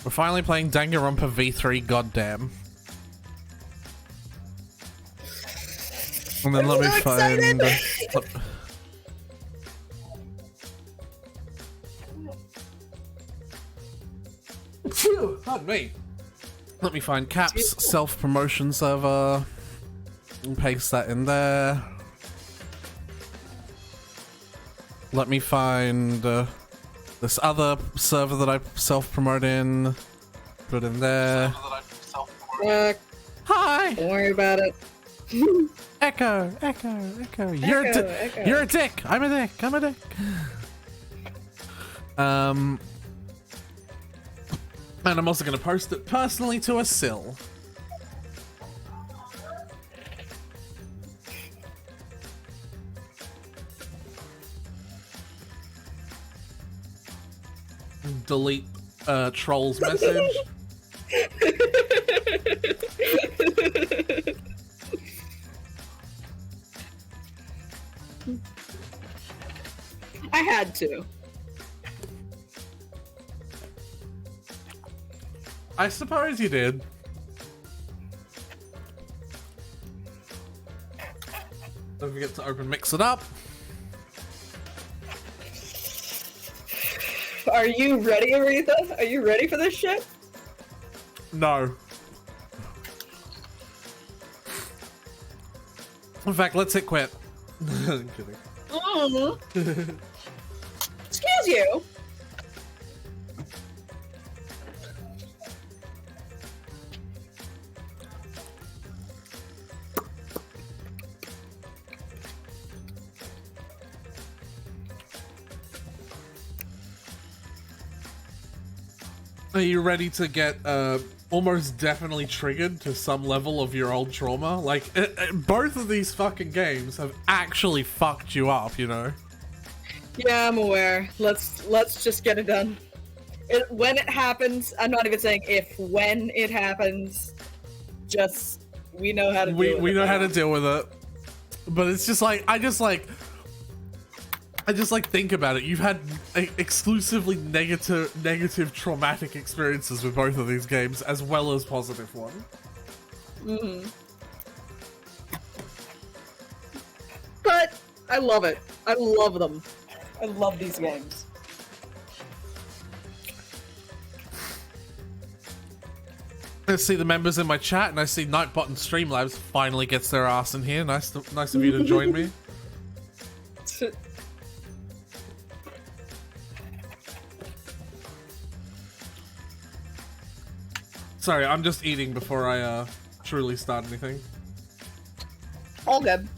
We're finally playing Danganronpa V3, goddamn. And then let me find... Pardon me. Let me find Cap's self-promotion server and paste that in there. Let me find this other server that I self-promote in. Put it in there. Hi! Don't worry about it. Echo. You're a dick. I'm a dick. And I'm also going to post it personally to a sill. Delete troll's message. I had to. I suppose you did. Don't forget to open Mix It Up. Are you ready, Aretha? Are you ready for this shit? No. In fact, let's hit quit. I'm kidding. Excuse you. Are you ready to get almost definitely triggered to some level of your old trauma? Like, both of these fucking games have actually fucked you up, you know? Yeah, I'm aware. Let's just get it done. When it happens, I'm not even saying if, when it happens, just, we know how to deal with it. We know how to deal with it. But it's just like, I just think about it. You've had exclusively negative traumatic experiences with both of these games, as well as positive ones. Mm-hmm. But I love it. I love them. I love these games. I see the members in my chat, and I see Nightbot and Streamlabs finally gets their ass in here. Nice of you to join me. Sorry, I'm just eating before I truly start anything. All good.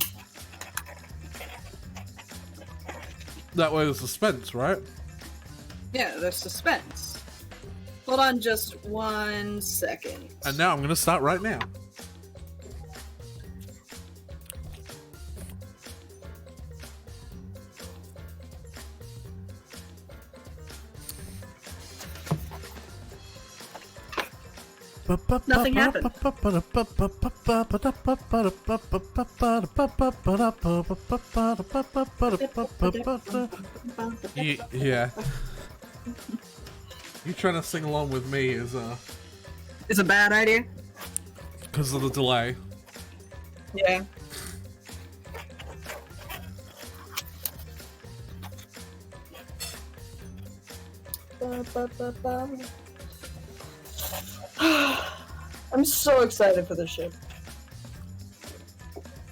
That way there's suspense, right? Yeah, there's suspense. Hold on just 1 second. And now I'm gonna start right now. Nothing happened. Yeah. You trying to sing along with me is It's a bad idea. because of the delay. Yeah. I'm so excited for this shit.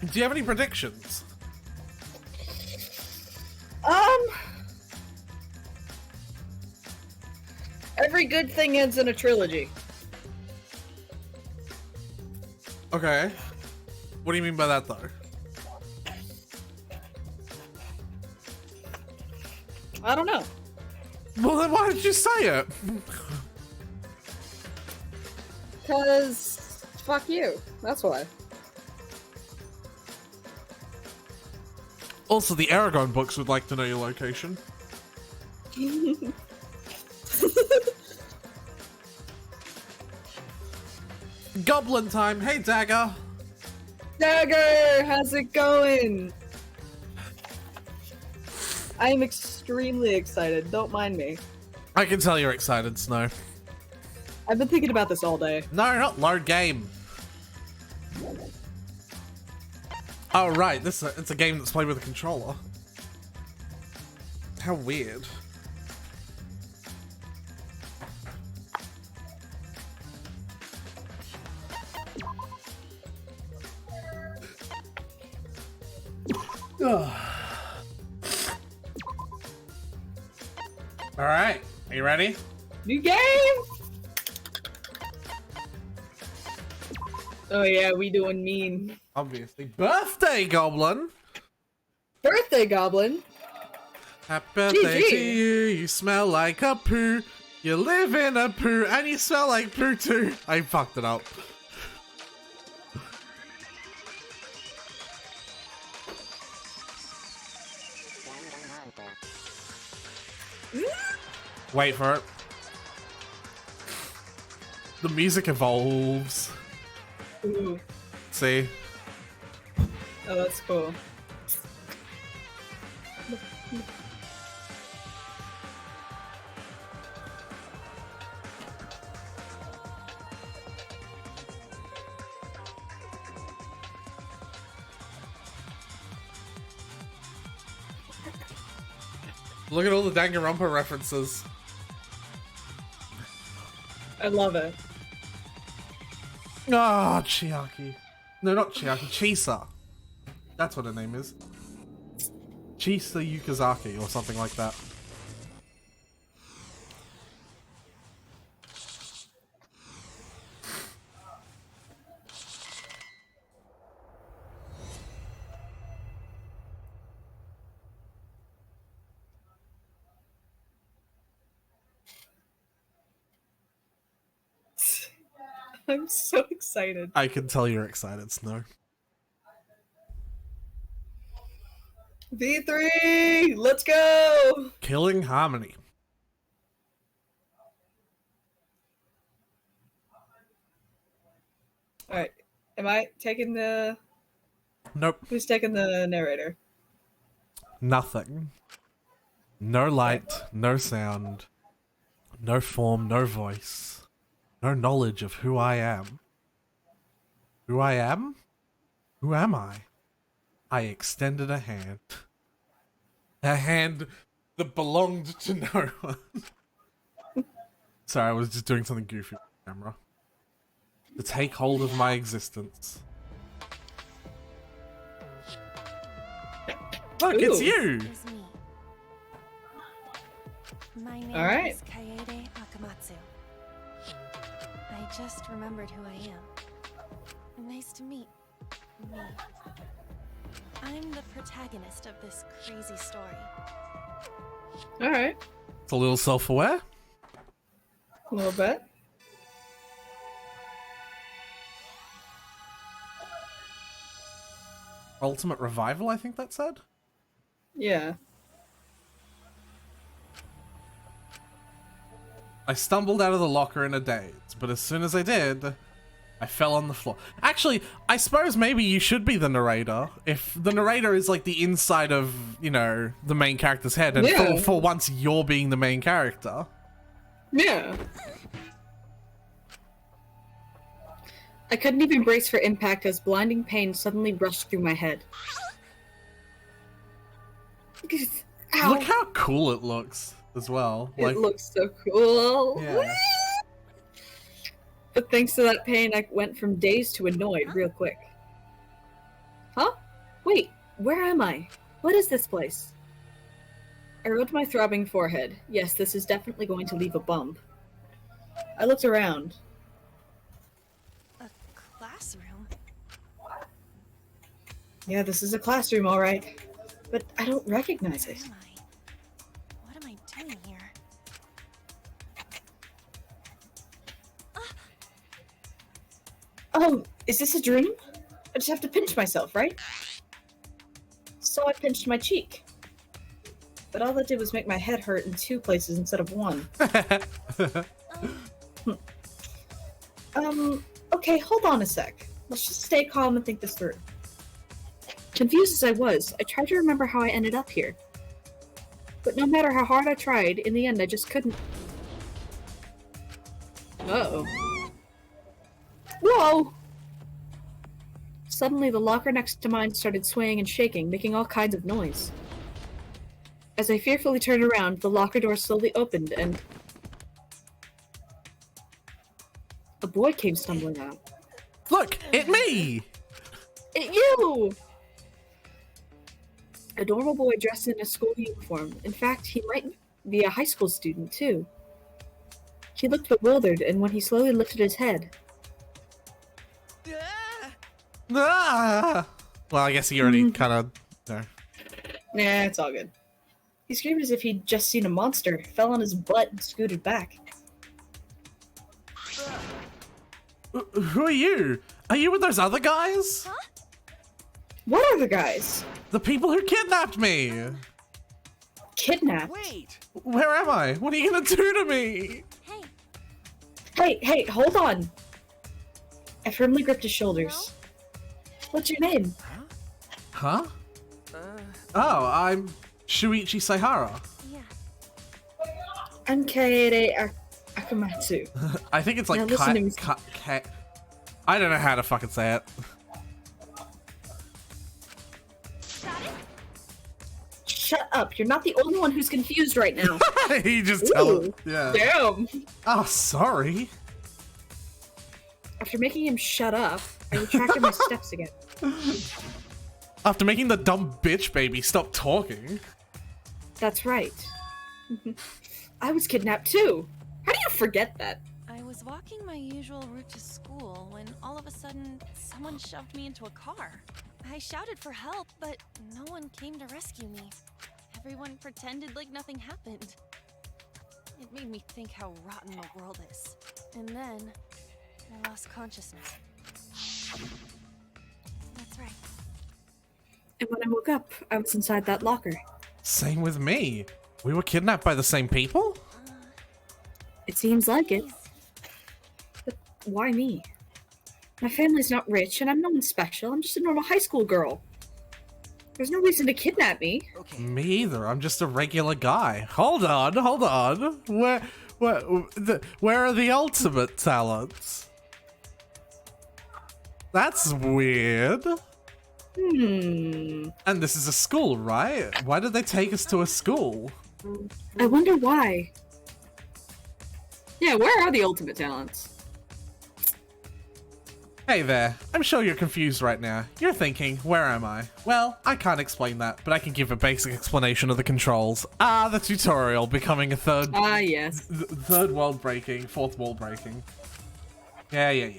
Do you have any predictions? Every good thing ends in a trilogy. Okay. What do you mean by that, though? I don't know. Well, then why did you say it? Cause fuck you. That's why. Also, the Aragon books would like to know your location. Goblin time. Hey, Dagger. Dagger, how's it going? I'm extremely excited. Don't mind me. I can tell you're excited, Snow. I've been thinking about this all day. No, not load game. Oh, right. It's a game that's played with a controller. How weird. All right. Are you ready? New game! Oh yeah, we doing mean. Obviously. Birthday Goblin! Birthday Goblin! Happy birthday GG. to you, you smell like a poo. You live in a poo, and you smell like poo too. I fucked it up. Wait for it. The music evolves. Ooh. See? Oh, that's cool. Look at all the Danganronpa references. I love it. Ah, Chiaki. No, not Chiaki. Chisa. That's what her name is. Chisa Yukazaki or something like that. I'm so excited. I can tell you're excited, Snow. V3! Let's go! Killing Harmony. Alright. Am I taking the... Nope. Who's taking the narrator? Nothing. No light, no sound, no form, no voice, no knowledge of who I am. Who I am? Who am I? I extended a hand. A hand that belonged to no one. Sorry, I was just doing something goofy with the camera. To take hold of my existence. Look, it's Ooh. you! It's me. My name Alright. is Kaede Akamatsu. I just remembered who I am. Nice to meet me. I'm the protagonist of this crazy story. Alright. It's a little self-aware. A little bit. Ultimate revival, I think that said. Yeah. I stumbled out of the locker in a daze, but as soon as I did, I fell on the floor. Actually, I suppose maybe you should be the narrator. If the narrator is like the inside of, you know, the main character's head, and Yeah. for once you're being the main character. Yeah. I couldn't even brace for impact as blinding pain suddenly rushed through my head. Ow. Look how cool it looks as well. It looks so cool. Yeah. But thanks to that pain, I went from dazed to annoyed real quick. Huh? Wait, where am I? What is this place? I rubbed my throbbing forehead. Yes, this is definitely going to leave a bump. I looked around. A classroom? Yeah, this is a classroom, all right. But I don't recognize it. Where am I? What am I doing here? Oh, is this a dream? I just have to pinch myself, right? So I pinched my cheek. But all that did was make my head hurt in 2 places instead of 1. Okay, hold on a sec. Let's just stay calm and think this through. Confused as I was, I tried to remember how I ended up here. But no matter how hard I tried, in the end I just couldn't. Uh-oh. Whoa! Suddenly, the locker next to mine started swaying and shaking, making all kinds of noise. As I fearfully turned around, the locker door slowly opened, and a boy came stumbling out. Look, it me! You! A normal boy dressed in a school uniform. In fact, he might be a high school student, too. He looked bewildered, and when he slowly lifted his head... Ah! Well, I guess he already kind of... No. Nah, it's all good. He screamed as if he'd just seen a monster, fell on his butt, and scooted back. Who are you? Are you with those other guys? Huh? What other guys? The people who kidnapped me! Kidnapped? Wait! Where am I? What are you gonna do to me? Hey, Hey, hold on! I firmly gripped his shoulders. What's your name? Huh? Oh, I'm Shuichi Saihara. yeah. I'm Kaede Akamatsu. I think it's like Now listen to me. I don't know how to fucking say it. Got it? Shut up, you're not the only one who's confused right now. He just tell Ooh, it. Yeah. Damn! Oh, sorry. After making him shut up, I retracted my steps again. After making the dumb bitch baby stop talking. That's right. I was kidnapped too. How do you forget that? I was walking my usual route to school when all of a sudden someone shoved me into a car. I shouted for help, but no one came to rescue me. Everyone pretended like nothing happened. It made me think how rotten the world is. And then I lost consciousness. That's right. And when I woke up, I was inside that locker. Same with me. We were kidnapped by the same people? It seems like it. Please. But why me? My family's not rich, and I'm no one special. I'm just a normal high school girl. There's no reason to kidnap me. Okay. Me either. I'm just a regular guy. Hold on. Where are the ultimate talents? That's weird. Hmm. And this is a school, right? Why did they take us to a school? I wonder why. Yeah, where are the ultimate talents? Hey there. I'm sure you're confused right now. You're thinking, where am I? Well, I can't explain that, but I can give a basic explanation of the controls. Ah, the tutorial, becoming a third Yes. third world breaking, fourth wall breaking. Yeah.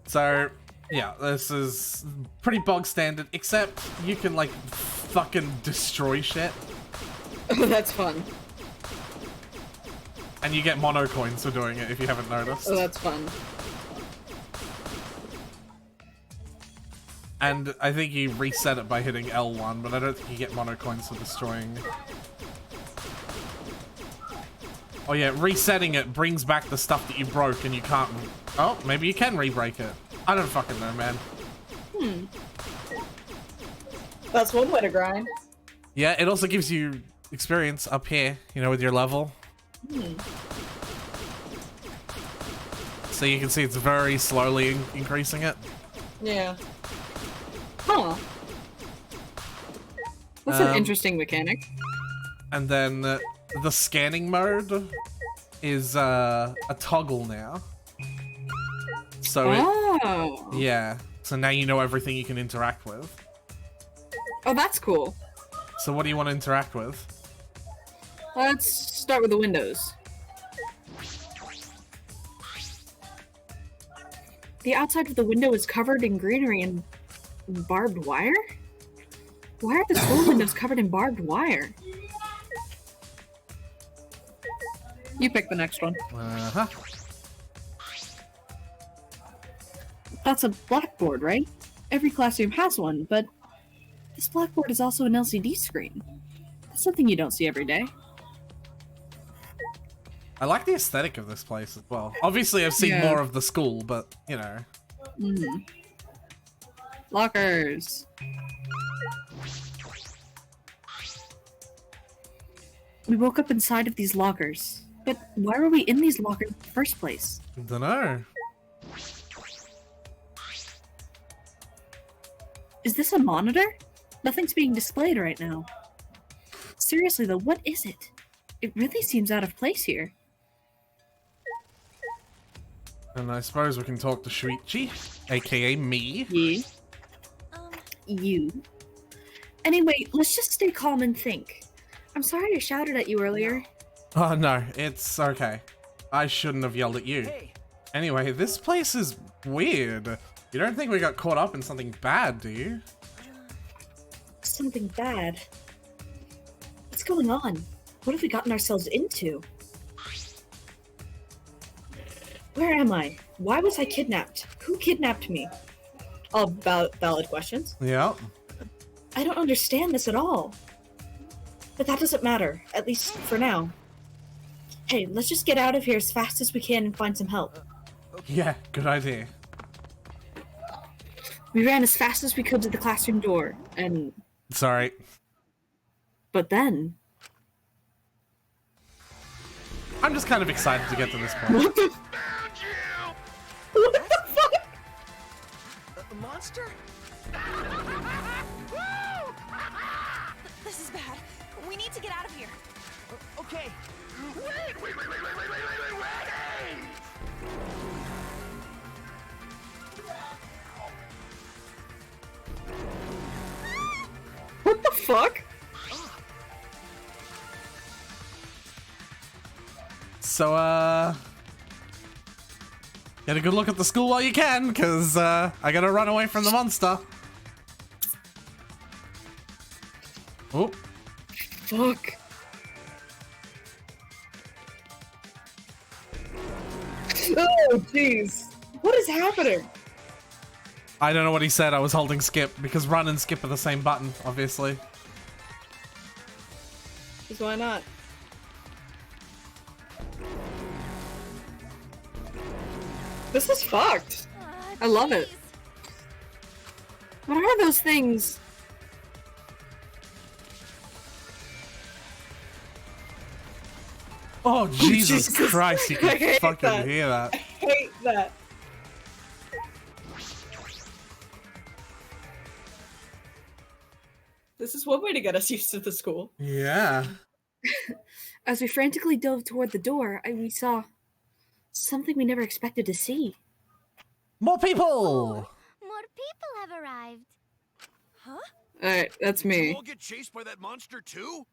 So, yeah, this is pretty bog standard, except you can, like, fucking destroy shit. Oh, that's fun. And you get mono coins for doing it, if you haven't noticed. Oh, that's fun. And I think you reset it by hitting L1, but I don't think you get mono coins for destroying. Oh yeah, resetting it brings back the stuff that you broke and you can't... Oh, maybe you can re-break it. I don't fucking know, man. That's one way to grind. Yeah, it also gives you experience up here, you know, with your level. So you can see it's very slowly increasing it. Yeah. Huh. That's an interesting mechanic. And then the scanning mode is a toggle now. So Oh. yeah. So now you know everything you can interact with. Oh, that's cool. So what do you want to interact with? Let's start with the windows. The outside of the window is covered in greenery and barbed wire? Why are the school windows covered in barbed wire? You pick the next one. Uh-huh. That's a blackboard, right? Every classroom has one, but this blackboard is also an LCD screen. That's something you don't see every day. I like the aesthetic of this place as well. Obviously, I've seen Yeah. more of the school, but, you know. Lockers. We woke up inside of these lockers. But why were we in these lockers in the first place? Dunno. Is this a monitor? Nothing's being displayed right now. Seriously though, what is it? It really seems out of place here. And I suppose we can talk to Shuichi, aka me. You. You. Anyway, let's just stay calm and think. I'm sorry I shouted at you earlier. Oh no, it's okay. I shouldn't have yelled at you. Hey. Anyway, this place is weird. You don't think we got caught up in something bad, do you? Something bad. What's going on? What have we gotten ourselves into? Where am I? Why was I kidnapped? Who kidnapped me? All valid questions. Yeah. I don't understand this at all. But that doesn't matter, at least for now. Hey, let's just get out of here as fast as we can and find some help. Yeah, good idea. We ran as fast as we could to the classroom door, and... Sorry. But then... I'm just kind of excited to get to this point. What the... What the fuck? A monster? This is bad. We need to get out of here. Okay. What the fuck? So, get a good look at the school while you can, because, I gotta run away from the monster. Oh. Fuck. Oh, jeez. What is happening? I don't know what he said. I was holding skip, because run and skip are the same button, obviously. Because why not? This is fucked. I love it. What are those things? Oh, Jesus Jesus. Christ, you I can hate fucking that. hear that. I hate that. This is one way to get us used to the school. Yeah. As we frantically dove toward the door, we saw something we never expected to see. More people! More people have arrived. Huh? Alright, that's me. All get chased by that monster too?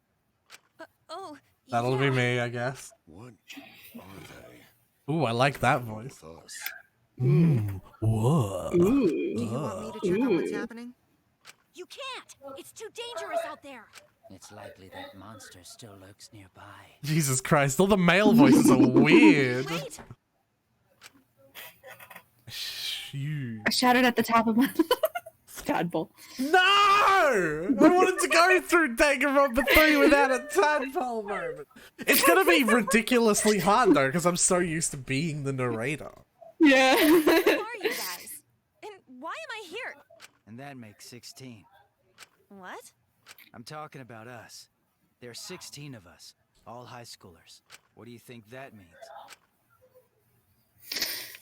Oh, That'll yeah. be me, I guess. What are they? Ooh, I like that voice. With us? Whoa. Ooh. Do you want me to check out what's happening? You can't! It's too dangerous out there! It's likely that monster still lurks nearby. Jesus Christ, all the male voices are weird. Wait! Shoo. I shouted at the top of my tadpole. No! I wanted to go through Danganronpa 3 without a tadpole moment. It's gonna be ridiculously hard though, because I'm so used to being the narrator. Yeah. Who are you guys? And why am I here? And that makes 16. What? I'm talking about us. There are 16 of us, all high schoolers. What do you think that means?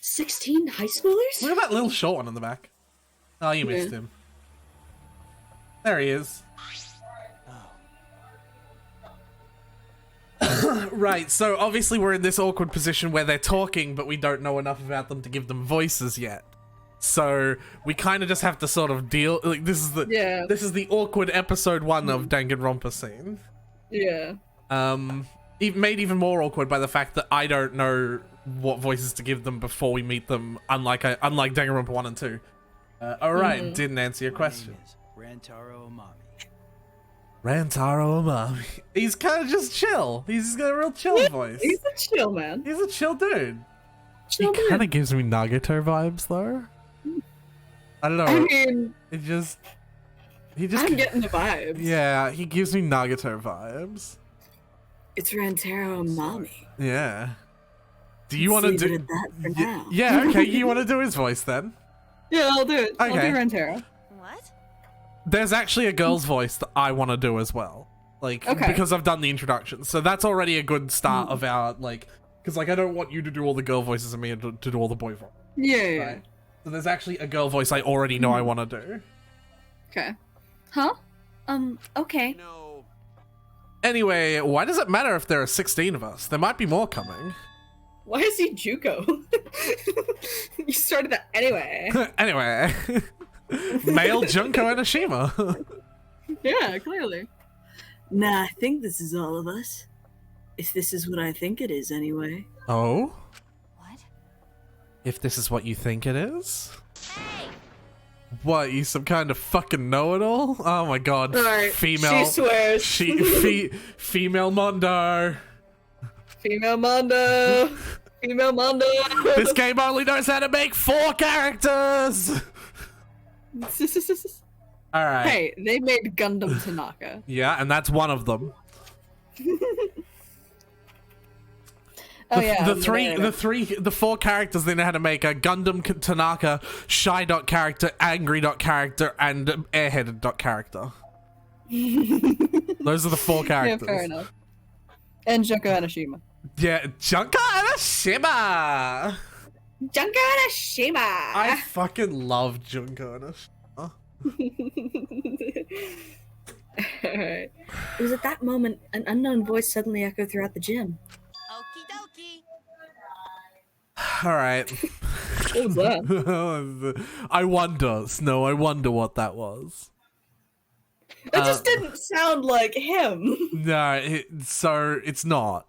16 high schoolers? Look at that little short one in the back. Oh, you missed him. There he is. Right, so obviously we're in this awkward position where they're talking, but we don't know enough about them to give them voices yet. So we kind of just have to sort of deal. Like this is the awkward episode 1 of Danganronpa scene. Yeah. Made even more awkward by the fact that I don't know what voices to give them before we meet them. Unlike Danganronpa 1 and 2. All right, didn't answer your question. My name is Rantaro Omami. Rantaro Omami. He's kind of just chill. He's got a real chill voice. He's a chill man. He's a chill dude. Chill He kind man. of gives me Nagato vibes though. I don't know. I mean, He just I'm getting the vibes. yeah, he gives me Nagato vibes. It's Rantaro and Mommy. Yeah. Do you want to Leave it do? at that for now. Yeah. Okay. You want to do his voice then? Yeah, I'll do it. I'll do Okay. Rantaro. What? There's actually a girl's voice that I want to do as well. Like, Okay. because I've done the introduction. So that's already a good start of our, like, because, like, I don't want you to do all the girl voices and me to do all the boy voices. Yeah. Right? So there's actually a girl voice I already know I want to do. Okay. Huh? Okay. No. Anyway, why does it matter if there are 16 of us? There might be more coming. Why is he Juco? You started that anyway. Anyway. Male Junko Enoshima. Yeah, clearly. Nah, I think this is all of us. If this is what I think it is, anyway. Oh? What? If this is what you think it is? Hey! What, you some kind of fucking know-it-all? Oh my god. Alright, Female. she swears. Female Mondo. Female Mondo. Female Mondo. This game only knows how to make 4 characters! Alright. Hey, they made Gundam Tanaka. Yeah, and that's one of them. Oh yeah. The 4 characters they know how to make a Gundam Tanaka, Shy Dot character, Angry Dot character, and Airheaded Dot character. Those are the 4 Yeah, characters. fair enough. And Junko Enoshima. Yeah, Junko Enoshima! Junko Enoshima! I fucking love Junko Enoshima. Alright. It was at that moment an unknown voice suddenly echoed throughout the gym. Okie dokie. Alright. What was that? I wonder what that was. It just didn't sound like him. No, so it's not.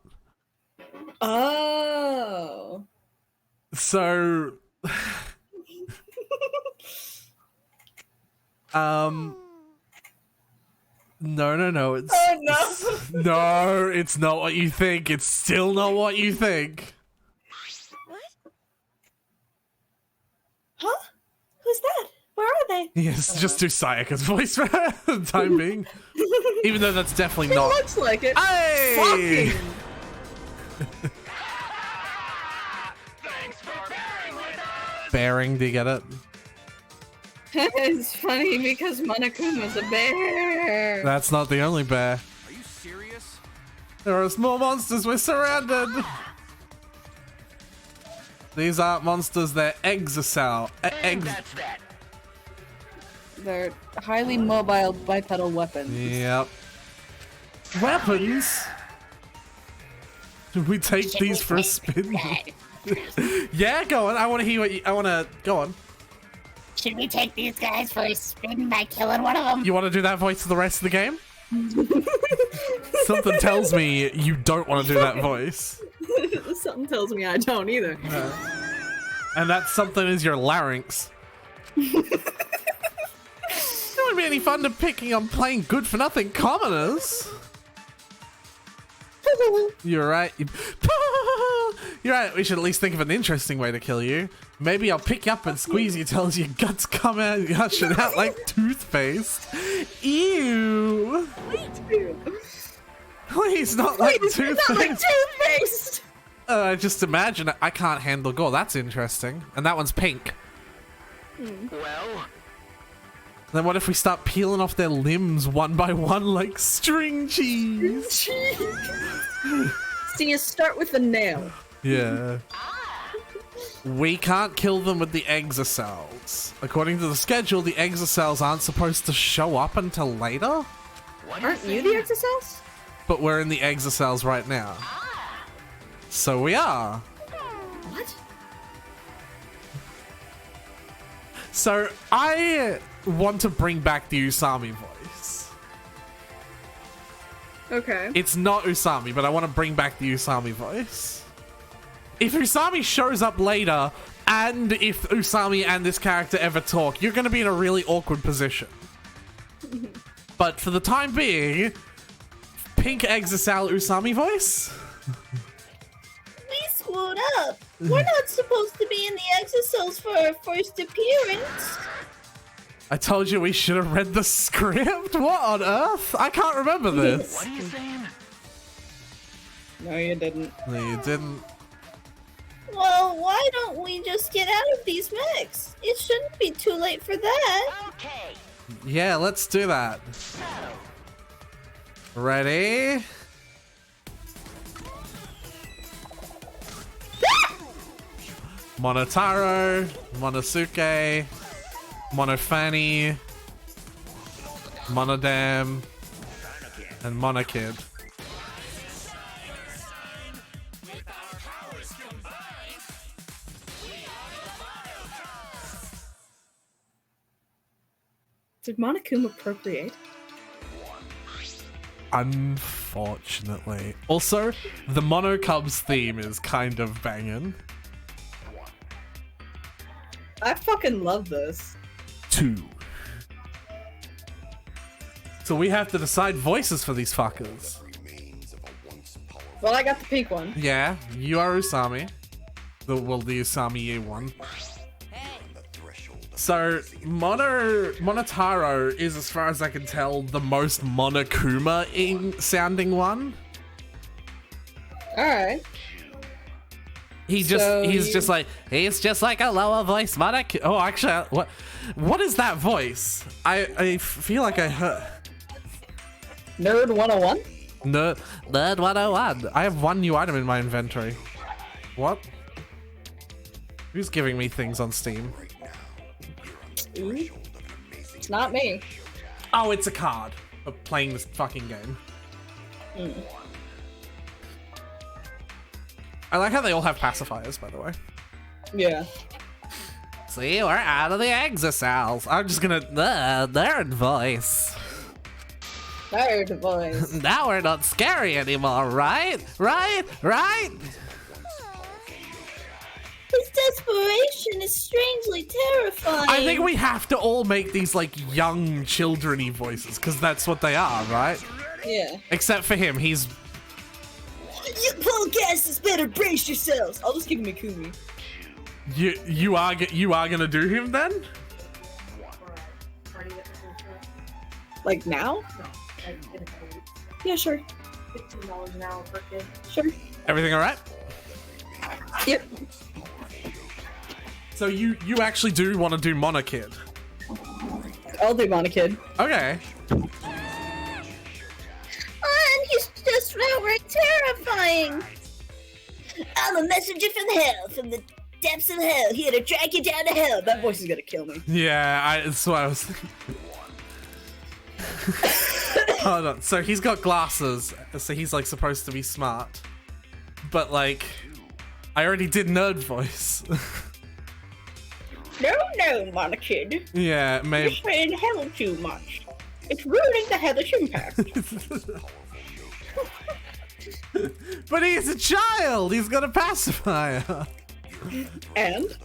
Oh. So no, it's Oh no. no, it's not what you think. It's still not what you think. What? Huh? Who's that? Where are they? Yes, just do Sayaka's voice for the time being. Even though that's definitely It not. looks like it. Hey! Fucking. Bearing, do you get it? It's funny because Monokuma's a bear. That's not the only bear. Are you serious? There are more monsters. We're surrounded. These aren't monsters. They're exocell. Eggs. They're highly mobile bipedal weapons. Yep. Weapons. Should we take these for a spin? Yeah, go on. I want to hear what you. I want to go on. Should we take these guys for a spin by killing one of them? You want to do that voice for the rest of the game? Something tells me you don't want to do that voice. Something tells me I don't either. And that something is your larynx. It wouldn't be any fun to picking on playing good for nothing commoners. You're right. You're right. We should at least think of an interesting way to kill you. Maybe I'll pick you up and squeeze you till your guts come out, gushing out like toothpaste. Ew. Please, not like toothpaste. Not like toothpaste. Just imagine it. I can't handle gore. That's interesting. And that one's pink. Well, Then what if we start peeling off their limbs one by one like string cheese? So you start with the nail. Yeah. We can't kill them with the exocells. According to the schedule, the exocells aren't supposed to show up until later. Aren't you the exocells? But we're in the exocells right now. So we are. What? So I want to bring back the Usami voice. Okay. It's not Usami, but I want to bring back the Usami voice. If Usami shows up later, and if Usami and this character ever talk, you're going to be in a really awkward position. But for the time being, pink exocell Usami voice? We screwed up. We're not supposed to be in the exocells for our first appearance. I told you we should have read the script? What on earth? I can't remember this. what are you saying? No, you didn't. No, you didn't. Well, why don't we just get out of these mechs? It shouldn't be too late for that. Okay. Yeah, let's do that. Ready? Monotaro, Monosuke, Monofani, Monodam, and Monokid. Did Monokuma procreate? Unfortunately. Also, the Mono Cubs theme is kind of banging. I fucking love this. 2. So we have to decide voices for these fuckers. Well, I got the pink one. Yeah, you are Usami. The Usami one. So, Monotaro is, as far as I can tell, the most Monokuma sounding one. Alright. He's just like a lower voice Monokuma. Oh, actually, what is that voice? I feel like I heard. Nerd 101? Nerd 101. I have one new item in my inventory. What? Who's giving me things on Steam? It's not me. Oh, it's a card for playing this fucking game. I like how they all have pacifiers, by the way. Yeah. See, we're out of the exocells. I'm just gonna nerd voice. Nerd voice. Now we're not scary anymore, right? Right? His desperation is strangely terrifying. I think we have to all make these like young children-y voices, because that's what they are, right? Yeah. Except for him, he's... You podcasters better brace yourselves. I'll just give him Mikumi. You are gonna do him then? Like now? Yeah, sure. $15 an hour per kid. Sure. Everything alright? Yep. So you actually do want to do Monokid? I'll do Monokid. Okay. And he's just outright terrifying. I'm a messenger from hell, from the depths of hell, here to drag you down to hell. That voice is gonna kill me. Yeah, that's what I was thinking. Hold on. So he's got glasses, so he's like supposed to be smart. But like, I already did nerd voice. No, Monokid. Yeah, maybe. You're saying hell too much. It's ruining the hellish impact. But he's a child. He's got a pacifier. And?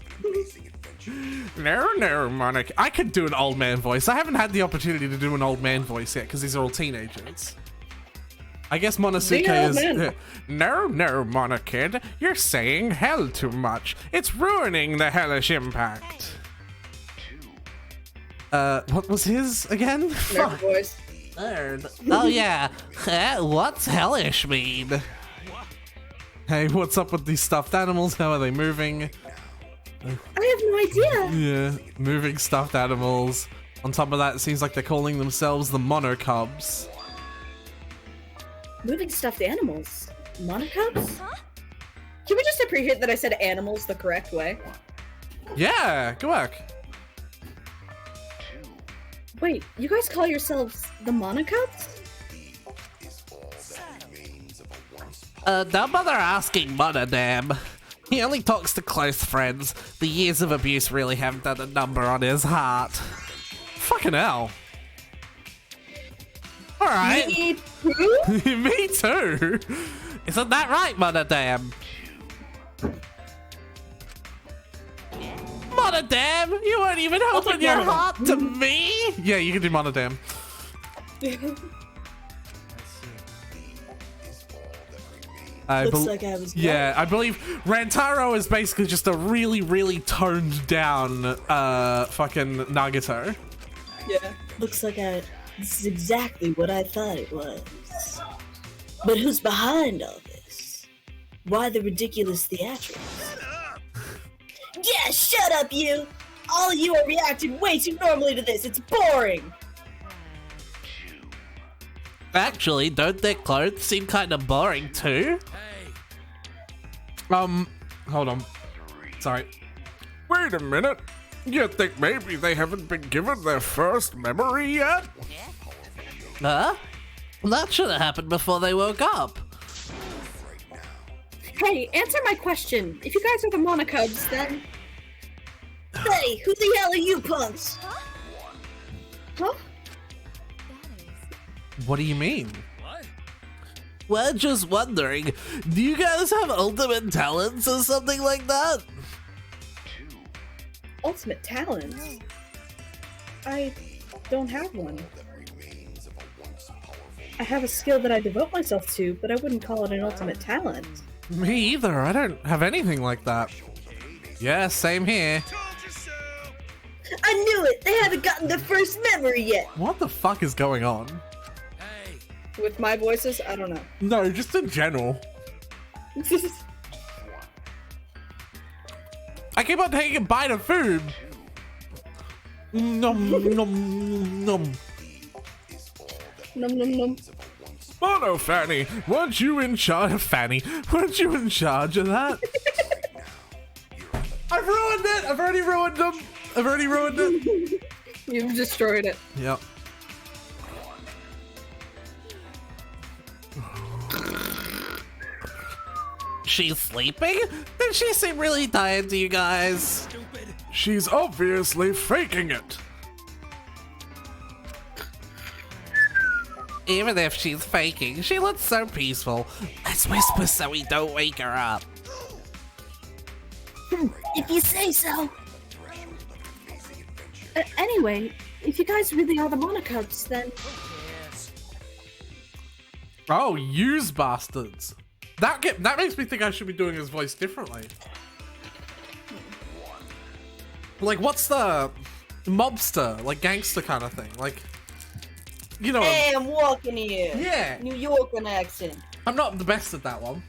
No, Monica. I could do an old man voice. I haven't had the opportunity to do an old man voice yet because these are all teenagers. I guess Monosuke is... No, Monokid. You're saying hell too much. It's ruining the hellish impact. What was his again? Nerd voice. Nerd. Oh, yeah. What's hellish mean? Hey, what's up with these stuffed animals? How are they moving? I have no idea. Yeah, moving stuffed animals. On top of that, it seems like they're calling themselves the Mono Cubs. Moving stuffed animals? Monocubs? Can we just appreciate that I said animals the correct way? Yeah, good work. Wait, you guys call yourselves the Monocubs? Don't bother asking Monodam. He only talks to close friends. The years of abuse really have done a number on his heart. Fucking hell. Alright. Me too? Me too. Isn't that right, Monodam? Monodam? You won't even open your heart to me? Yeah, you can do Monodam. Looks like I was Yeah, I believe Rantaro is basically just a really, really toned down fucking Nagato. Yeah. Looks like this is exactly what I thought it was. But who's behind all this? Why the ridiculous theatrics? Yeah, shut up, you! All you are reacting way too normally to this. It's boring. Actually, don't their clothes seem kind of boring too? Hold on. Sorry. Wait a minute. You think maybe they haven't been given their first memory yet? Huh? That should have happened before they woke up. Hey, answer my question. If you guys are the Monocubs, then... Hey, who the hell are you punks? Huh? What do you mean? We're just wondering, do you guys have ultimate talents or something like that? Ultimate talents? I don't have one. I have a skill that I devote myself to, but I wouldn't call it an ultimate talent. Me either, I don't have anything like that. Yeah, same here. I knew it! They haven't gotten their first memory yet! What the fuck is going on? With my voices, I don't know. No, just in general. I keep on taking a bite of food. Nom nom nom. Num num num. Mono Fanny, weren't you in charge of Fanny? Weren't you in charge of that? I've ruined it! I've already ruined them! I've already ruined it! You've destroyed it. Yep. She's sleeping? Did she seem really tired to you guys? She's obviously faking it. Even if she's faking, she looks so peaceful. Let's whisper so we don't wake her up. If you say so. Anyway, if you guys really are the Monocubs, then... Oh, use bastards. That makes me think I should be doing his voice differently. Like, what's the mobster, like gangster kind of thing? Like, you know. Hey, I'm walking here. Yeah. New Yorker accent. I'm not the best at that one.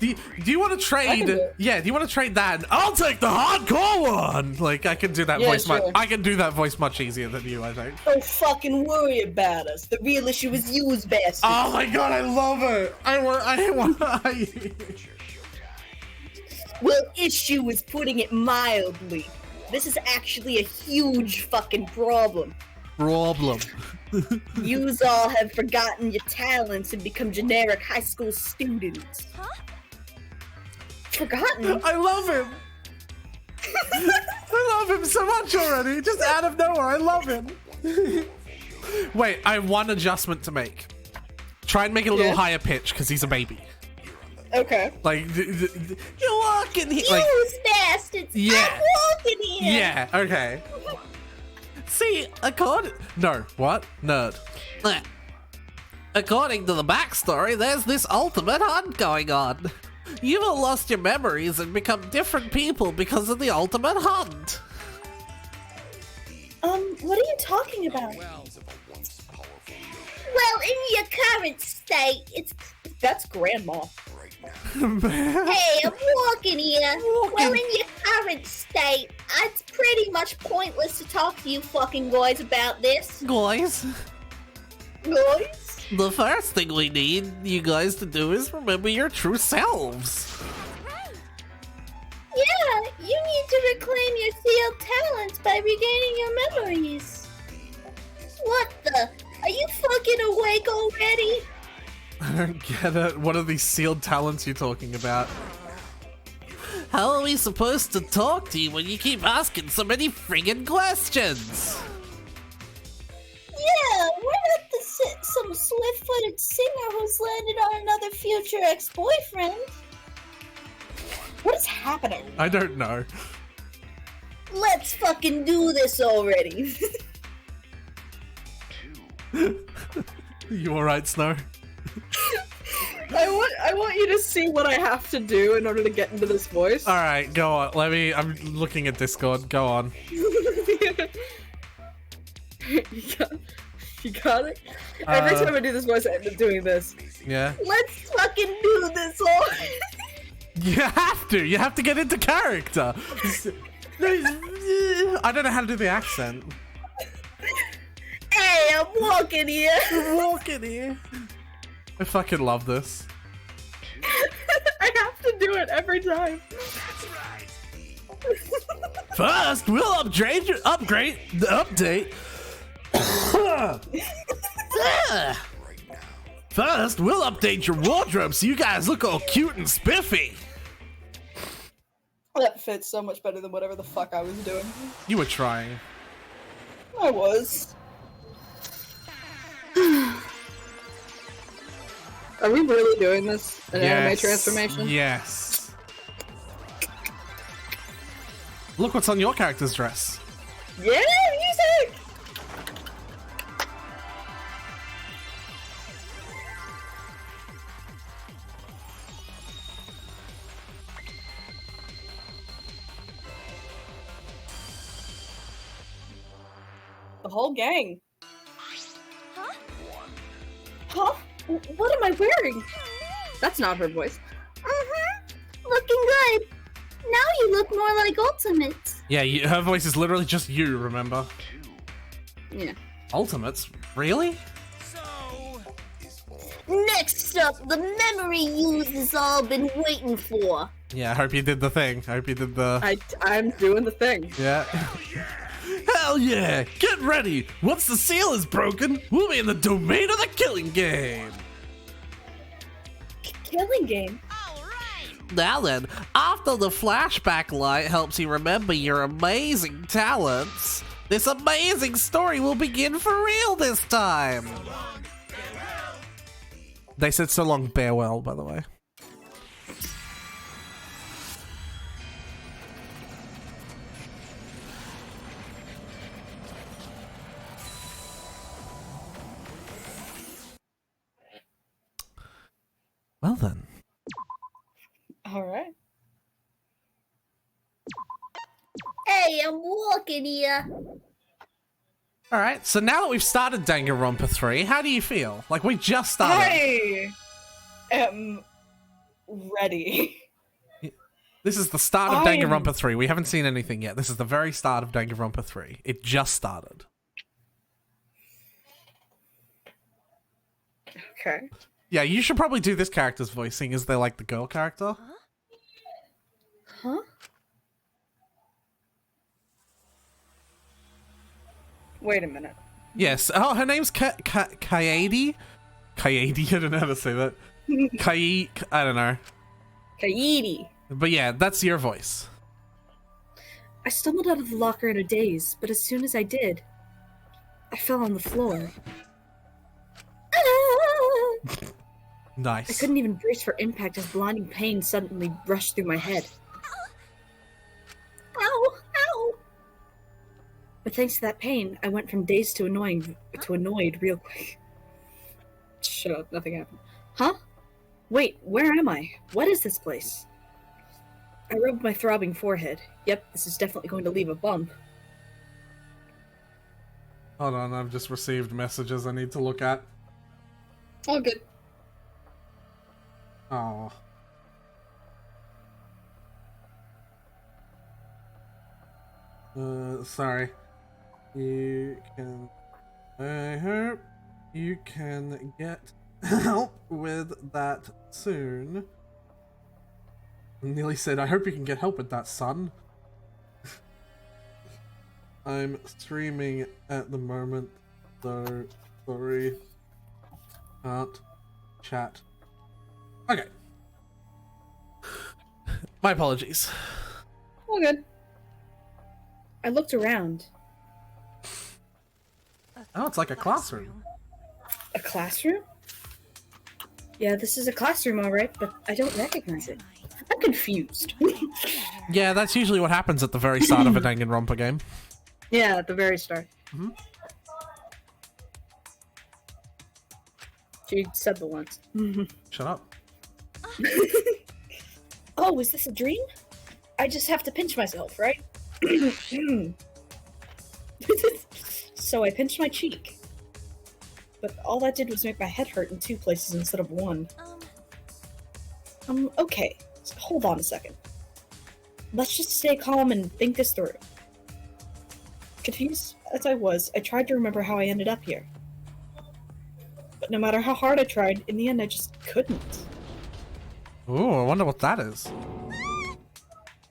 Do you want to trade? Yeah, do you want to trade that? And I'll take the hardcore one. Like, I can do that voice much. I can do that voice much easier than you, I think. Don't fucking worry about us. The real issue is you, bastards. Oh my god, I love it. Well, issue is putting it mildly. This is actually a huge fucking problem. Yous all have forgotten your talents and become generic high school students. Huh? Forgotten? I love him. I love him so much already. Just out of nowhere, I love him. Wait, I have one adjustment to make. Try and make it a little higher pitch because he's a baby. Okay. Like, you're walking here. Like, Yous bastards! yeah. I'm walking here! Yeah, okay. See, nerd. According to the backstory, there's this ultimate hunt going on. You've all lost your memories and become different people because of the ultimate hunt. What are you talking about? Well, in your current state, That's Grandma. Hey, I'm walking here. Well, in your current state, it's pretty much pointless to talk to you fucking guys about this. Guys, Guys? the first thing we need you guys to do is remember your true selves. Yeah, you need to reclaim your sealed talents by regaining your memories. What the? Are you fucking awake already? I don't get it. What are these sealed talents you're talking about? How are we supposed to talk to you when you keep asking so many friggin' questions? Yeah, we're not some swift-footed singer who's landed on another future ex-boyfriend. What is happening? I don't know. Let's fucking do this already. You alright, Snow? I want you to see what I have to do in order to get into this voice. Alright, go on. I'm looking at Discord. Go on. You got it? Every time I do this voice, I end up doing this. Yeah? Let's fucking do this already. You have to! You have to get into character! I don't know how to do the accent. Hey, I'm walking here. Walking here. I fucking love this. I have to do it every time. First, we'll upgrade the update. First, we'll update your wardrobe so you guys look all cute and spiffy. That fits so much better than whatever the fuck I was doing. You were trying. I was. Are we really doing this? An anime transformation? Yes. Look what's on your character's dress. Yeah, music! The whole gang. Huh? Huh? What am I wearing? That's not her voice. Looking good. Now you look more like Ultimates. Yeah, her voice is literally just you, remember? Yeah. Ultimates? Really? Next up, the memory use has all been waiting for. Yeah, I hope you did the thing. I hope you did the... I'm doing the thing. Yeah. Hell yeah! Get ready! Once the seal is broken, we'll be in the domain of the killing game! Killing game? Now then, after the flashback light helps you remember your amazing talents, this amazing story will begin for real this time! They said so long, farewell, by the way. Well then. Alright. Hey, I'm walking here. Alright, so now that we've started Danganronpa 3, how do you feel? Like, we just started. I am ready. This is the start of Danganronpa 3. We haven't seen anything yet. This is the very start of Danganronpa 3. It just started. Okay. Yeah, you should probably do this character's voicing as they're like the girl character. Huh? Wait a minute. Yes. Oh, her name's Kaede? Kaede? I don't know how to say that. I don't know. Kaede. But yeah, that's your voice. I stumbled out of the locker in a daze, but as soon as I did, I fell on the floor. Nice. I couldn't even brace for impact as blinding pain suddenly rushed through my head. Ow! Ow! But thanks to that pain, I went from dazed to annoyed real quick. Shut up, nothing happened. Huh? Wait, where am I? What is this place? I rubbed my throbbing forehead. Yep, this is definitely going to leave a bump. Hold on, I've just received messages I need to look at. Oh, good. Oh. Sorry. You can... I hope you can get help with that soon. Nearly said, I hope you can get help with that, son. I'm streaming at the moment, so sorry. Can't chat. Okay. My apologies. All good. I looked around. Oh, it's like a classroom. A classroom? Yeah, this is a classroom, alright, but I don't recognize it. I'm confused. Yeah, that's usually what happens at the very start of a Danganronpa game. Yeah, at the very start. Mm-hmm. She said the once. Shut up. Oh, is this a dream? I just have to pinch myself, right? So I pinched my cheek. But all that did was make my head hurt in 2 places instead of 1. Okay. So hold on a second. Let's just stay calm and think this through. Confused as I was, I tried to remember how I ended up here. But no matter how hard I tried, in the end I just couldn't. Ooh, I wonder what that is.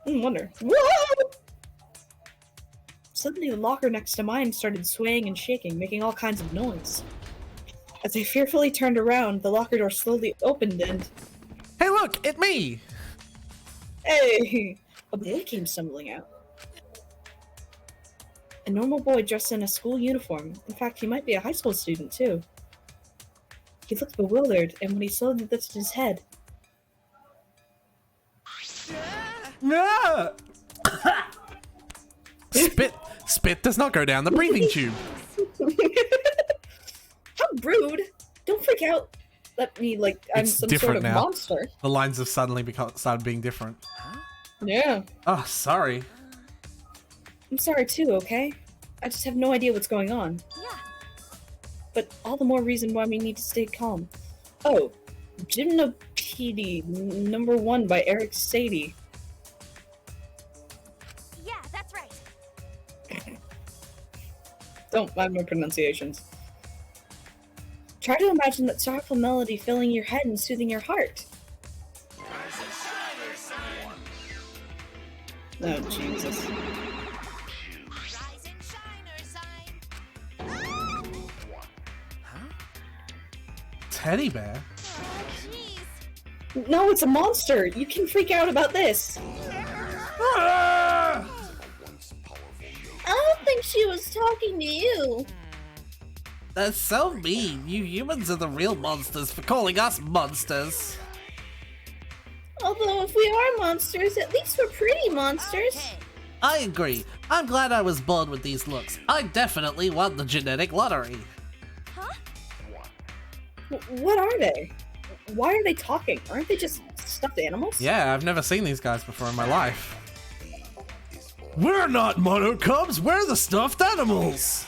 Wonder. Whoa! Suddenly the locker next to mine started swaying and shaking, making all kinds of noise. As I fearfully turned around, the locker door slowly opened and... Hey look, it's me! Hey! A boy came stumbling out. A normal boy dressed in a school uniform. In fact, he might be a high school student, too. He looked bewildered, and when he slowly lifted his head... Yeah. Spit does not go down the breathing tube. How rude! Don't freak out. Let me, like, I'm It's some different sort of now. monster. The lines have suddenly started being different. Yeah. Oh, sorry. I'm sorry too, okay? I just have no idea what's going on. Yeah. But all the more reason why we need to stay calm. Oh, Gymnopedie #1 by Eric Sadie. Yeah, that's right. Don't mind my pronunciations. Try to imagine that soulful melody filling your head and soothing your heart. Oh, Jesus. Rise and shine or sign. Teddy bear? Oh, jeez. No, it's a monster! You can freak out about this! Ah! I don't think she was talking to you. That's so mean. You humans are the real monsters for calling us monsters. Although if we are monsters, at least we're pretty monsters. Okay. I agree. I'm glad I was born with these looks. I definitely won the genetic lottery. Huh? What are they? Why are they talking? Aren't they just stuffed animals? Yeah, I've never seen these guys before in my life. We're not mono cubs, we're the stuffed animals.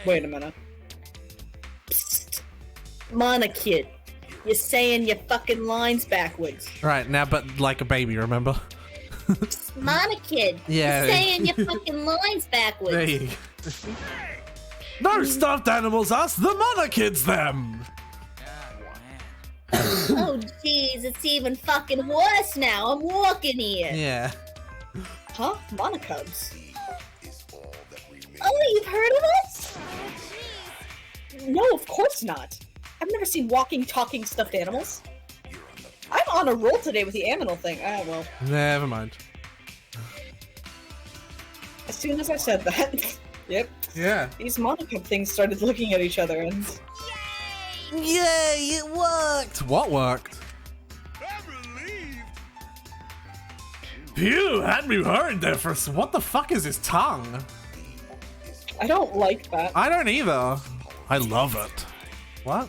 Wait a minute. Psst. Monokid. You're saying your fucking lines backwards. Right, now but like a baby, remember? Monokid. Yeah. You're saying your fucking lines backwards. There you go. No stuffed animals us, the monokids them! Oh jeez, it's even fucking worse now. I'm walking here. Yeah. Huh? Monocubs? Oh, you've heard of us? No, of course not. I've never seen walking, talking stuffed animals. I'm on a roll today with the animal thing. Ah, well. Never mind. As soon as I said that, yep, Yeah. these monocub things started looking at each other and... Yay, it worked! What worked? Phew, had me worried there for what the fuck is his tongue? I don't like that. I don't either. I love it. What?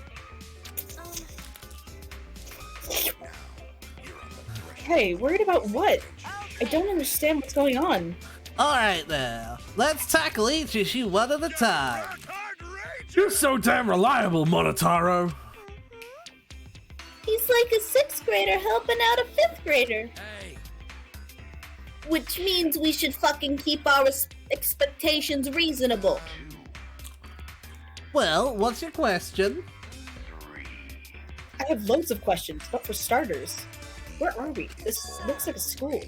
Hey, worried about what? I don't understand what's going on. Alright now, let's tackle each issue one at a time. You're so damn reliable, Monotaro. He's like a 6th grader helping out a 5th grader. Which means we should fucking keep our expectations reasonable. Well, what's your question? I have loads of questions, but for starters, where are we? This looks like a school.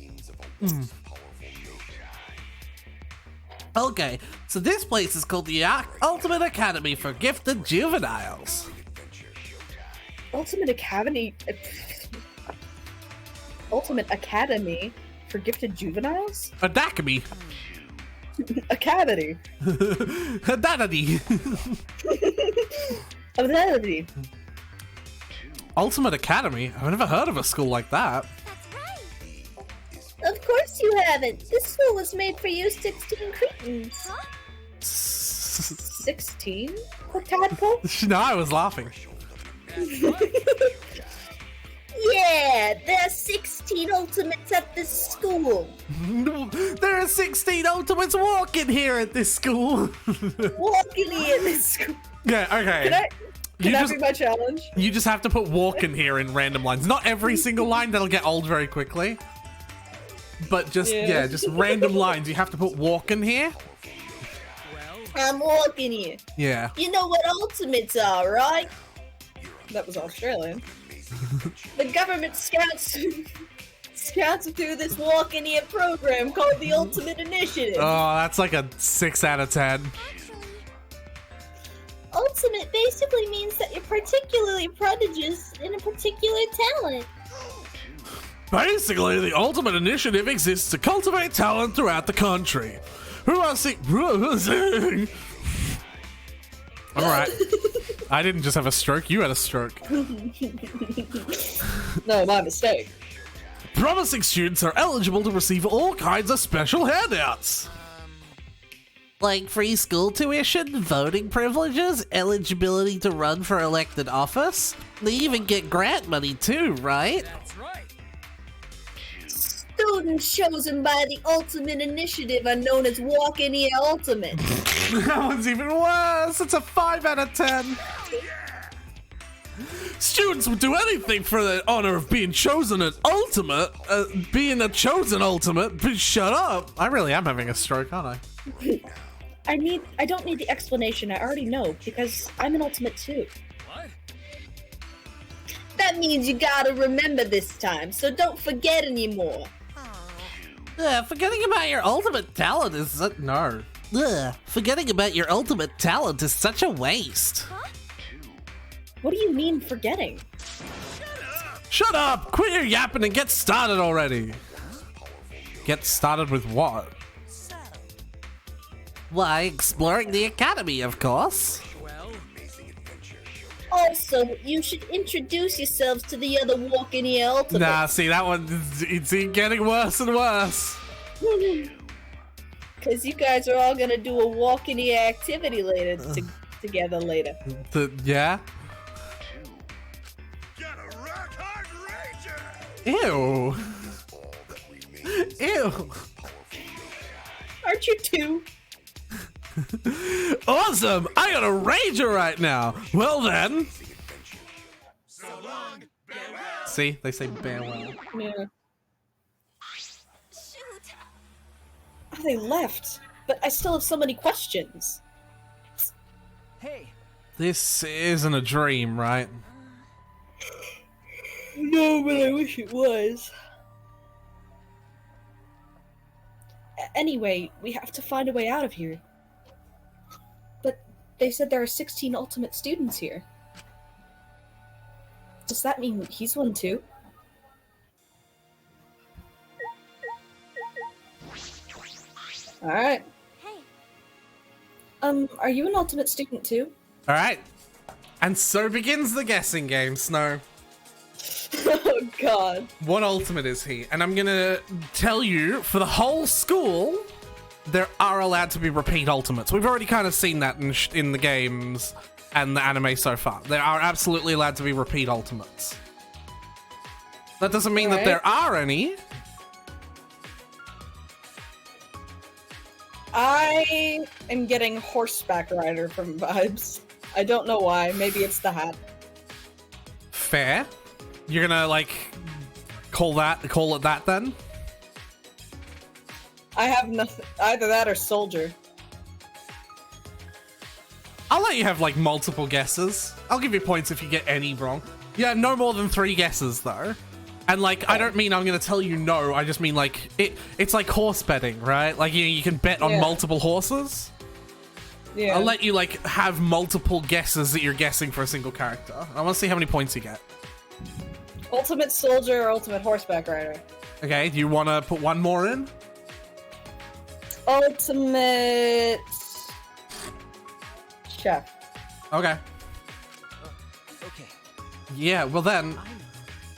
Okay, so this place is called the Ultimate Academy for Gifted Juveniles. Ultimate Academy... Ultimate Academy for Gifted Juveniles? Adacamy. Academy. Adadady. Academy. Ultimate Academy? I've never heard of a school like that. That's right. Of course you haven't. This school was made for you 16 cretins. Huh? 16? Tadpole? No, I was laughing. Yeah, there are 16 ultimates at this school. There are 16 Ultimates walking here at this school. Walking here at this school. Yeah, okay. Can that be my challenge? You just have to put walk in here in random lines. Not every single line, that'll get old very quickly. But just, yeah, just random lines. You have to put walk in here. I'm walking here. Yeah. You know what ultimates are, right? That was Australian. The government scouts through this walking here program called the Ultimate Initiative. Oh, that's like a 6 out of 10. Ultimate basically means that you're particularly prodigious in a particular talent. Basically, the Ultimate Initiative exists to cultivate talent throughout the country. Who are Alright. I didn't just have a stroke, you had a stroke. No, my mistake. Promising students are eligible to receive all kinds of special handouts. Like free school tuition, voting privileges, eligibility to run for elected office. They even get grant money too, right? That's right. Students chosen by the Ultimate Initiative are known as Walking Here Ultimate. That one's even worse. It's a 5 out of 10. Students would do anything for the honor of being chosen an ultimate. Being a chosen ultimate. Shut up. I really am having a stroke, aren't I? I don't need the explanation. I already know because I'm an ultimate too. What? That means you gotta remember this time, so don't forget anymore. Forgetting about your ultimate talent is no. Forgetting about your ultimate talent is such a waste. What do you mean forgetting? Shut up! Quit your yapping and get started already. Get started with what? Why, exploring the academy, of course. Well, Also, you should introduce yourselves to the other Walking Here Ultimate. Nah, see, that one, it's getting worse and worse. Because you guys are all gonna do a Walking Here activity later together later. Yeah? Ew. Ew. Aren't you too? Awesome! I got a ranger right now! Well then. See, they say farewell. Yeah. Shoot! Oh, they left, but I still have so many questions. Hey, This isn't a dream, right? No, but I wish it was. Anyway, we have to find a way out of here. But they said there are 16 ultimate students here. Does that mean he's one too? Alright. Hey, Are you an ultimate student too? Alright. And so begins the guessing game, Snow. Oh god. What ultimate is he? And I'm gonna tell you, for the whole school, there are allowed to be repeat ultimates. We've already kind of seen that in the games and the anime so far. There are absolutely allowed to be repeat ultimates. That doesn't mean that there are any. I am getting horseback rider from vibes. I don't know why. Maybe it's the hat. Fair. You're gonna like call it that then? I have nothing. Either that or soldier. I'll let you have like multiple guesses. I'll give you points if you get any wrong. Yeah, no more than 3 guesses though. And like, I don't mean I'm gonna tell you no, I just mean like, it's like horse betting, right? Like you can bet on multiple horses. Yeah. I'll let you like have multiple guesses that you're guessing for a single character. I wanna see how many points you get. Ultimate soldier or ultimate horseback rider? Okay, do you wanna put one more in? Ultimate chef. Okay. Okay. Yeah, well then, I'm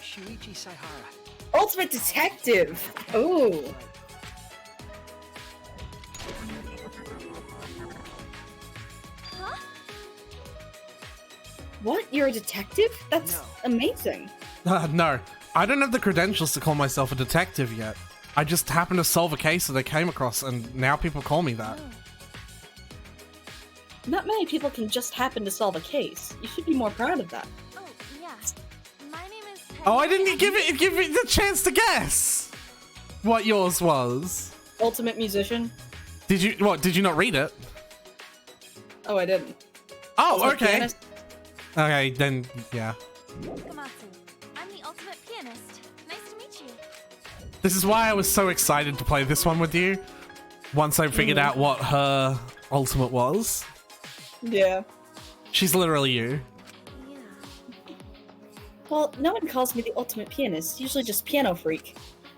Shuichi Saihara. Ultimate detective. Ooh. huh? What? You're a detective? That's No. amazing. no. I don't have the credentials to call myself a detective yet. I just happened to solve a case that I came across and now people call me that. Not many people can just happen to solve a case. You should be more proud of that. Oh, yeah. My name is Oh, I didn't give it the chance to guess what yours was. Ultimate musician? Did you not read it? Oh, I didn't. Oh, Ultimate okay. pianist? Okay, then, yeah. Kamatsu, I'm the ultimate pianist. Nice to meet you. This is why I was so excited to play this one with you. Once I figured out what her ultimate was. Yeah. She's literally you. Yeah. Well, no one calls me the ultimate pianist. Usually just piano freak.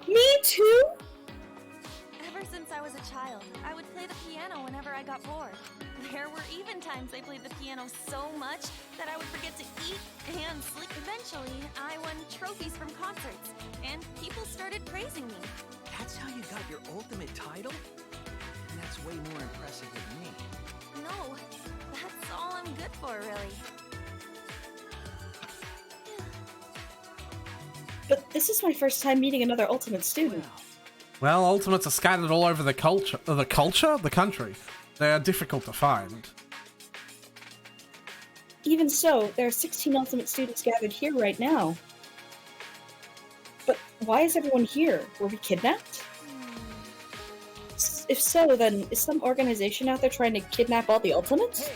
Me too? Ever since I was a child, I would play the piano whenever I got bored. There were even times I played the piano so much that I would forget to eat and sleep. Eventually, I won trophies from concerts, and people started praising me. That's how you got your ultimate title? And that's way more impressive than me. No, that's all I'm good for, really. But this is my first time meeting another ultimate student. Well, ultimates are scattered all over the country. They are difficult to find. Even so, there are 16 ultimate students gathered here right now. But why is everyone here? Were we kidnapped? If so, then is some organization out there trying to kidnap all the ultimates?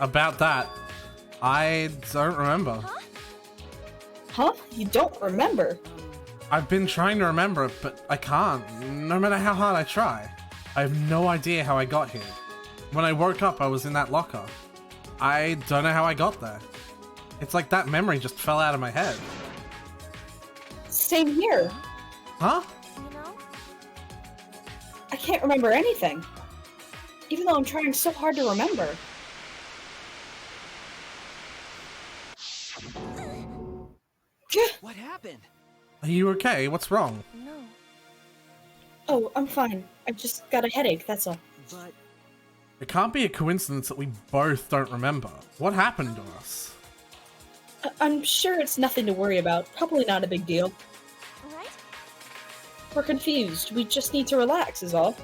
About that, I don't remember. Huh? You don't remember? I've been trying to remember it, but I can't, no matter how hard I try. I have no idea how I got here. When I woke up, I was in that locker. I don't know how I got there. It's like that memory just fell out of my head. Same here. Huh? You know? I can't remember anything. Even though I'm trying so hard to remember. What happened? Are you okay? What's wrong? No. Oh, I'm fine. I just got a headache, that's all. But It can't be a coincidence that we both don't remember. What happened to us? I'm sure it's nothing to worry about. Probably not a big deal. Right? We're confused. We just need to relax, is all.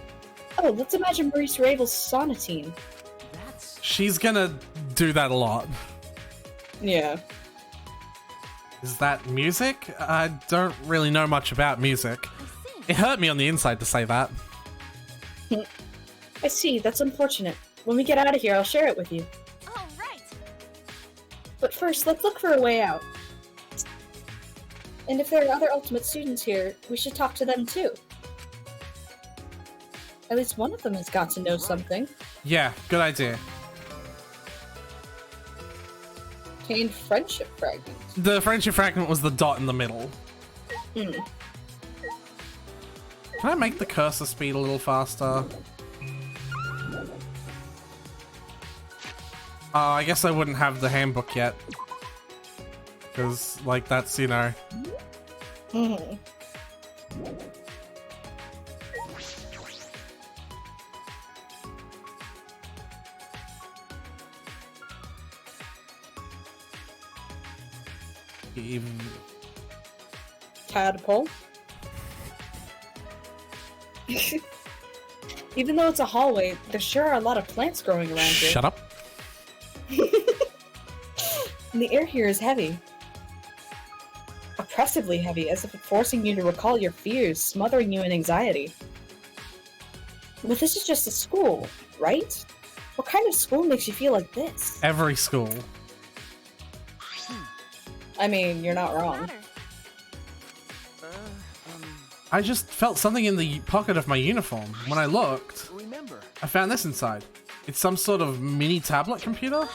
Oh, let's imagine Maurice Ravel's sonatine. that's... She's gonna do that a lot. Yeah. Is that music? I don't really know much about music. I see. It hurt me on the inside to say that. I see, that's unfortunate. When we get out of here, I'll share it with you. Oh, right. But first, let's look for a way out. And if there are other Ultimate students here, we should talk to them too. At least one of them has got to know something. Yeah, good idea. Contained friendship fragment. The friendship fragment was the dot in the middle. Hmm. Can I make the cursor speed a little faster? I guess I wouldn't have the handbook yet. Because, like, that's, you know... Hmm. Even... Tadpole. Even though it's a hallway, there sure are a lot of plants growing around here. Shut up. And the air here is heavy. Oppressively heavy, as if it's forcing you to recall your fears, smothering you in anxiety. But this is just a school, right? What kind of school makes you feel like this? Every school. I mean, you're not What's the wrong. matter? I just felt something in the pocket of my uniform. When I looked, Remember, I found this inside. It's some sort of mini tablet computer?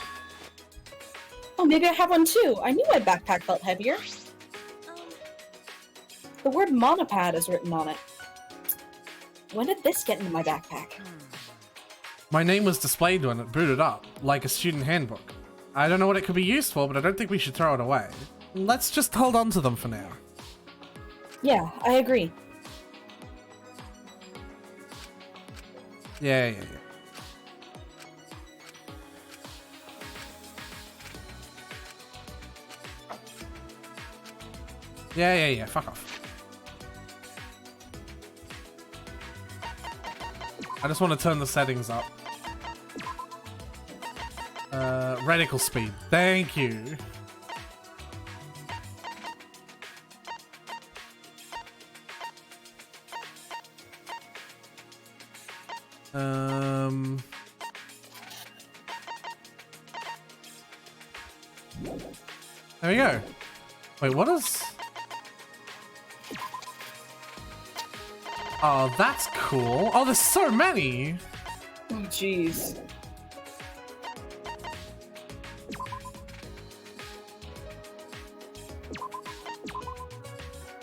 Oh, maybe I have one too. I knew my backpack felt heavier. Um, The word monopad is written on it. When did this get into my backpack? My name was displayed when it booted up, like a student handbook. I don't know what it could be used for, but I don't think we should throw it away. Let's just hold on to them for now. Yeah, I agree. Yeah. Yeah, fuck off. I just want to turn the settings up. Reticle speed. Thank you. There we go. Wait, what is... Oh, that's cool. Oh, there's so many. Oh, jeez.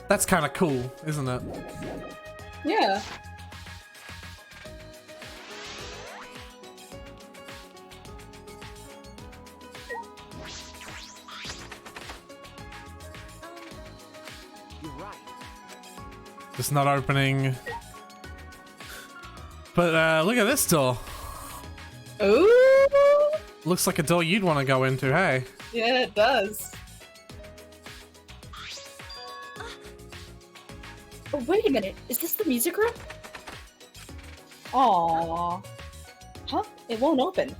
That's kind of cool, isn't it? Yeah. You're right. Just not opening. But look at this door. Ooh. Looks like a door you'd want to go into, hey? Yeah, it does. Oh, wait a minute. Is this the music room? Aww. Huh? It won't open.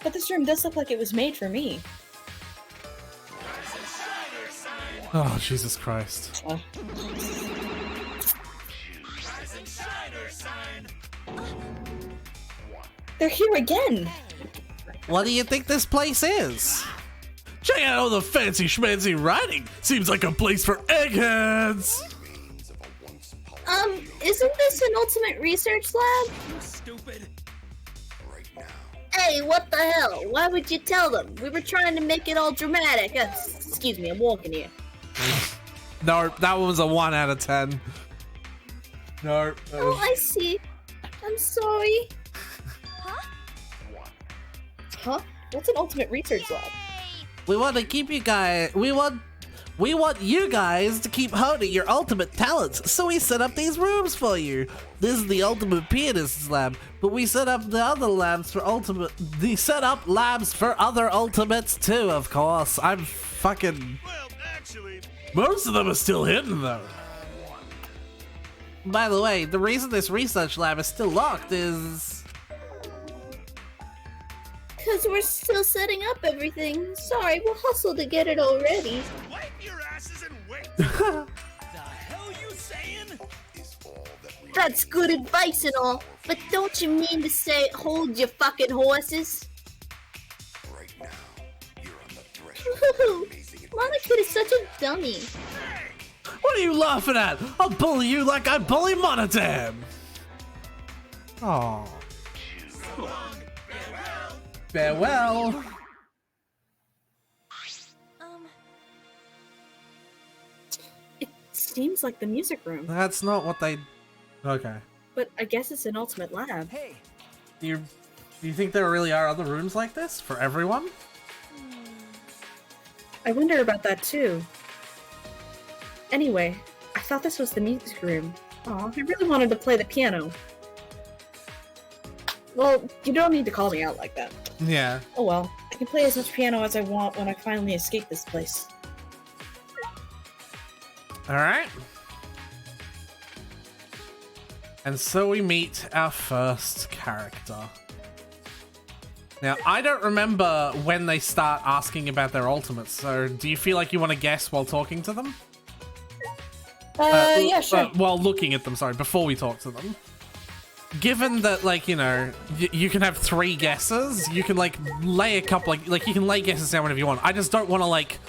But this room does look like it was made for me. Oh, Jesus Christ. They're here again. What do you think this place is? Check out all the fancy schmancy writing. Seems like a place for eggheads. Isn't this an ultimate research lab? Stupid. Hey, what the hell? Why would you tell them? We were trying to make it all dramatic. Excuse me, I'm walking here. No, that one was a 1 out of 10. No. Oh, I see. I'm sorry. Huh? What's an ultimate research lab? We want to keep you guys. We want you guys to keep honing your ultimate talents, so we set up these rooms for you. This is the ultimate pianist lab, but we set up the other labs for ultimate. We set up labs for other ultimates too, of course. I'm fucking. Well, actually, Most of them are still hidden though. By the way, the reason this research lab is still locked is. Because we're still setting up everything. Sorry, we'll hustle to get it all ready. wipe your asses and wait. The hell you saying? That's good advice and all, but don't you mean to say hold your fucking horses? Right now, you're on the threshold Woohoo! of amazing Monica is such a dummy. What are you laughing at? I'll bully you like I bully Monotam. Oh. Farewell. It seems like the music room, That's not what they. Okay. but I guess it's an ultimate lab. Hey, Do you think there really are other rooms like this for everyone? I wonder about that too. Anyway, I thought this was the music room. Aw, I really wanted to play the piano. Well, you don't need to call me out like that. Yeah. Oh well, I can play as much piano as I want when I finally escape this place. All right. And so we meet our first character. Now, I don't remember when they start asking about their ultimates, so do you feel like you want to guess while talking to them? Yeah, sure. While looking at them, sorry, before we talk to them. Given that, like, you know, you can have 3 guesses, you can, like, lay a couple, like, you can lay guesses down whenever you want. I just don't want to, like,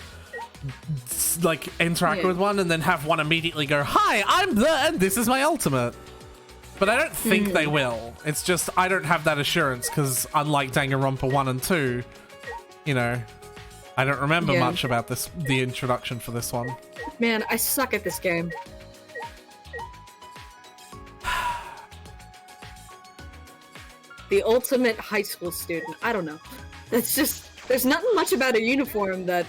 interact Yeah. with one and then have one immediately go, "Hi, I'm the, and this is my ultimate." But I don't think they will. It's just, I don't have that assurance, because unlike Danganronpa 1 and 2, you know, I don't remember Yeah. much about the introduction for this one. Man, I suck at this game. The ultimate high school student. I don't know. That's just, there's nothing much about a uniform that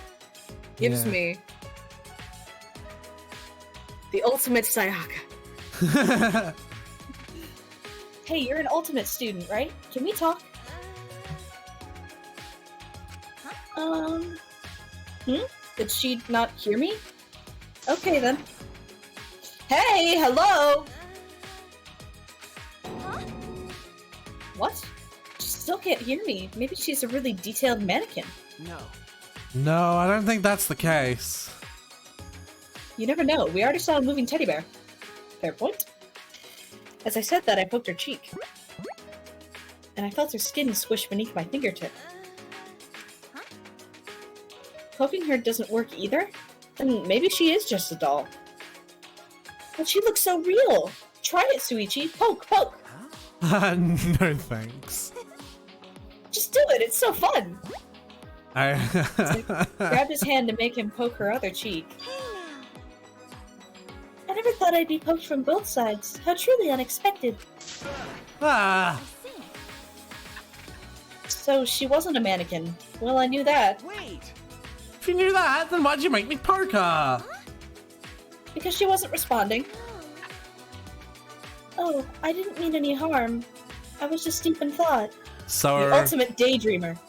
gives Yeah. me the ultimate Sayaka. Hey, you're an ultimate student, right? Can we talk? Did she not hear me? Okay then. Hey, hello! What? She still can't hear me. Maybe she's a really detailed mannequin. no. No, I don't think that's the case. You never know. We already saw a moving teddy bear. Fair point. As I said that, I poked her cheek. And I felt her skin squish beneath my fingertip. poking her doesn't work either? Then maybe she is just a doll. But she looks so real. Try it, Suichi. Poke, poke. No thanks. Just do it. It's so fun. I Grab his hand to make him poke her other cheek. I never thought I'd be poked from both sides. How truly unexpected. Ah. So she wasn't a mannequin. Well, I knew that. Wait! If you knew that, then why'd you make me poke her? Because she wasn't responding. Oh, I didn't mean any harm. I was just deep in thought. So The ultimate daydreamer.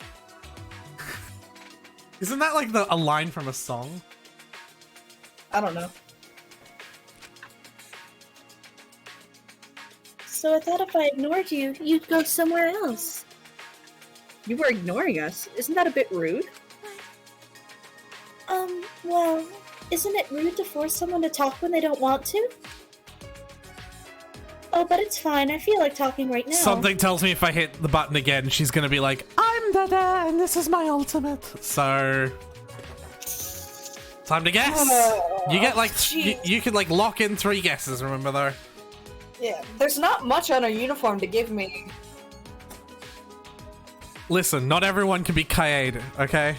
Isn't that like a line from a song? I don't know. So I thought if I ignored you, you'd go somewhere else. You were ignoring us. Isn't that a bit rude? Well, isn't it rude to force someone to talk when they don't want to? Oh, but it's fine. I feel like talking right now. Something tells me if I hit the button again, she's gonna be like, I'm Dada, and this is my ultimate. So, time to guess. You get like, you can like lock in 3 guesses, remember though? Yeah, there's not much on her uniform to give me. Listen, not everyone can be Kaede, okay?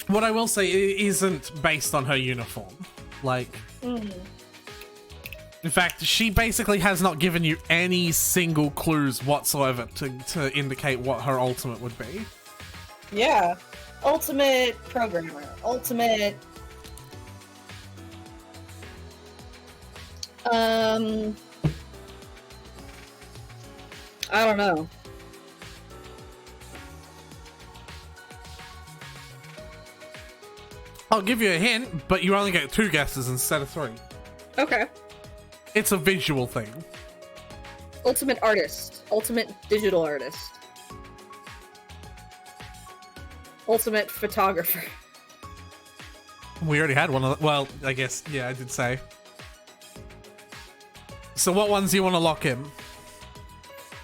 What I will say isn't based on her uniform. Like, in fact, she basically has not given you any single clues whatsoever to indicate what her ultimate would be. Yeah. Ultimate programmer. Ultimate... I don't know. I'll give you a hint, but you only get 2 guesses instead of 3. Okay. It's a visual thing. Ultimate artist. Ultimate digital artist. Ultimate photographer. We already had one of the, well, I guess, yeah, I did say. So what ones do you want to lock in?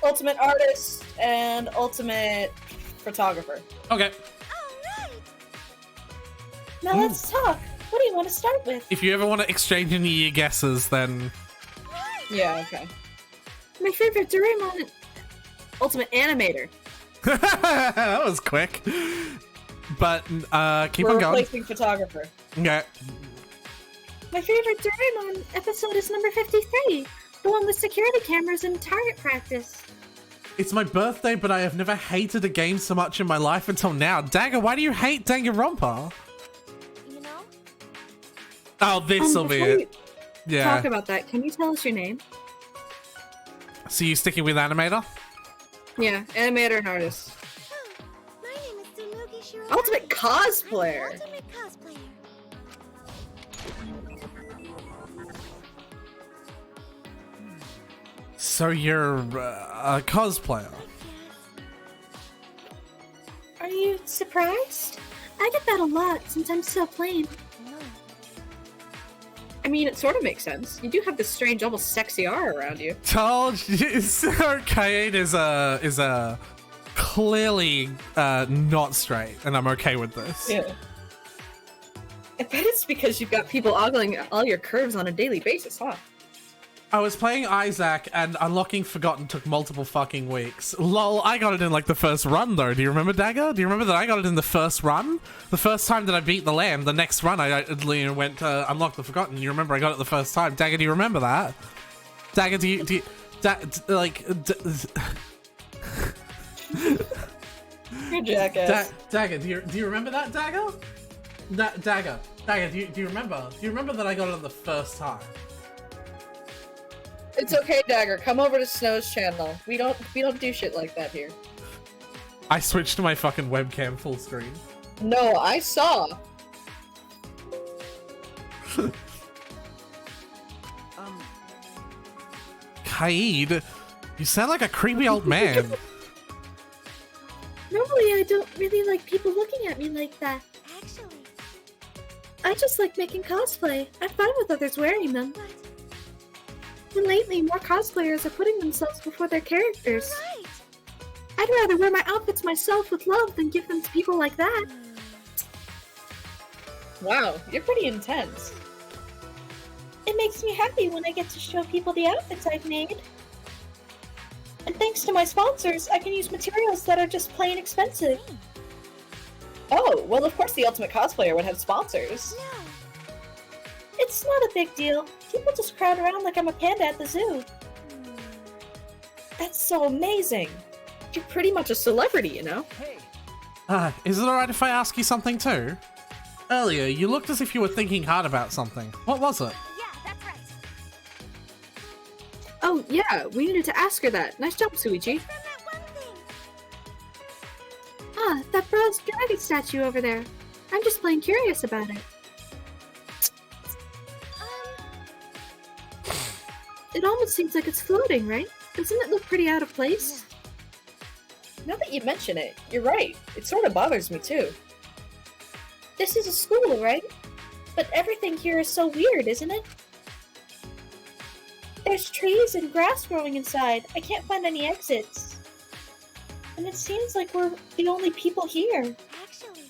Ultimate artist and ultimate photographer. Okay. Now let's talk. What do you want to start with? If you ever want to exchange any of your guesses, then... Yeah, okay. My favorite Doraemon... Ultimate animator. That was quick. But, keep We're on going. replacing photographer. Okay. My favorite Doraemon episode is number 53. The one with security cameras and target practice. It's my birthday, but I have never hated a game so much in my life until now. Dagger, why do you hate Danganronpa? You know? Oh, this'll be it. Yeah. Talk about that. Can you tell us your name? So you sticking with animator? Yeah, animator and artist. My name is Tsunugi Shiro. Ultimate cosplayer. Ultimate cosplayer. So you're a cosplayer? Are you surprised? I get that a lot since I'm so plain. No. I mean, it sort of makes sense. You do have this strange, almost sexy aura around you. Told you. So Kaede is a clearly not straight, and I'm okay with this. Yeah. I bet it's because you've got people ogling all your curves on a daily basis, huh? I was playing Isaac, and unlocking Forgotten took multiple fucking weeks. Lol, I got it in like the first run though. Do you remember, Dagger? Do you remember that I got it in the first run? The first time that I beat the lamb, the next run I went to unlock the Forgotten. You remember I got it the first time. Dagger, do you remember that? Dagger, do you You're jackass. Dagger, do you remember that, Dagger? Dagger, do you remember? Do you remember that I got it on the first time? It's okay, Dagger. Come over to Snow's channel. We don't do shit like that here. I switched to my fucking webcam full screen. No, I saw. Kaede, you sound like a creepy old man. Normally I don't really like people looking at me like that. Actually, I just like making cosplay. I'm fine with others wearing them. And lately, more cosplayers are putting themselves before their characters. Right. I'd rather wear my outfits myself with love than give them to people like that. Wow, you're pretty intense. It makes me happy when I get to show people the outfits I've made. And thanks to my sponsors, I can use materials that are just plain expensive. Oh, well of course the ultimate cosplayer would have sponsors. No. It's not a big deal. People just crowd around like I'm a panda at the zoo. That's so amazing. You're pretty much a celebrity, you know? Hey, Is it alright if I ask you something too? Earlier, you looked as if you were thinking hard about something. What was it? Yeah, that's right. Oh, yeah, we needed to ask her that. Nice job, Suichi. From that one thing. Ah, that bronze dragon statue over there. I'm just plain curious about it. It almost seems like it's floating, right? Doesn't it look pretty out of place? Now that you mention it, you're right. It sort of bothers me too. This is a school, right? But everything here is so weird, isn't it? There's trees and grass growing inside. I can't find any exits. And it seems like we're the only people here. Actually,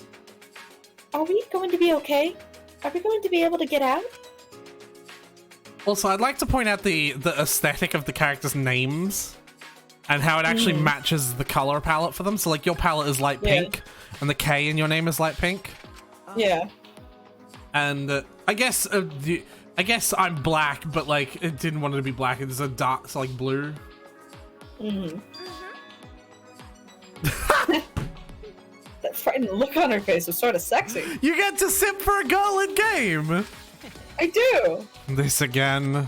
Are we going to be okay? Are we going to be able to get out? Also, I'd like to point out the aesthetic of the characters' names and how it actually matches the color palette for them. So, like, your palette is light pink, and the K in your name is light pink. Yeah. And I guess I'm black, but like it didn't want it to be black. It's a dark, it's like blue. That frightened look on her face was sort of sexy. You get to simp for a girl in game. I do. This again.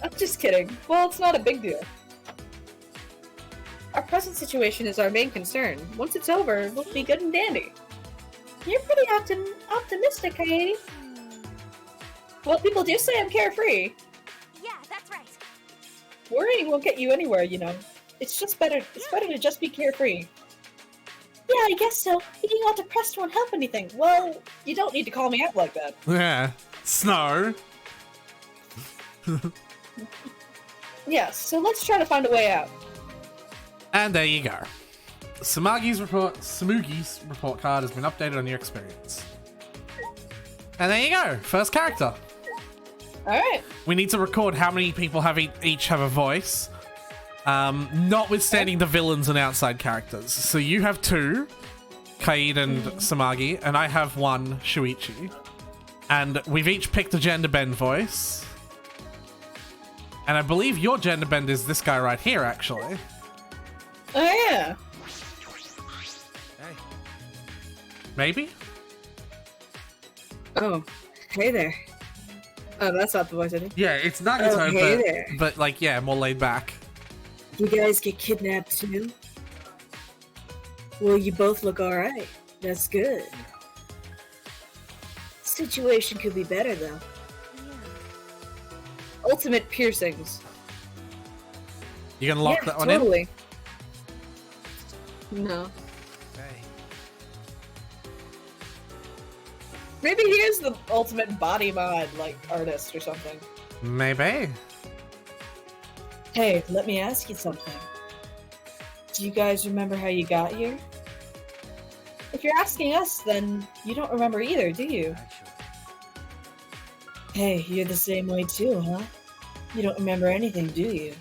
I'm just kidding. Well, it's not a big deal. Our present situation is our main concern. Once it's over, we'll be good and dandy. You're pretty optimistic, Katie. Well, people do say I'm carefree. yeah, that's right. Worrying won't get you anywhere, you know. It's better to just be carefree. Yeah, I guess so. Being all depressed won't help anything. Well, you don't need to call me out like that. Yeah. Snow. Yeah, so let's try to find a way out. And there you go. Smugi's report card has been updated on your experience. And there you go. First character. Alright. We need to record how many people have each have a voice. Notwithstanding the villains and outside characters. So you have 2, Kaid and Samagi, and I have 1, Shuichi. And we've each picked a gender bend voice. And I believe your gender bend is this guy right here, actually. Oh, yeah. hey, Maybe? Oh, hey there. Oh, that's not the voice I think. Yeah, it's Nagato, Oh, hey there. but like, yeah, more laid back. You guys get kidnapped too? Well, you both look alright. That's good. Situation could be better though. Ultimate piercings. You gonna lock Yeah, that one in? totally. No. hey. Maybe he is the ultimate body mod, like, artist or something. Maybe. Hey, let me ask you something. Do you guys remember how you got here? If you're asking us, then you don't remember either, do you? Actually, Hey, you're the same way too, huh? You don't remember anything, do you?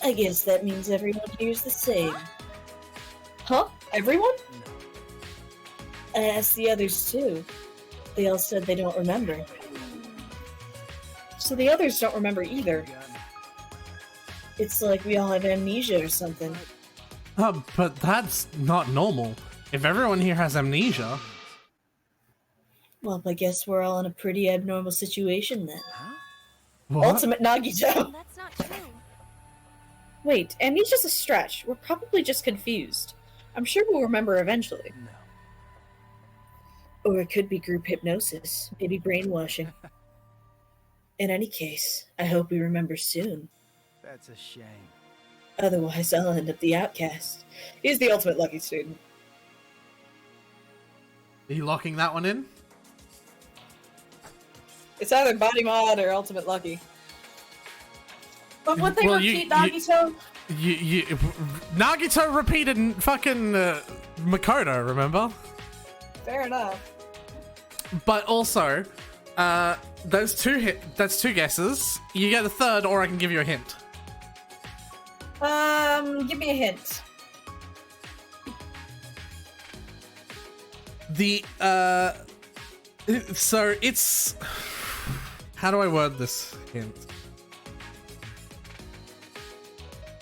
I guess that means everyone here's the same. Huh? Everyone? no. I asked the others too. They all said they don't remember. So the others don't remember either. You got me. It's like we all have amnesia or something. But that's not normal. If everyone here has amnesia, Well, I guess we're all in a pretty abnormal situation then. Huh? what? Ultimate Nagito. That's not true. Wait, amnesia's a stretch. We're probably just confused. I'm sure we'll remember eventually. No. Or it could be group hypnosis, maybe brainwashing. In any case, I hope we remember soon. That's a shame. Otherwise, I'll end up the outcast. He's the ultimate lucky student. Are you locking that one in? It's either Body Mod or Ultimate Lucky. But would they repeat Nagito? Nagito repeated fucking Makoto, remember? Fair enough. But also, that's two guesses. You get a third, or I can give you a hint. Give me a hint. So it's... How do I word this hint?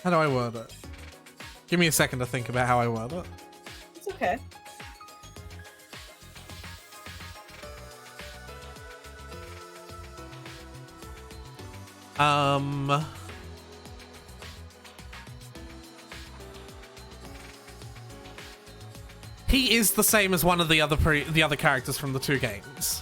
How do I word it? Give me a second to think about how I word it. It's okay. He is the same as one of the other characters from the two games.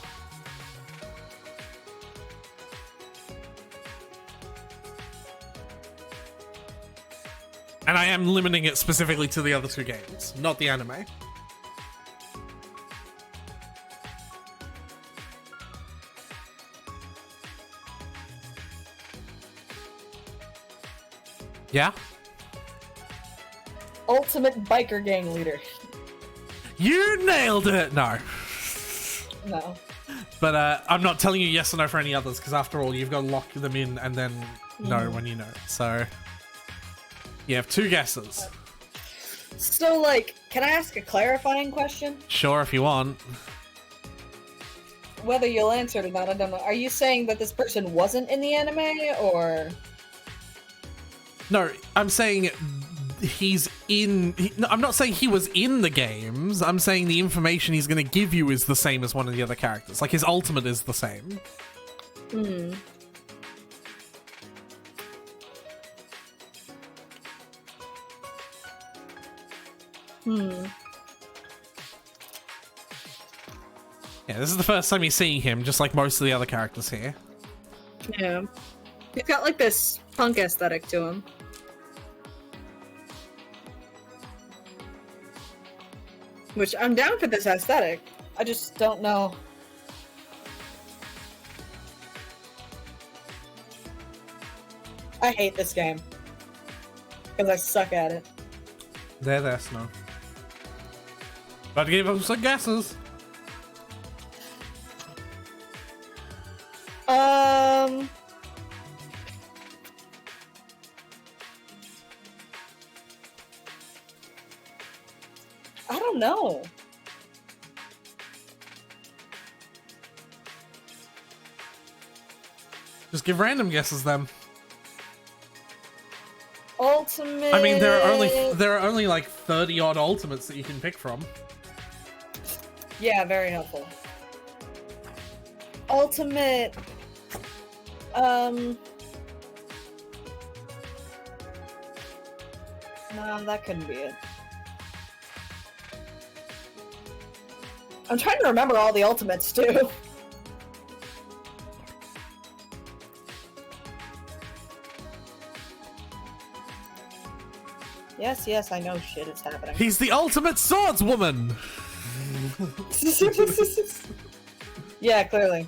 And I am limiting it specifically to the other two games, not the anime. Yeah? Ultimate biker gang leader. You nailed it! No. No. But I'm not telling you yes or no for any others, because after all, you've got to lock them in and then know when you know. So, you have two guesses. So, like, can I ask a clarifying question? Sure, if you want. Whether you'll answer it or not, I don't know. Are you saying that this person wasn't in the anime, or...? No, I'm saying he's in... no, I'm not saying he was in the games. I'm saying the information he's going to give you is the same as one of the other characters. Like, his ultimate is the same. Hmm. Yeah, this is the first time you're seeing him, just like most of the other characters here. Yeah. He's got, like, this punk aesthetic to him. Which, I'm down for this aesthetic. I just don't know. I hate this game. Because I suck at it. There, Snow. But give him some guesses. I don't know. Just give random guesses then. Ultimate. I mean, there are only like 30 odd ultimates that you can pick from. Yeah, very helpful. Ultimate. No, that couldn't be it. I'm trying to remember all the ultimates too. Yes, I know shit is happening. He's the ultimate swordswoman! Yeah, clearly.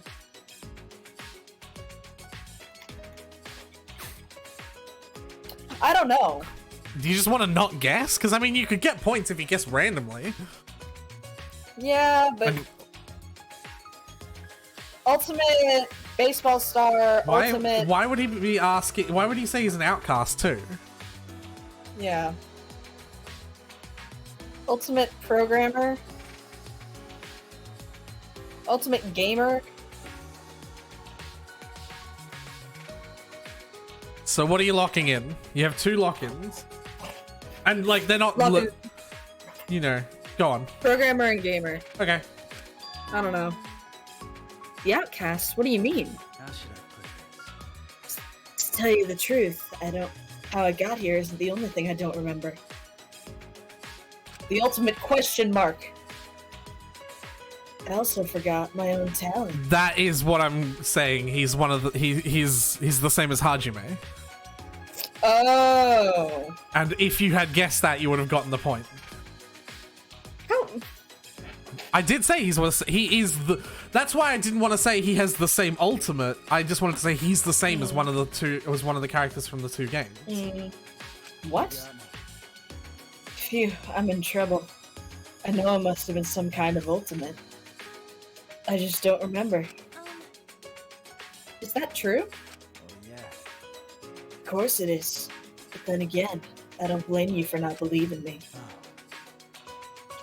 I don't know. Do you just want to not guess? Because, I mean, you could get points if you guess randomly. Yeah, but... Ultimate baseball star, ultimate... Why would he be asking... Why would he say he's an outcast, too? Yeah. Ultimate programmer. Ultimate gamer. So what are you locking in? You have two lock-ins. And, like, they're not... you know, go on. Programmer and gamer. Okay. I don't know. The outcast? What do you mean? How should I put this? To tell you the truth, how I got here is the only thing I don't remember. The ultimate question mark. I also forgot my own talent. That is what I'm saying. He's one of the... He's the same as Hajime. Oh. And if you had guessed that, you would have gotten the point. How? I did say he is the. That's why I didn't want to say he has the same ultimate. I just wanted to say he's the same as one of the two. It was one of the characters from the two games. What? Phew, I'm in trouble. I know it must have been some kind of ultimate. I just don't remember. Is that true? Oh, yeah. Of course it is. But then again, I don't blame you for not believing me.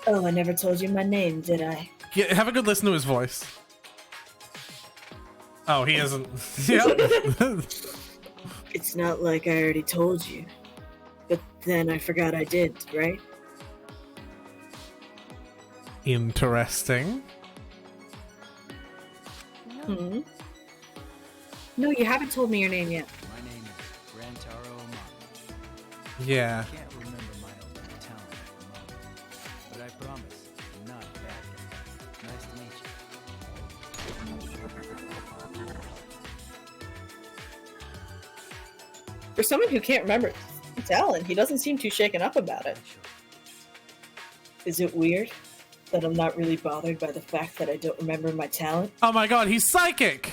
Oh, I never told you my name, did I? Yeah, have a good listen to his voice. Oh, he isn't. Yep. It's not like I already told you. But then I forgot I did, right? Interesting. Hmm? No, you haven't told me your name yet. My name is Rantaro Amano. Yeah. I can't remember my ultimate talent at the moment, but I promise I'm not a bad guy. Nice to meet you. For someone who can't remember talent, he doesn't seem too shaken up about it. Is it weird that I'm not really bothered by the fact that I don't remember my talent? Oh my god, he's psychic!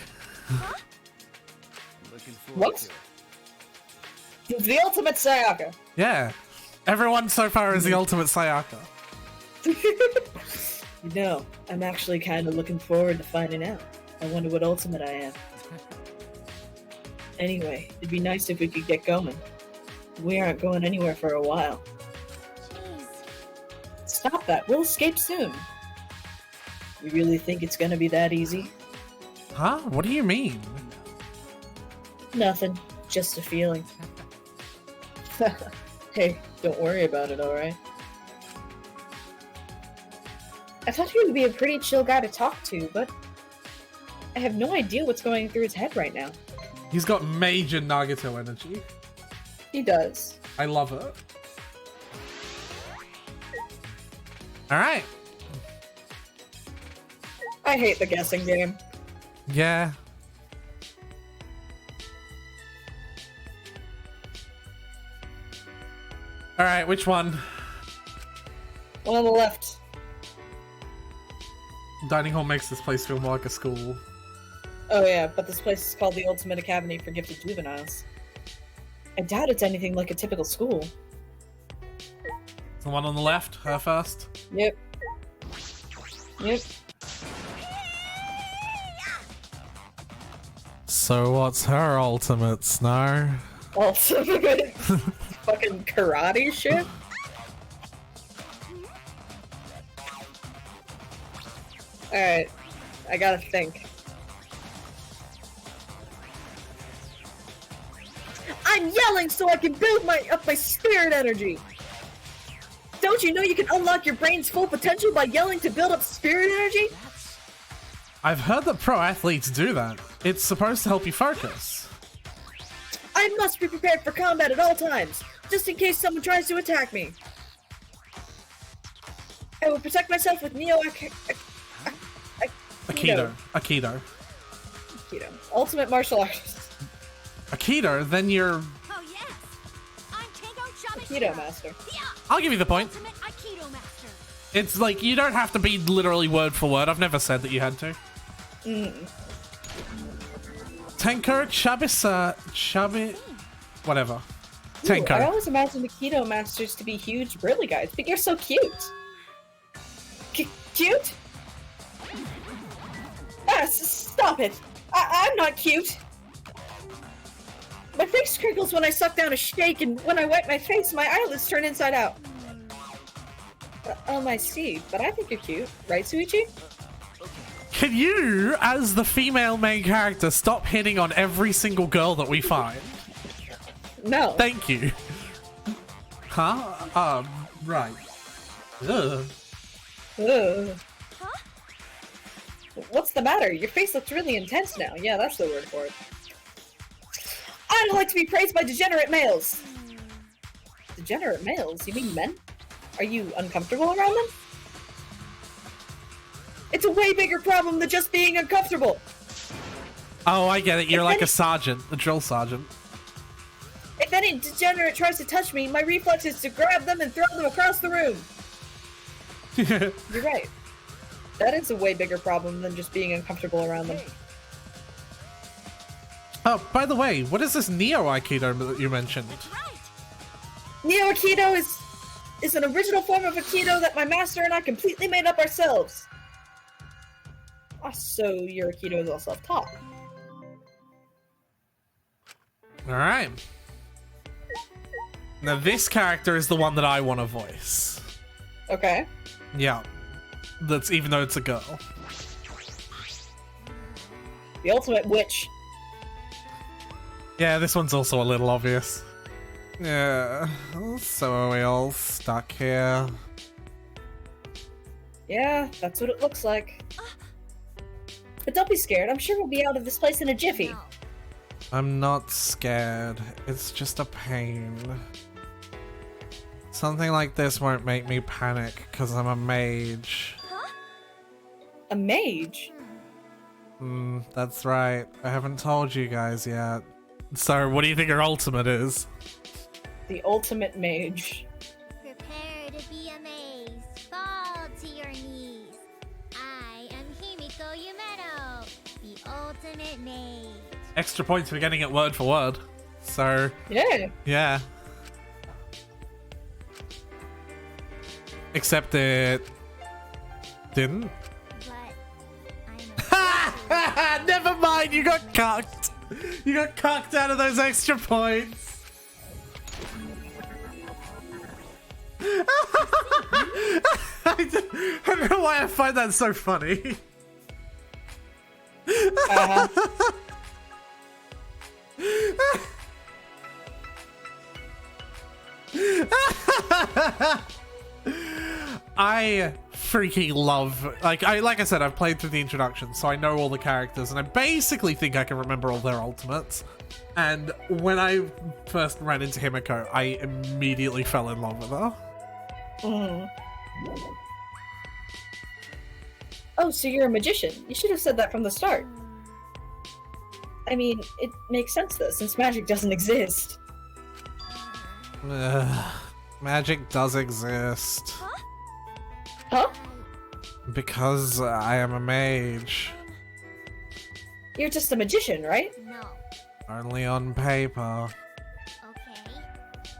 Looking forward What? to it. He's the ultimate Sayaka! Yeah. Everyone so far is the ultimate Sayaka. You know, I'm actually kind of looking forward to finding out. I wonder what ultimate I am. Anyway, it'd be nice if we could get going. We aren't going anywhere for a while. Jeez. Stop that, we'll escape soon. You really think it's gonna be that easy? Huh? What do you mean? Nothing, just a feeling. Hey, don't worry about it, alright? I thought he would be a pretty chill guy to talk to, but I have no idea what's going through his head right now. He's got major Nagato energy. He does. I love it. Alright. I hate the guessing game. Yeah. Alright, which one? One on the left. Dining hall makes this place feel more like a school. Oh yeah, but this place is called the Ultimate Academy for Gifted Juveniles. I doubt it's anything like a typical school. The one on the left, her first. Yep. Yep. So what's her ultimate, Snow? Ultimate fucking karate shit? Alright, I gotta think. I'm yelling so I can build up my spirit energy! Don't you know you can unlock your brain's full potential by yelling to build up spirit energy? I've heard that pro athletes do that. It's supposed to help you focus. I must be prepared for combat at all times, just in case someone tries to attack me. I will protect myself with Aikido. Ultimate martial artist. Aikido, then you're... Oh yes! I'm Tango Aikido master. I'll give you the point. Ultimate Aikido master. It's like, you don't have to be literally word for word. I've never said that you had to. Tenko, Chabi... Whatever. Tenko. I always imagined Aikido masters to be huge, burly guys, but you're so cute. Cute? Ah, stop it! I'm not cute! My face crinkles when I suck down a shake, and when I wipe my face, my eyelids turn inside out. I see, but I think you're cute. Right, Suichi? Can you, as the female main character, stop hitting on every single girl that we find? No. Thank you. Huh? Right. Ugh. Ugh. Huh? What's the matter? Your face looks really intense now. Yeah, that's the word for it. I don't like to be praised by degenerate males. Degenerate males? You mean men? Are you uncomfortable around them? It's a way bigger problem than just being uncomfortable. Oh, I get it. You're like a sergeant, a drill sergeant. If any degenerate tries to touch me, my reflex is to grab them and throw them across the room. You're right. That is a way bigger problem than just being uncomfortable around them. Oh, by the way, what is this Neo Aikido that you mentioned? Neo Aikido is an original form of Aikido that my master and I completely made up ourselves. So your Aikido is all self-taught. Alright. Now this character is the one that I want to voice. Okay. Yeah. That's even though it's a girl. The ultimate witch. Yeah, this one's also a little obvious. Yeah. So are we all stuck here? Yeah, that's what it looks like. But don't be scared, I'm sure we'll be out of this place in a jiffy. I'm not scared. It's just a pain. Something like this won't make me panic because I'm a mage. A mage? That's right. I haven't told you guys yet. So, what do you think her ultimate is? The ultimate mage. Prepare to be amazed. Fall to your knees. I am Himiko Yumeno, the ultimate mage. Extra points for getting it word for word. So, yeah. Except it didn't. But Never mind, you got cucked. You got cucked out of those extra points. I don't know why I find that so funny. I freaking love, like I said, I've played through the introduction, so I know all the characters, and I basically think I can remember all their ultimates. And when I first ran into Himiko, I immediately fell in love with her. Oh, so you're a magician. You should have said that from the start. I mean, it makes sense though, since magic doesn't exist. Magic does exist. Huh? Because I am a mage. You're just a magician, right? no. Only on paper. Okay.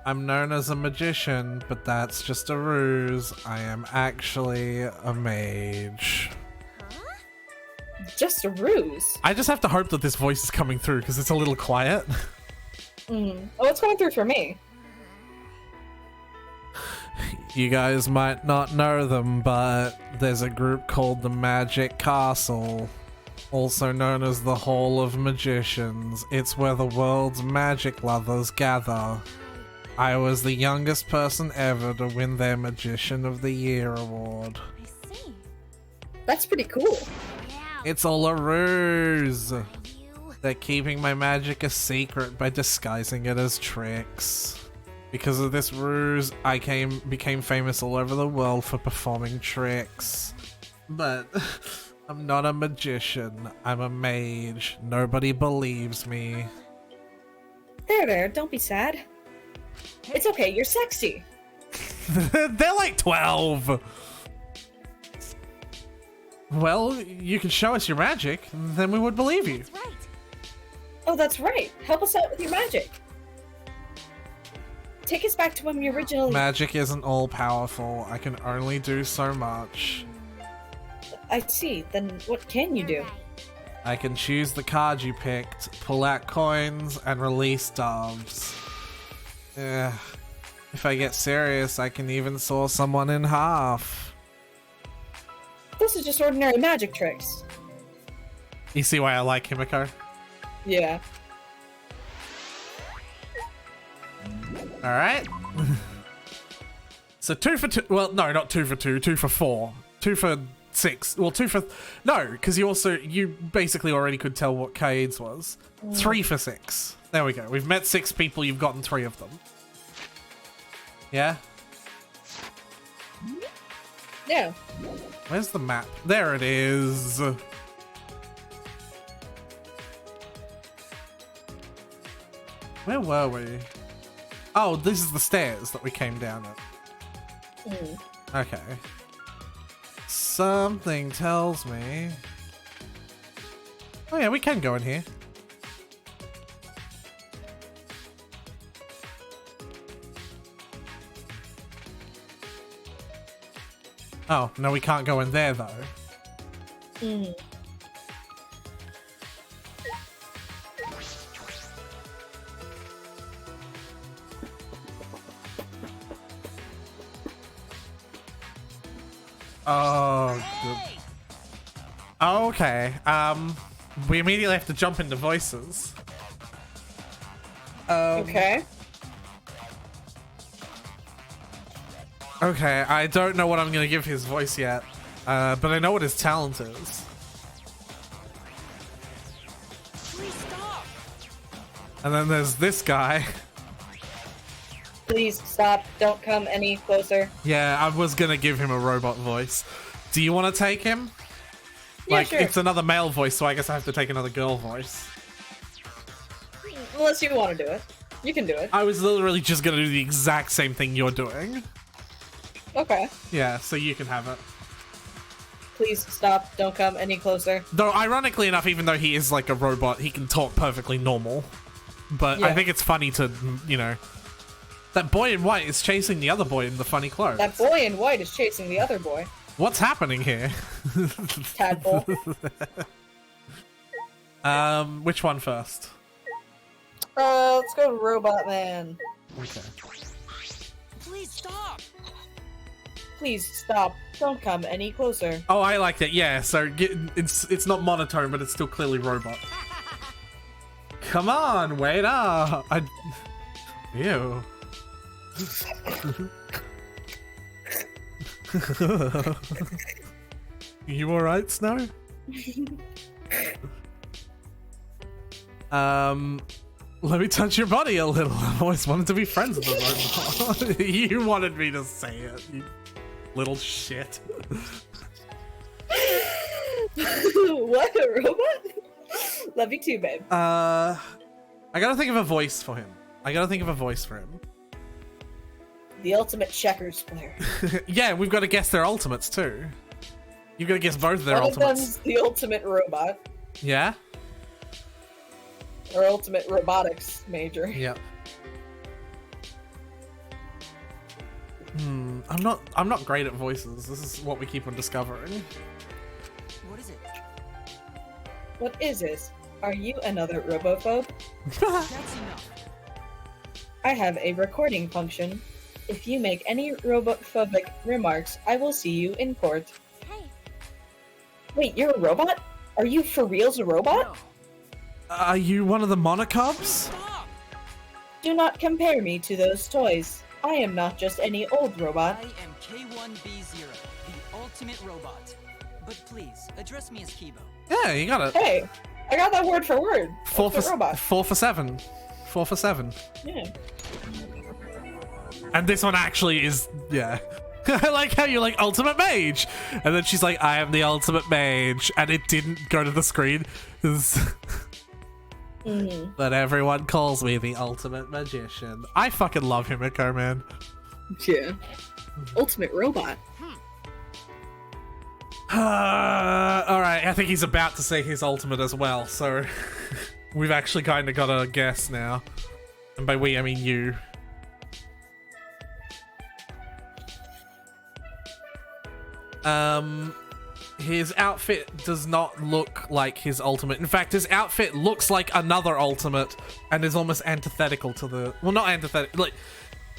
I'm known as a magician, but that's just a ruse. I am actually a mage. Just a ruse. I just have to hope that this voice is coming through because it's a little quiet. Oh, it's going through for me. You guys might not know them, but there's a group called the Magic Castle, also known as the Hall of Magicians. It's where the world's magic lovers gather. I was the youngest person ever to win their Magician of the Year award. I see. That's pretty cool. It's all a ruse. You. They're keeping my magic a secret by disguising it as tricks. Because of this ruse, I became famous all over the world for performing tricks. But I'm not a magician. I'm a mage. Nobody believes me. There, don't be sad. It's okay, you're sexy. They're like 12. Well, you can show us your magic, then we would believe you. That's right. Oh, that's right. Help us out with your magic. Take us back to when we originally... Magic isn't all powerful. I can only do so much. I see. Then what can you do? I can choose the card you picked, pull out coins, and release doves. If I get serious, I can even saw someone in half. This is just ordinary magic tricks. You see why I like Himiko? Yeah. Alright. So 2 for 2. Well, no, not 2 for 2. 2 for 4. 2 for 6. Well, 2 for... No, because you basically already could tell what Kaid's was. 3 for 6. There we go. We've met 6 people. You've gotten 3 of them. Yeah? Yeah. Where's the map? There it is. Where were we? Oh, this is the stairs that we came down at. Okay. Something tells me... Oh yeah, we can go in here. Oh, no, we can't go in there, though. Mm. Oh, good. Okay, we immediately have to jump into voices. Okay. Okay, I don't know what I'm gonna give his voice yet, but I know what his talent is. Please stop. And then there's this guy. Please stop. Don't come any closer. Yeah, I was gonna give him a robot voice. Do you want to take him? Yeah, Like, sure. it's another male voice, so I guess I have to take another girl voice. Unless you want to do it. You can do it. I was literally just gonna do the exact same thing you're doing. Okay. Yeah, so you can have it. Please stop. Don't come any closer. Though, ironically enough, even though he is like a robot, he can talk perfectly normal. But I Yeah. think it's funny to, you know... That boy in white is chasing the other boy in the funny clothes. That boy in white is chasing the other boy. What's happening here? Tadpole. Which one first? Let's go Robot Man. Okay. Please stop. Please stop. Don't come any closer. Oh, I like that. Yeah, so it's not monotone, but it's still clearly robot. Come on, wait up. Ew. You alright, Snow? Let me touch your body a little. I've always wanted to be friends with a robot. You wanted me to say it, you little shit. What, a robot? Love you too, babe. I gotta think of a voice for him. The ultimate checkers player. Yeah, we've got to guess their ultimates too. You've got to guess both of their One of ultimates. them's the ultimate robot. Yeah? Or ultimate robotics major. Yep. I'm not great at voices. This is what we keep on discovering. What is it? What is this? Are you another robophobe? That's enough. I have a recording function. If you make any robophobic remarks, I will see you in court. Hey, Wait, you're a robot? Are you for reals a robot? No. Are you one of the monocobs? Stop. Do not compare me to those toys. I am not just any old robot. I am K1B0, the ultimate robot. But please, address me as Kibo. Yeah, you got it. Hey, I got that word for word. Four Ultimate robot. for 7. 4 for 7. Yeah. And this one actually is, yeah. I like how you're like, ultimate mage! And then she's like, I am the ultimate mage. And it didn't go to the screen. But everyone calls me the ultimate magician. I fucking love Himiko, man. Yeah. Ultimate robot. Alright, I think he's about to say his ultimate as well, so we've actually kind of got a guess now. And by we, I mean you. His outfit does not look like his ultimate. In fact, his outfit looks like another ultimate and is almost antithetical to the... Well, not antithetical. Like,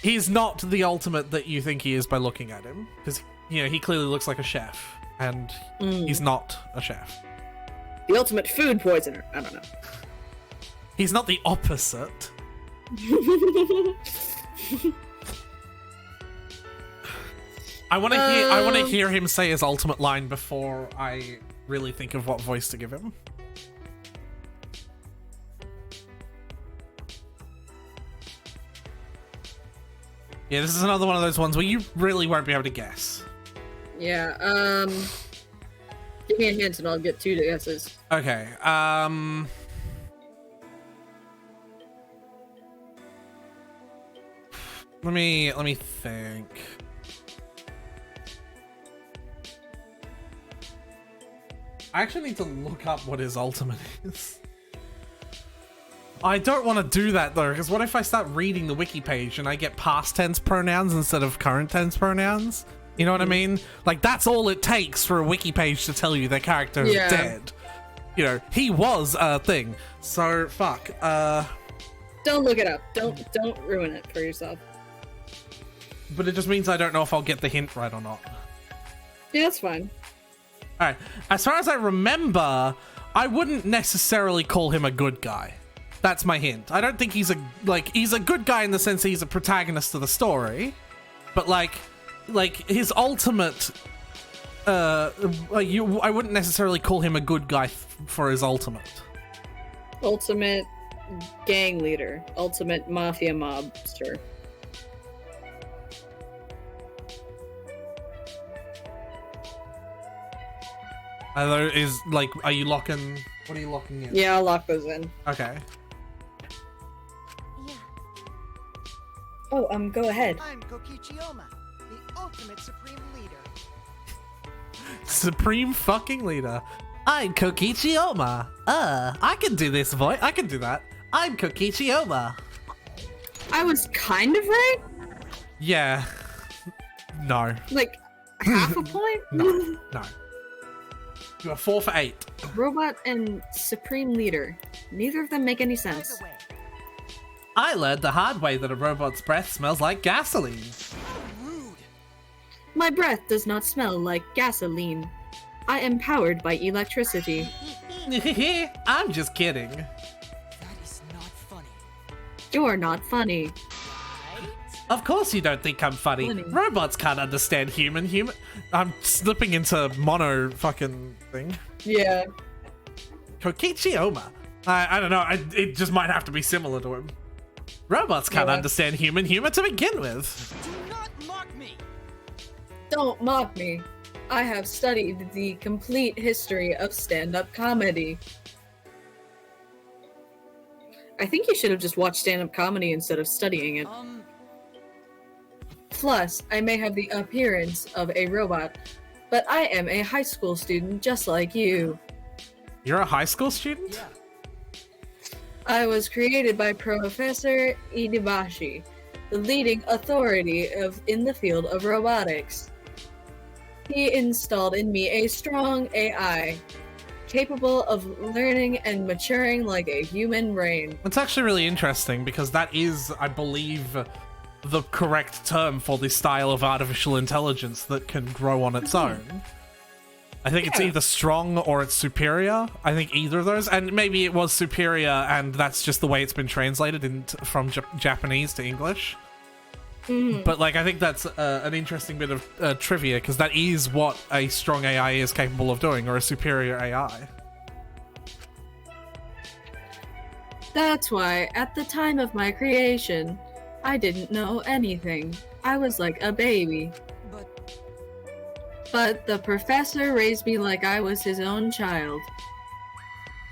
he's not the ultimate that you think he is by looking at him. Because, you know, he clearly looks like a chef. And he's not a chef. The ultimate food poisoner. I don't know. He's not the opposite. I want to hear him say his ultimate line before I really think of what voice to give him. Yeah, this is another one of those ones where you really won't be able to guess. Yeah, give me a hint and I'll get 2 guesses. Okay, let me think. I actually need to look up what his ultimate is. I don't want to do that though, because what if I start reading the wiki page and I get past tense pronouns instead of current tense pronouns? You know what I mean? Like, that's all it takes for a wiki page to tell you their character is dead. You know, he was a thing. So, fuck. Don't look it up. Don't ruin it for yourself. But it just means I don't know if I'll get the hint right or not. Yeah, that's fine. Alright, as far as I remember, I wouldn't necessarily call him a good guy. That's my hint. I don't think he's a good guy in the sense that he's a protagonist of the story. But like his ultimate, I wouldn't necessarily call him a good guy for his ultimate. Ultimate gang leader. Ultimate mafia mobster. Are you locking? What are you locking in? Yeah, I'll lock those in. Okay. Yeah. Oh, go ahead. I'm Kokichiyama, the ultimate supreme leader. Supreme fucking leader. I'm Kokichiyama. I can do this voice. I can do that. I'm Kokichiyama. I was kind of right? Yeah. No. Like, half a point? No. You are 4 for 8. Robot and Supreme Leader. Neither of them make any sense. I learned the hard way that a robot's breath smells like gasoline. Rude. My breath does not smell like gasoline. I am powered by electricity. I'm just kidding. That is not funny. You're not funny. Of course you don't think I'm funny. Robots can't understand human. I'm slipping into mono fucking thing. Yeah. Kokichiyama. I don't know. It just might have to be similar to him. Robots can't understand human humor to begin with. Do not mock me. Don't mock me. I have studied the complete history of stand-up comedy. I think you should have just watched stand-up comedy instead of studying it. Plus, I may have the appearance of a robot, but I am a high school student just like you. You're a high school student? Yeah. I was created by Professor Idibashi, the leading authority in the field of robotics. He installed in me a strong AI, capable of learning and maturing like a human brain. It's actually really interesting because that is, I believe, the correct term for the style of artificial intelligence that can grow on its own. I think it's either strong or it's superior. I think either of those, and maybe it was superior and that's just the way it's been translated from Japanese to English. But like, I think that's an interesting bit of trivia, because that is what a strong AI is capable of doing, or a superior AI. That's why, at the time of my creation, I didn't know anything. I was like a baby. But the professor raised me like I was his own child.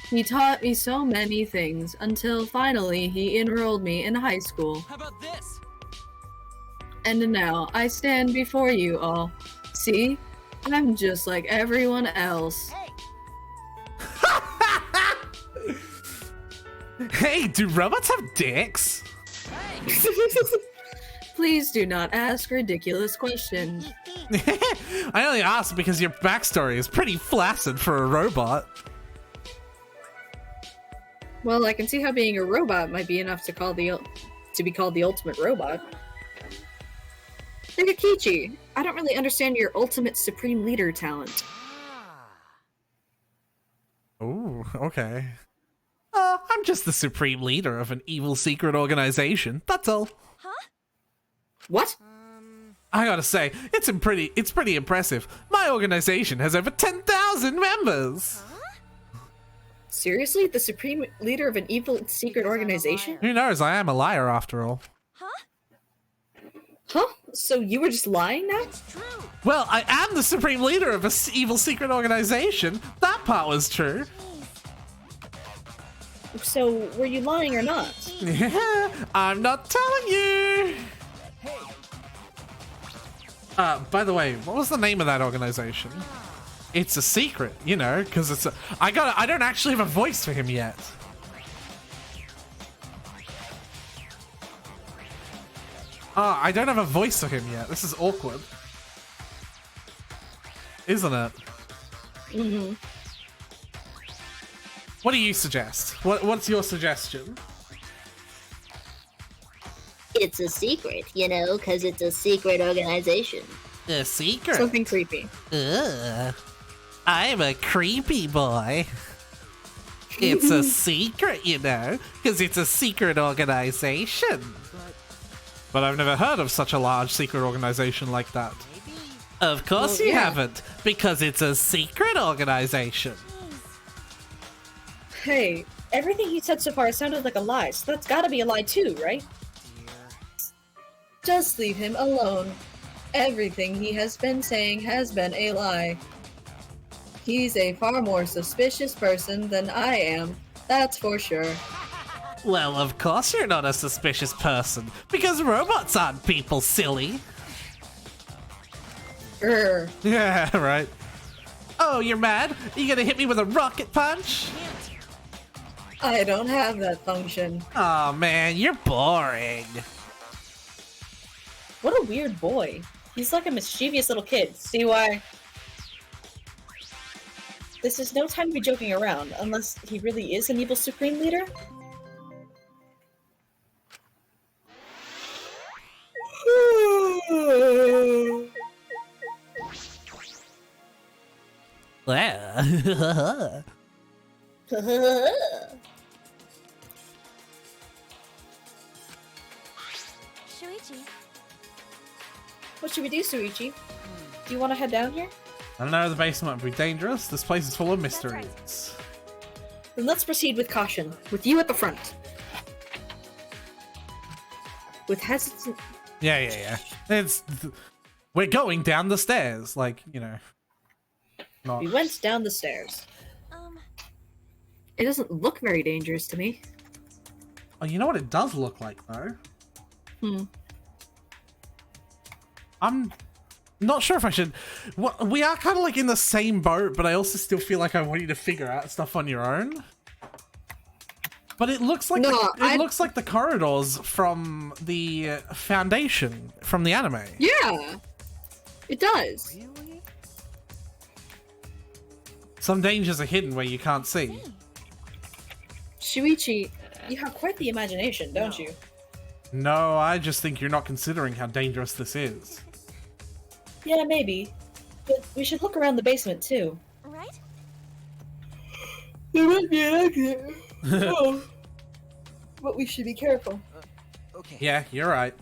He taught me so many things until finally he enrolled me in high school. How about this? And now I stand before you all. See? I'm just like everyone else. Hey, do robots have dicks? Please do not ask ridiculous questions. I only asked because your backstory is pretty flaccid for a robot. Well, I can see how being a robot might be enough to be called the ultimate robot. Nagakichi, I don't really understand your ultimate supreme leader talent. Oh, okay. I'm just the supreme leader of an evil secret organization. That's all. Huh? What? I gotta say, it's pretty impressive. My organization has over 10,000 members. Seriously? The supreme leader of an evil secret organization? Who knows? I am a liar after all. Huh? So you were just lying now? It's true. Well, I am the supreme leader of an evil secret organization. That part was true. So, were you lying or not? Yeah, I'm not telling you. By the way, what was the name of that organization? it's a secret, you know, because it's a, I don't actually have a voice for him yet. I don't have a voice for him yet. This is awkward. Isn't it? Mm-hmm. What do you suggest? What's your suggestion? It's a secret, you know, because it's a secret organization. A secret? Something creepy. Ugh. I'm a creepy boy. It's a secret, you know, because it's a secret organization. But I've never heard of such a large secret organization like that. Of course you haven't, because it's a secret organization. Hey, everything he said so far sounded like a lie, so that's gotta be a lie too, right? Just leave him alone. Everything he has been saying has been a lie. He's a far more suspicious person than I am, that's for sure. Well, of course you're not a suspicious person, because robots aren't people, silly. Yeah, right. Oh, you're mad? Are you gonna hit me with a rocket punch? I don't have that function. Oh man, you're boring. What a weird boy. He's like a mischievous little kid. See why? This is no time to be joking around, unless he really is an evil supreme leader. Shuichi. What should we do, Suichi? Do you want to head down here? I don't know, the basement might be dangerous. This place is full of mysteries. Then let's proceed with caution, with you at the front. With hesitant... Yeah. We're going down the stairs, like, you know. Not... We went down the stairs. It doesn't look very dangerous to me. Oh, you know what it does look like, though? I'm not sure if I should... Well, we are kind of like in the same boat, but I also still feel like I want you to figure out stuff on your own. But it looks like looks like the corridors from the Foundation from the anime. Yeah, it does. Really? Some dangers are hidden where you can't see. Shuichi, you have quite the imagination, don't you? No, I just think you're not considering how dangerous this is. Yeah, maybe. But we should look around the basement, too. Right? There might be an exit. Oh. But we should be careful. Okay. Yeah, you're right.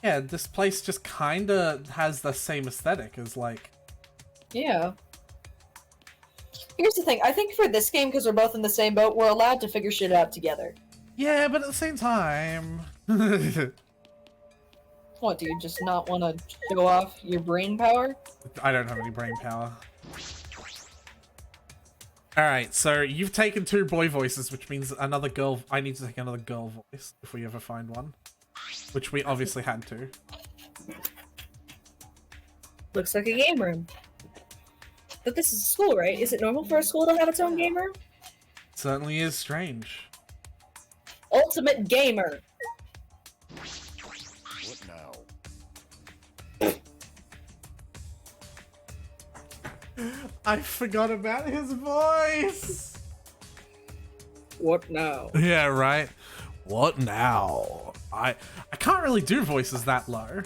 Yeah, this place just kinda has the same aesthetic as, like... Yeah. Here's the thing, I think for this game, because we're both in the same boat, we're allowed to figure shit out together. Yeah, but at the same time... What, do you just not want to show off your brain power? I don't have any brain power. Alright, so you've taken 2 boy voices, which means another girl... I need to take another girl voice, if we ever find one. Which we obviously had to. Looks like a game room. But this is a school, right? Is it normal for a school to have its own game room? It certainly is strange. Ultimate Gamer! What now? I forgot about his voice! What now? Yeah, right. What now? I can't really do voices that low.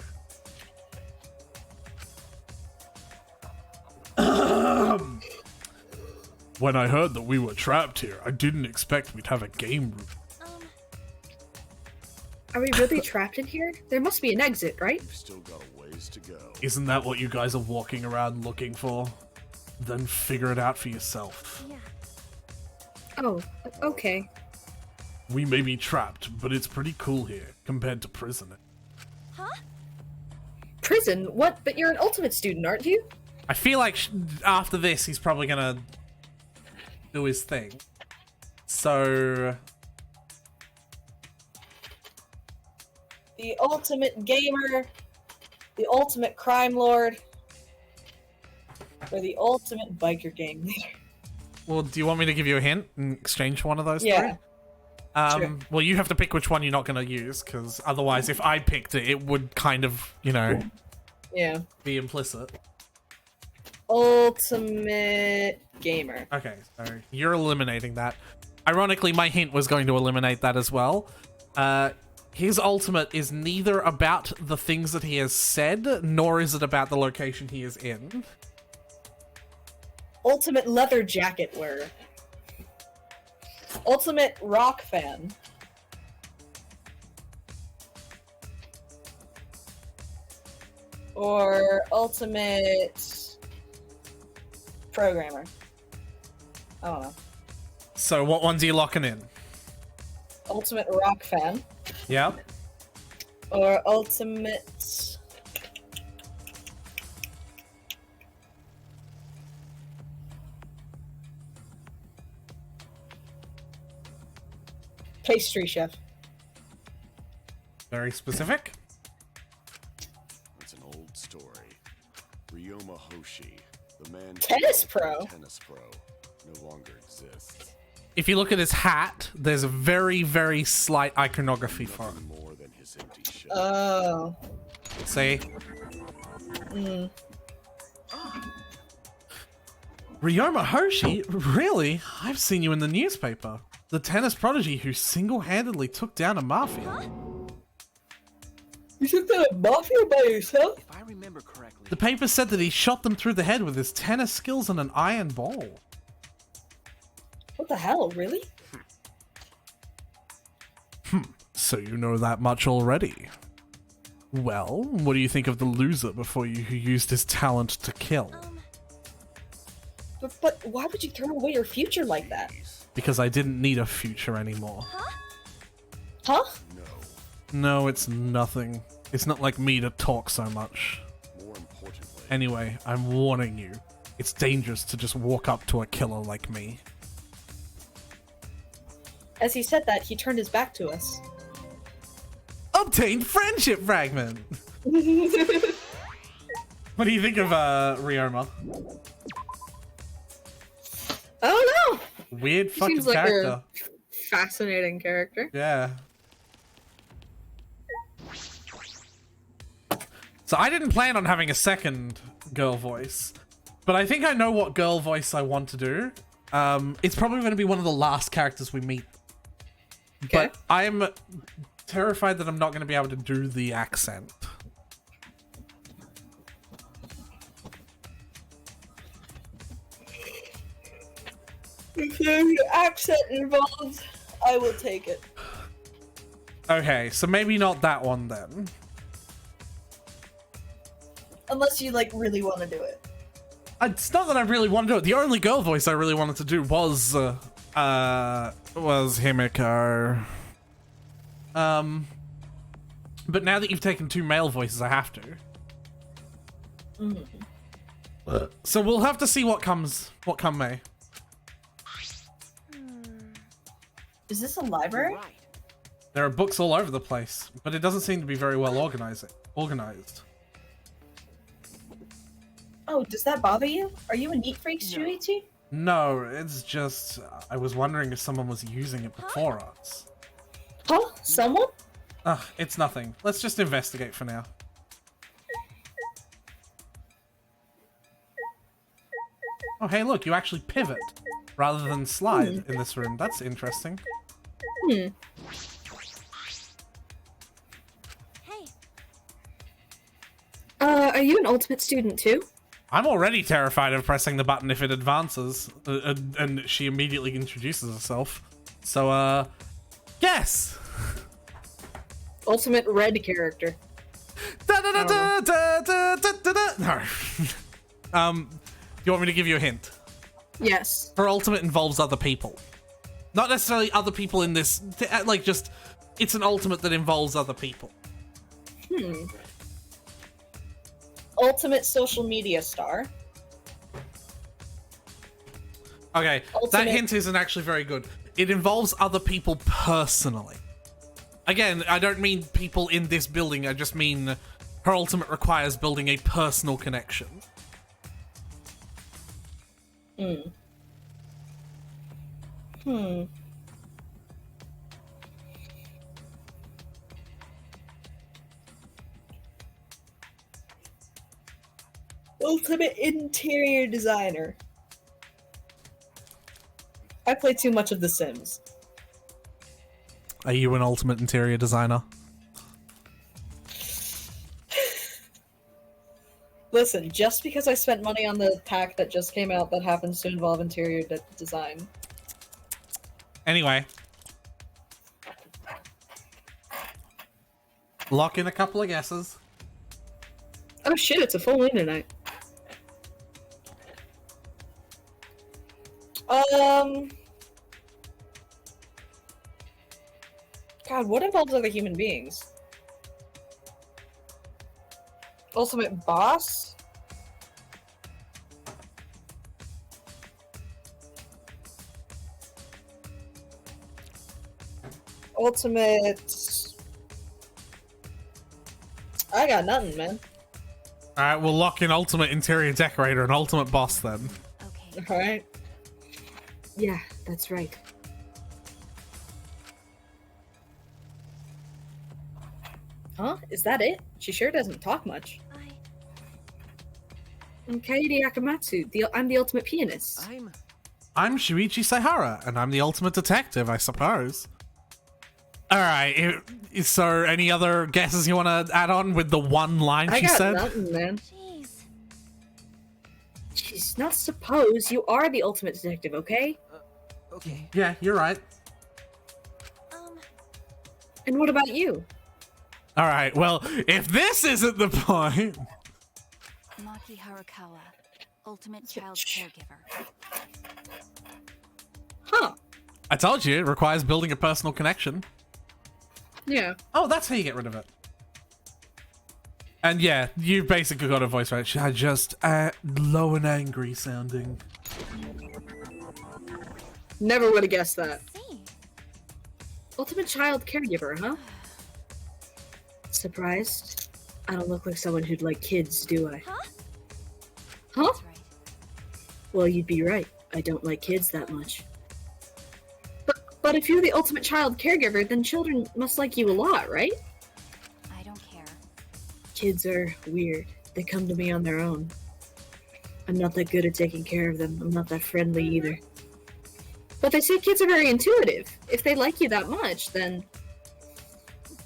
When I heard that we were trapped here, I didn't expect we'd have a game room. Are we really trapped in here? There must be an exit, right? We've still got a ways to go. Isn't that what you guys are walking around looking for? Then figure it out for yourself. Yeah. Oh, okay. We may be trapped, but it's pretty cool here compared to prison. Huh? Prison? What? But you're an ultimate student, aren't you? I feel like after this, he's probably gonna do his thing. So... The ultimate gamer, the ultimate crime lord. Or the ultimate biker gang leader. Well, do you want me to give you a hint and exchange one of those Yeah. three? Sure. Well, you have to pick which one you're not going to use, because otherwise, if I picked it, it would kind of, you know, Yeah. be implicit. Ultimate gamer. Okay, so you're eliminating that. Ironically, my hint was going to eliminate that as well. His ultimate is neither about the things that he has said, nor is it about the location he is in. Ultimate leather jacket wearer. Ultimate rock fan. Or ultimate programmer. I don't know. So what ones are you locking in? Ultimate rock fan. Yeah. Or ultimate... pastry chef. Very specific. It's an old story. Ryoma Hoshi, the man Tennis who pro? tennis pro, no longer exists. If you look at his hat, there's a very, very slight iconography for it. Nothing more than his empty shell. Oh. See? Mm. Ryoma Hoshi? Really? I've seen you in the newspaper. The tennis prodigy who single-handedly took down a mafia. You took down a mafia by yourself? If I remember correctly, The paper said that he shot them through the head with his tennis skills and an iron ball. What the hell, really? So you know that much already. Well, what do you think of the loser before you who used his talent to kill? But why would you throw away your future like that? Because I didn't need a future anymore. Huh? No, it's nothing. It's not like me to talk so much. More importantly, Anyway, I'm warning you. It's dangerous to just walk up to a killer like me. As he said that, he turned his back to us. Obtained friendship fragment! What do you think of Ryoma? I don't know. Weird He fucking seems like character. a fascinating character. Yeah. So I didn't plan on having a second girl voice, but I think I know what girl voice I want to do. It's probably going to be one of the last characters we meet. Okay. But I'm terrified that I'm not going to be able to do the accent. If there's an accent involved, I will take it. Okay, so maybe not that one then. Unless you, like, really want to do it. It's not that I really want to do it. The only girl voice I really wanted to do was Himiko. But now that you've taken two male voices, I have to. So we'll have to see what come may. Is this a library? right. There are books all over the place, but it doesn't seem to be very well organized. Oh, does that bother you? Are you a neat freak, Shuichi? No, it's just I was wondering if someone was using it before us. Huh? Someone? Ugh, it's nothing. Let's just investigate for now. Oh, hey, look, you actually pivot rather than slide in this room. That's interesting. Hey. Are you an ultimate student too? I'm already terrified of pressing the button if it advances, and she immediately introduces herself. So, yes! Ultimate red character. No. Do you want me to give you a hint? Yes. Her ultimate involves other people. Not necessarily other people in this, like just, it's an ultimate that involves other people. Ultimate social media star. Okay, that Ultimate- hint isn't actually very good. It involves other people personally. Again, I don't mean people in this building, I just mean her ultimate requires building a personal connection. Hmm. Ultimate interior designer. I play too much of The Sims. Are you an ultimate interior designer? Listen, just because I spent money on the pack that just came out that happens to involve interior design. Anyway. Lock in a couple of guesses. Oh shit, it's a full moon tonight. God, what involves other human beings? Ultimate boss? Ultimate... I got nothing, man. Alright, we'll lock in ultimate interior decorator and ultimate boss then. Okay. Alright. Yeah, that's right. Huh? Is that it? She sure doesn't talk much. I'm Kaede Akamatsu. I'm the ultimate pianist. I'm Shuichi Saihara, and I'm the ultimate detective, I suppose. Alright, so any other guesses you want to add on with the one line she said? I got nothing, man. Jeez. Jeez, not suppose. You are the ultimate detective, okay? Okay. Yeah, you're right. And what about you? Alright, well, if this isn't the point... Maki Harakawa, ultimate child caregiver. Huh. I told you, it requires building a personal connection. Yeah. Oh, that's how you get rid of it. And yeah, you basically got a voice right. Just low and angry sounding. Never would have guessed that. See. Ultimate child caregiver, huh? Surprised? I don't look like someone who'd like kids, do I? Huh? Huh? That's right. Well, you'd be right. I don't like kids that much. But if you're the ultimate child caregiver, then children must like you a lot, right? I don't care. Kids are weird. They come to me on their own. I'm not that good at taking care of them. I'm not that friendly either. But they say kids are very intuitive. If they like you that much, then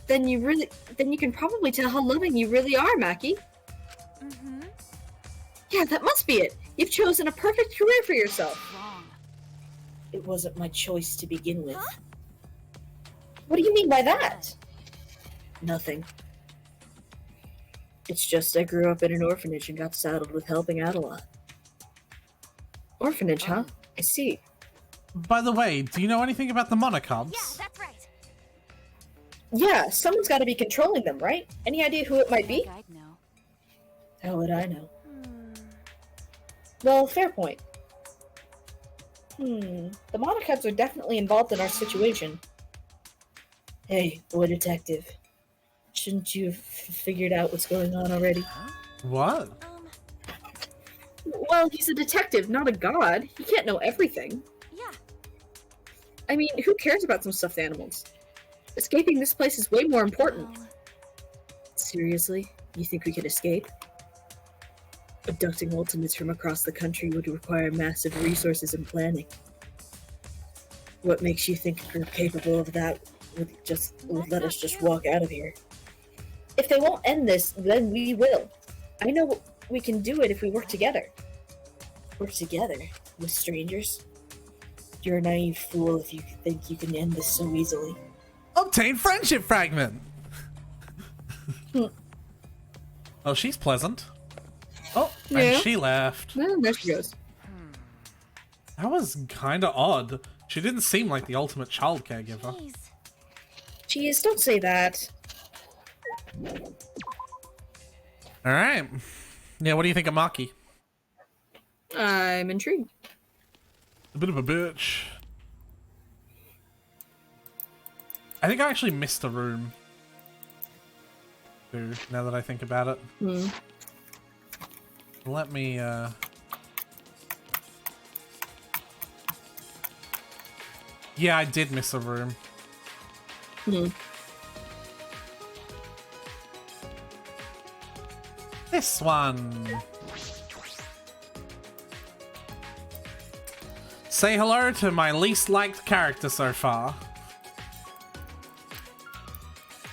you can probably tell how loving you really are, Maki. Mm-hmm. Yeah, that must be it. You've chosen a perfect career for yourself. Wrong. It wasn't my choice to begin with. Huh? What do you mean by that? Nothing. It's just I grew up in an orphanage and got saddled with helping out a lot. Orphanage, huh? I see. By the way, do you know anything about the Monocubs? Yeah, that's right. Yeah, someone's got to be controlling them, right? Any idea who it might be? I'd know. How would I know? Well, fair point. The Monocubs are definitely involved in our situation. Hey, boy detective. Shouldn't you have figured out what's going on already? What? Well, he's a detective, not a god. He can't know everything. Yeah. I mean, who cares about some stuffed animals? Escaping this place is way more important. Well, Seriously? You think we could escape? Abducting ultimates from across the country would require massive resources and planning. What makes you think we're capable of that would let us just walk out of here? If they won't end this, then we will. I know we can do it if we work together. Work together? With strangers? You're a naive fool if you think you can end this so easily. Obtain friendship fragment! Oh, she's pleasant. Oh, Yeah. and she left. There she goes. That was kinda odd. She didn't seem like the ultimate child caregiver. jeez. Jeez, don't say that. Alright. Yeah, what do you think of Maki? I'm intrigued. A bit of a bitch. I think I actually missed a room. Too, now that I think about it. Let me, Yeah, I did miss a room. Hmm. This one. Say hello to my least liked character so far.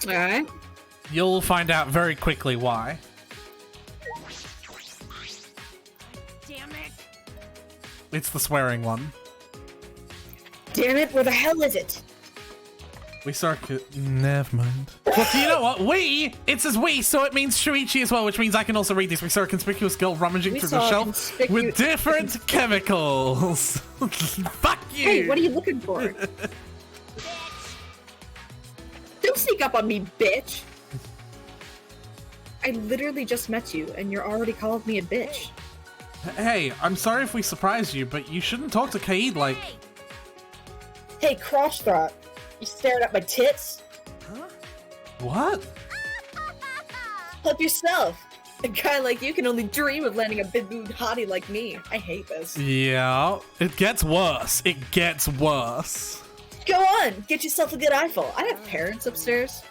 Alright. You'll find out very quickly why. Damn it. It's the swearing one. Damn it, where the hell is it? We saw. Never mind. Well, you know what? We! It says we, so it means Shuichi as well, which means I can also read this. We saw a conspicuous girl rummaging through the shelf with different chemicals. Fuck you! Hey, what are you looking for? Don't sneak up on me, bitch! I literally just met you, and you're already called me a bitch. Hey, I'm sorry if we surprised you, but you shouldn't talk to Kaid like... Hey, crotch throat. You staring at my tits? Huh? What? Help yourself. A guy like you can only dream of landing a big-boobed hottie like me. I hate this. Yeah, it gets worse. It gets worse. Go on, get yourself a good eyeful. I have parents upstairs.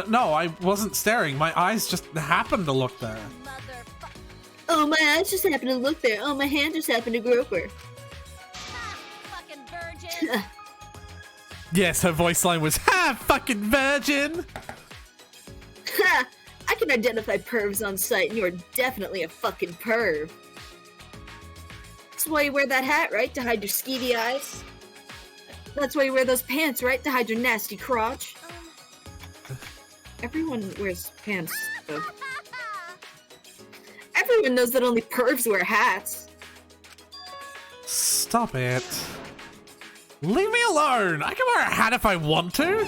No, I wasn't staring. My eyes just happened to look there. Oh, my eyes just happened to look there. Oh, my hand just happened to grope her. Fucking virgin. Yes, her voice line was, ha, fucking virgin! Ha! I can identify pervs on sight, and you're definitely a fucking perv. That's why you wear that hat, right? To hide your skeevy eyes? That's why you wear those pants, right? To hide your nasty crotch? Everyone wears pants, though. Everyone knows that only pervs wear hats. Stop it. Leave me alone! I can wear a hat if I want to!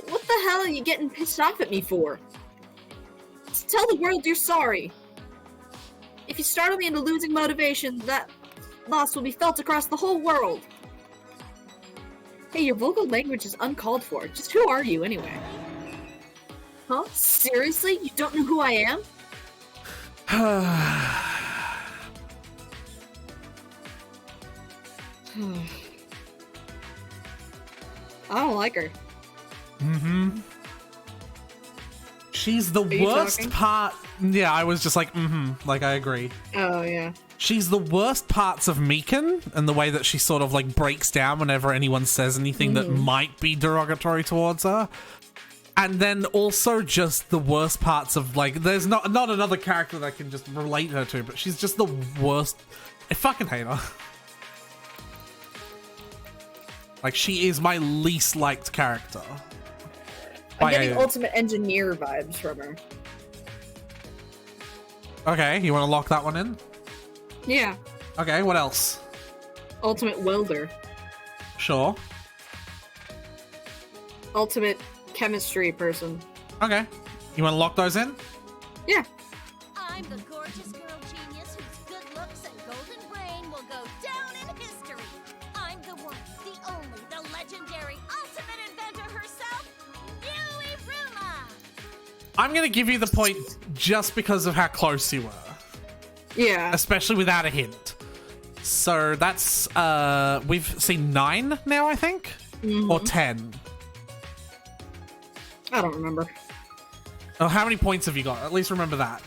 What the hell are you getting pissed off at me for? Just tell the world you're sorry. If you startle me into losing motivation, that loss will be felt across the whole world. Hey, your vocal language is uncalled for. Just who are you, anyway? Huh? Seriously? You don't know who I am? I don't like her. Mm-hmm. She's the worst part. Yeah, I was just like, like I agree. Oh, yeah. She's the worst parts of Mikan, and the way that she sort of like breaks down whenever anyone says anything that might be derogatory towards her. And then also just the worst parts of like, there's not another character that I can just relate her to, but she's just the worst. I fucking hate her. Like, she is my least liked character. I'm getting Ultimate Engineer vibes from her. Okay, you want to lock that one in? Yeah. Okay, what else? Ultimate Welder. Sure. Ultimate Chemistry person. Okay. You want to lock those in? Yeah. I'm the gorgeous girl genius whose good looks and golden brain will go down in history. I'm the one, the only, the legendary ultimate inventor herself, Yui Ruma. I'm going to give you the point just because of how close you were. Yeah. Especially without a hint. So that's, we've seen 9 now, I think? Or 10? I don't remember. Oh, how many points have you got? At least remember that.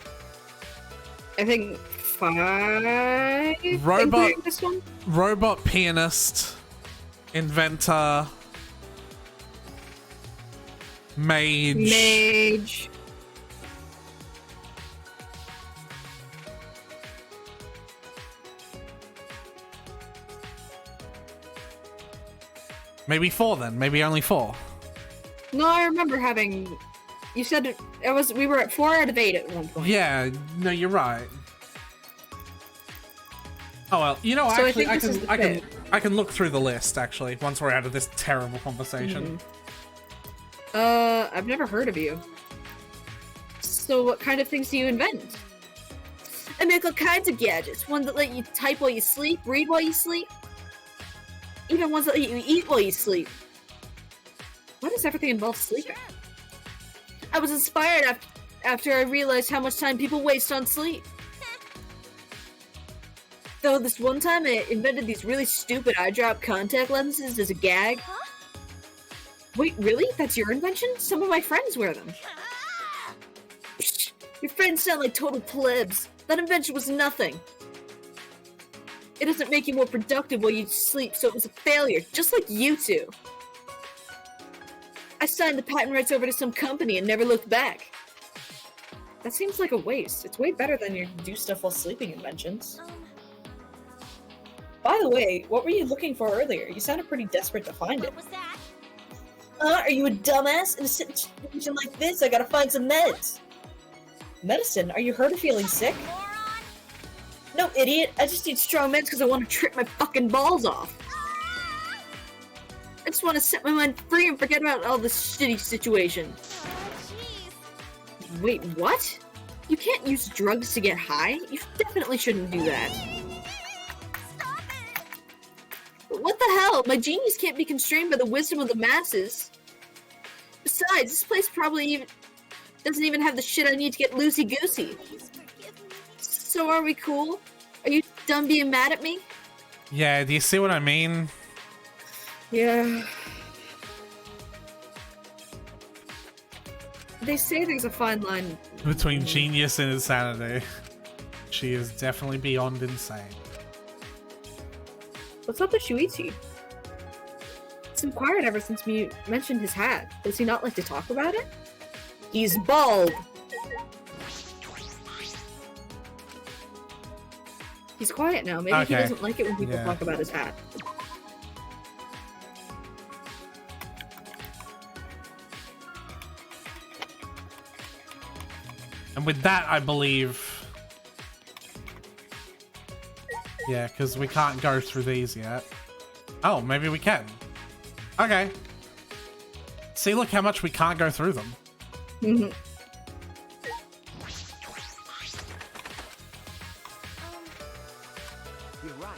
I think 5. Robot, this one? robot pianist, inventor, mage. Maybe 4 then. Maybe only 4. No, I remember having. You said it was. We were at 4 out of 8 at one point. Yeah, no, you're right. Oh well, you know, So actually, I can look through the list actually once we're out of this terrible conversation. I've never heard of you. So, what kind of things do you invent? I make all kinds of gadgets. Ones that let you type while you sleep, read while you sleep, even ones that let you eat while you sleep. Why does everything involve sleeping? I was inspired after I realized how much time people waste on sleep. So this one time I invented these really stupid eye drop contact lenses as a gag. Huh? Wait, really? That's your invention? Some of my friends wear them. Psh, your friends sound like total plebs. That invention was nothing. It doesn't make you more productive while you sleep, so it was a failure, just like you two. I signed the patent rights over to some company and never looked back. That seems like a waste. It's way better than your do stuff while sleeping inventions. By the way, what were you looking for earlier? You sounded pretty desperate to find it. What was that? Are you a dumbass? In a situation like this, I gotta find some meds. Medicine? Are you hurt or feeling sick? Moron? No, idiot. I just need strong meds because I want to trip my fucking balls off. I just want to set my mind free and forget about all this shitty situation. Oh, jeez. Wait, what? You can't use drugs to get high? You definitely shouldn't do that. Stop it! What the hell? My genius can't be constrained by the wisdom of the masses. Besides, this place probably doesn't even have the shit I need to get loosey-goosey. Please forgive me. So are we cool? Are you done being mad at me? Yeah, do you see what I mean? Yeah. They say there's a fine line. Between genius and insanity. She is definitely beyond insane. What's up with Shuichi? It's been quiet ever since you mentioned his hat. Does he not like to talk about it? He's bald! He's quiet now. Maybe he Okay. doesn't like it when people Yeah. talk about his hat. And with that, I believe... Yeah, because we can't go through these yet. Oh, maybe we can. Okay. See, look how much we can't go through them. Mhm. You're right.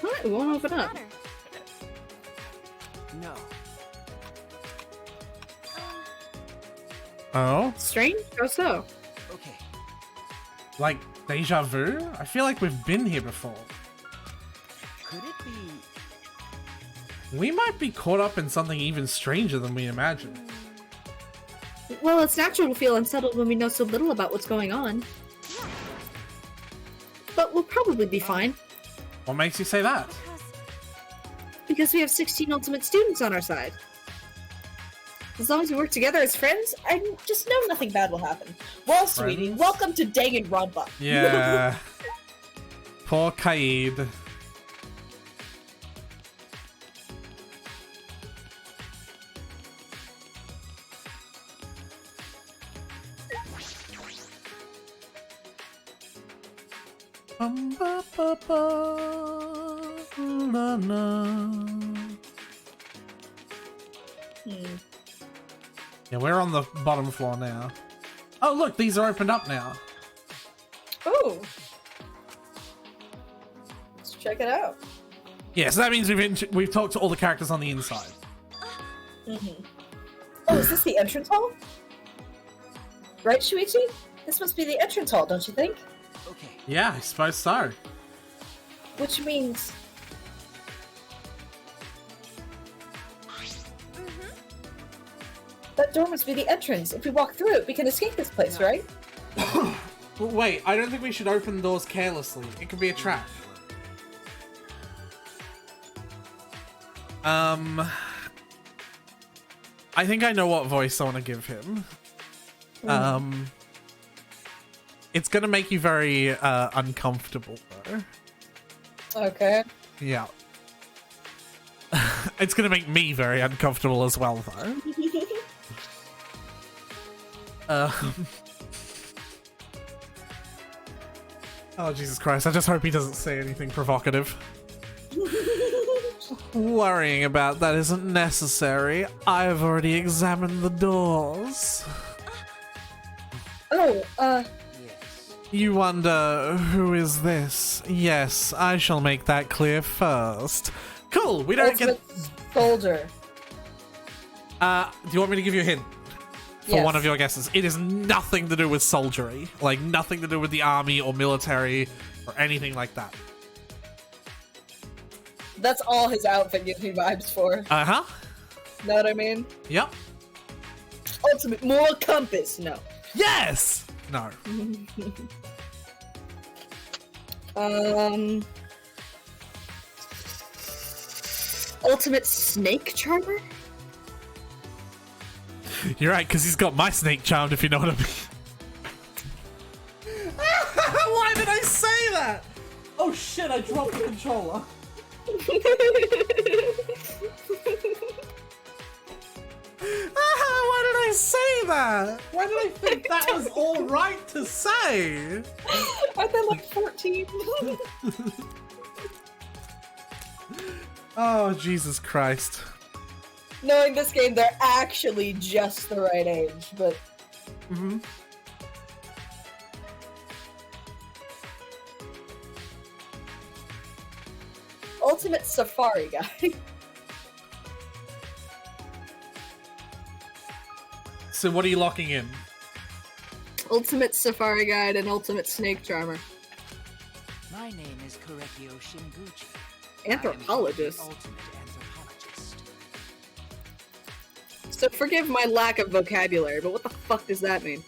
What? It won't open up. Matter. No. Oh? Strange? How so? Okay. Like, deja vu? I feel like we've been here before. Could it be? We might be caught up in something even stranger than we imagined. Well, it's natural to feel unsettled when we know so little about what's going on. But we'll probably be fine, What makes you say that? because we have 16 ultimate students on our side. As long as we work together as friends, I just know nothing bad will happen. Well, sweetie, Friends? welcome to Danganronpa. Yeah. Poor Kaid. Na, na. Yeah, we're on the bottom floor now. Oh, look, these are opened up now. Oh. Let's check it out. Yeah, so that means we've talked to all the characters on the inside. Oh, is this the entrance hall? Right, Shuichi? This must be the entrance hall, don't you think? Okay. Yeah, I suppose so. Which means... That door must be the entrance. If we walk through it, we can escape this place, right? But wait, I don't think we should open doors carelessly. It could be a trap. I think I know what voice I want to give him. It's gonna make you very uncomfortable though. Okay. Yeah. It's gonna make me very uncomfortable as well though. Oh Jesus Christ, I just hope he doesn't say anything provocative. Worrying about that isn't necessary. I've already examined the doors. Oh, Yes. You wonder, who is this? Yes, I shall make that clear first. Cool, we don't get... Soldier. Do you want me to give you a hint? For Yes. one of your guesses. It is nothing to do with soldiery. Like, nothing to do with the army or military or anything like that. That's all his outfit gives me vibes for. Uh-huh. Know what I mean? Yep. Ultimate moral compass. No. Yes! No. Ultimate snake charmer? You're right, because he's got my snake charmed, if you know what I mean. Why did I say that? Oh shit, I dropped the controller. Why did I say that? Why did I think that was alright to say? Aren't they like 14? Oh, Jesus Christ. Knowing this game, they're actually just the right age, but... Mm-hmm. Ultimate Safari Guy. So what are you locking in? Ultimate Safari Guide and Ultimate Snake Charmer. My name is Korekio Shinguchi. Anthropologist. I am the ultimate anthropologist. So forgive my lack of vocabulary, but what the fuck does that mean?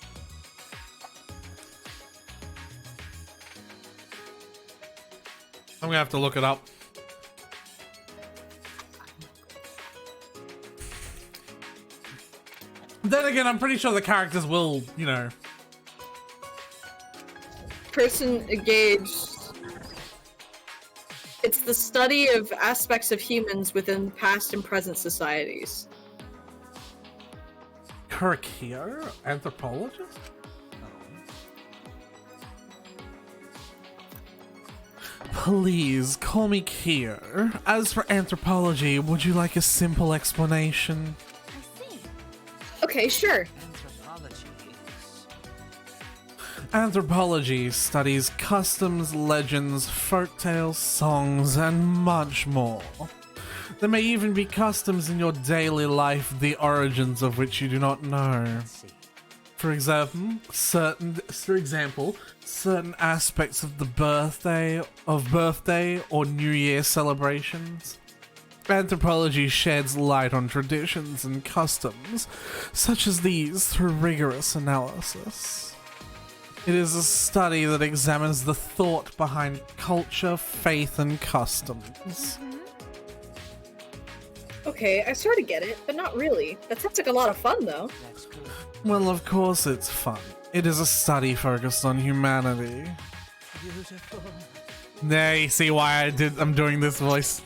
I'm gonna have to look it up. Then again, I'm pretty sure the characters will, you know... Person engaged. It's the study of aspects of humans within past and present societies. Korekio? Anthropologist? Please, call me Kyo. As for anthropology, would you like a simple explanation? Okay, sure. Anthropology studies customs, legends, folktales, songs, and much more. There may even be customs in your daily life, the origins of which you do not know. For example, certain aspects of the birthday or New Year celebrations. Anthropology sheds light on traditions and customs, such as these, through rigorous analysis. It is a study that examines the thought behind culture, faith, and customs. Okay, I sort of get it, but not really. That sounds like a lot of fun, though. Well, of course it's fun. It is a study focused on humanity. Beautiful. There, you see why I'm doing this voice?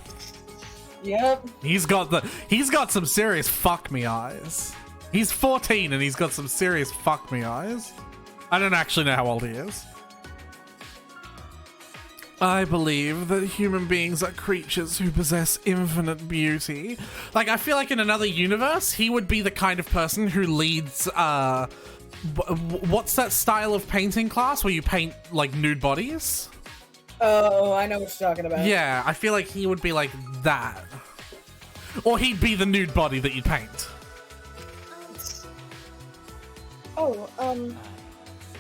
Yep. He's got some serious fuck me eyes. He's 14 and he's got some serious fuck me eyes. I don't actually know how old he is. I believe that human beings are creatures who possess infinite beauty. Like, I feel like in another universe, he would be the kind of person who leads, what's that style of painting class where you paint, like, nude bodies? Oh, I know what you're talking about. Yeah, I feel like he would be like that. Or he'd be the nude body that you'd paint.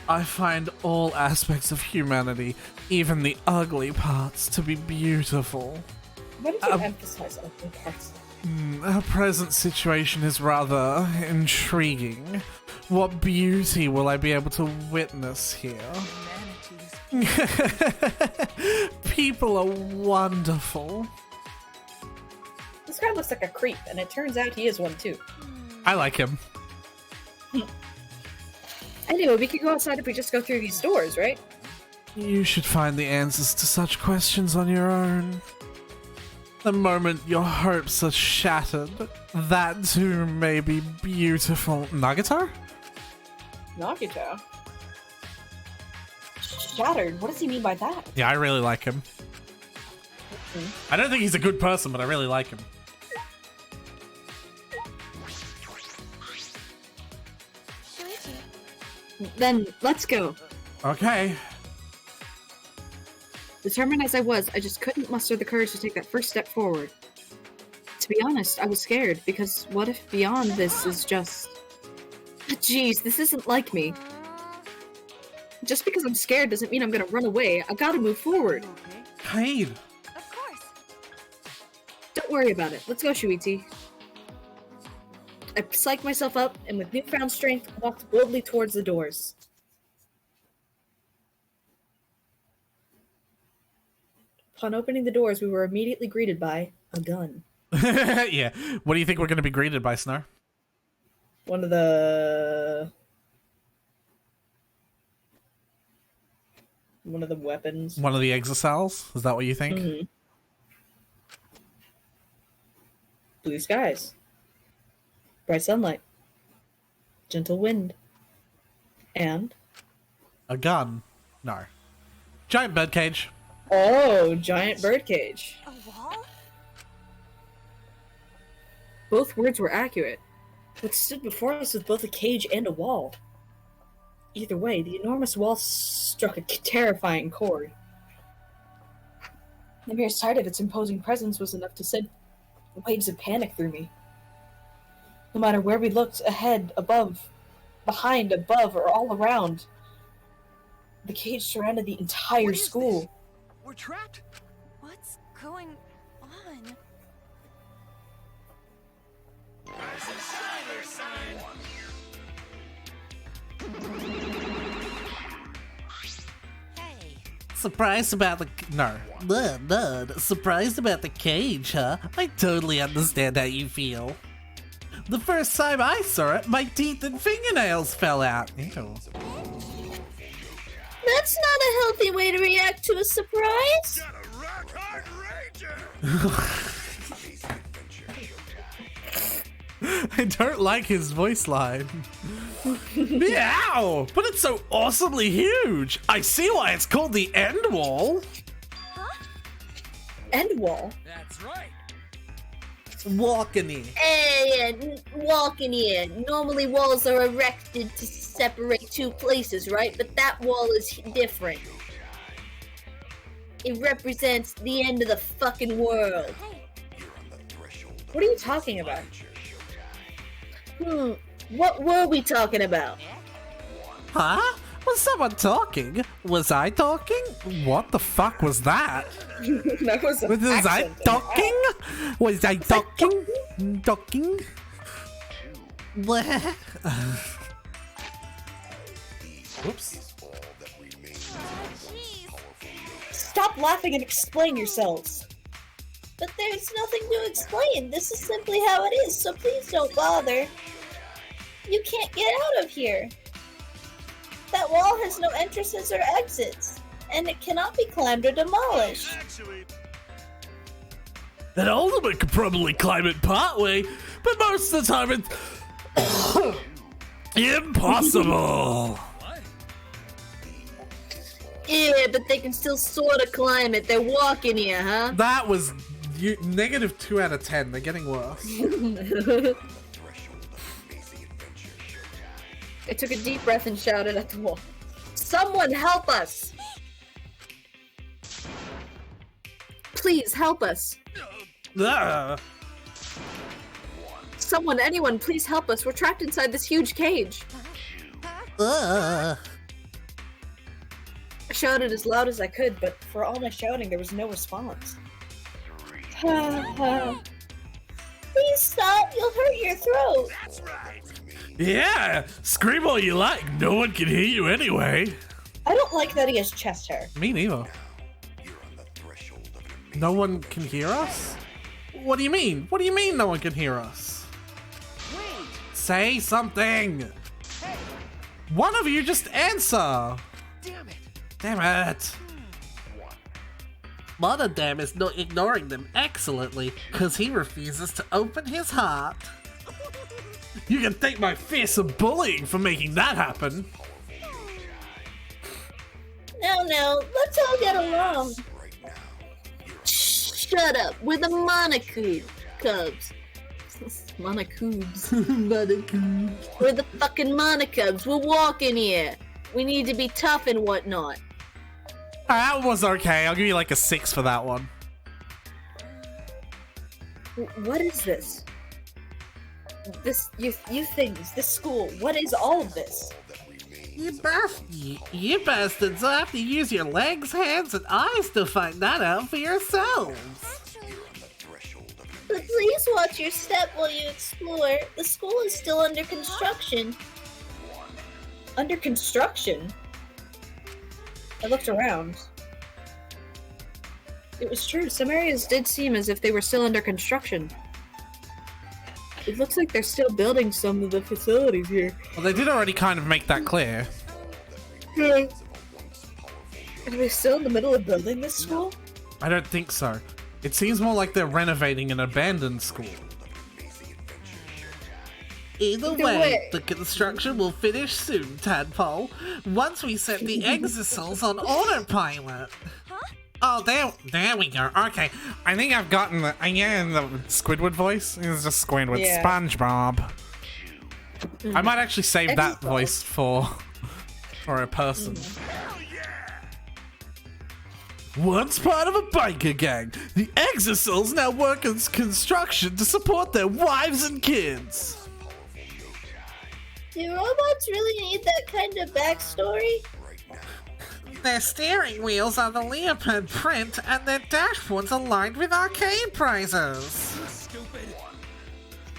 I find all aspects of humanity, even the ugly parts, to be beautiful. Why did you emphasize ugly parts? Our present situation is rather intriguing. What beauty will I be able to witness here? People are wonderful. This guy looks like a creep, and it turns out he is one too. I like him. Anyway, we could go outside if we just go through these doors, right? You should find the answers to such questions on your own. The moment your hopes are shattered, that too may be beautiful. Nagito? Nagito? Shattered? What does he mean by that? Yeah, I really like him. I don't think he's a good person, but I really like him. Then, let's go. Okay. Determined as I was, I just couldn't muster the courage to take that first step forward. To be honest, I was scared, because what if beyond this is just... Jeez, this isn't like me. Just because I'm scared doesn't mean I'm gonna run away. I gotta move forward. Cade. Of course. Don't worry about it. Let's go, Shuichi. I psyched myself up, and with newfound strength, walked boldly towards the doors. Upon opening the doors, we were immediately greeted by a gun. Yeah. What do you think we're going to be greeted by, Snow? One of the weapons. One of the exocells? Is that what you think? Mm-hmm. Blue skies. Bright sunlight. Gentle wind. And... A gun? No. Giant birdcage. Oh, giant birdcage. A wall? Both words were accurate. What stood before us was both a cage and a wall. Either way, the enormous wall struck a terrifying chord. The mere sight of its imposing presence was enough to send waves of panic through me. No matter where we looked, ahead, above, behind, above, or all around, the cage surrounded the entire school. We're trapped? What's going on? Hey, Surprised about the... No. Surprised about the cage, huh? I totally understand how you feel. The first time I saw it, my teeth and fingernails fell out. Ew. That's not a healthy way to react to a surprise. I don't like his voice line. Meow! But it's so awesomely huge! I see why it's called the End Wall! End wall? That's right. Walking in. Walking in. Normally walls are erected to separate two places, right? But that wall is different. It represents the end of the fucking world. What are you talking about? What were we talking about? Huh? Was someone talking? Was I talking? What the fuck was that? That was an Was I accent. talking? Was I talking? Talking? Bleh. Whoops. Stop laughing and explain yourselves. But there's nothing to explain. This is simply how it is, so please don't bother. You can't get out of here. That wall has no entrances or exits, and it cannot be climbed or demolished. An ultimate could probably climb it partway, but most of the time it's impossible. Yeah, but they can still sort of climb it. They're walking here, huh? That was negative 2 out of 10. They're getting worse. I took a deep breath and shouted at the wall. Someone help us! Please help us. Ah. Someone, anyone, please help us. We're trapped inside this huge cage. I shouted as loud as I could, but for all my shouting, there was no response. Please stop. You'll hurt your throat. Yeah, scream all you like. No one can hear you anyway. I don't like that he has chest hair. Me neither. No one can hear us? What do you mean? What do you mean no one can hear us? Say something. One of you just answer. Damn it. Damn it. One of them is not ignoring them excellently because he refuses to open his heart. You can thank my fearsome bullying for making that happen. No, let's all get along. Shut up. We're the Monocube Cubs. Monocubes. We're the fucking Monocubs. We're walking here. We need to be tough and whatnot. That was okay. I'll give you like a 6 for that one. What is this? You things, this school, what is all of this? You bastards will have to use your legs, hands, and eyes to find that out for yourselves. But please watch your step while you explore. The school is still under construction. Under construction? I looked around. It was true, some areas did seem as if they were still under construction. It looks like they're still building some of the facilities here. Well, they did already kind of make that clear. Yeah. Are they still in the middle of building this school? I don't think so. It seems more like they're renovating an abandoned school. Either way, the construction will finish soon, Tadpole. Once we set the exosols on autopilot. Oh, there we go. Okay, I think I've gotten the Squidward voice. It's just Squidward. Yeah. SpongeBob. I might actually save that voice for a person. Once part of a biker gang, the Exosols now work as construction to support their wives and kids. Do robots really need that kind of backstory? Their steering wheels are the leopard print, and their dashboards aligned with arcade prizes.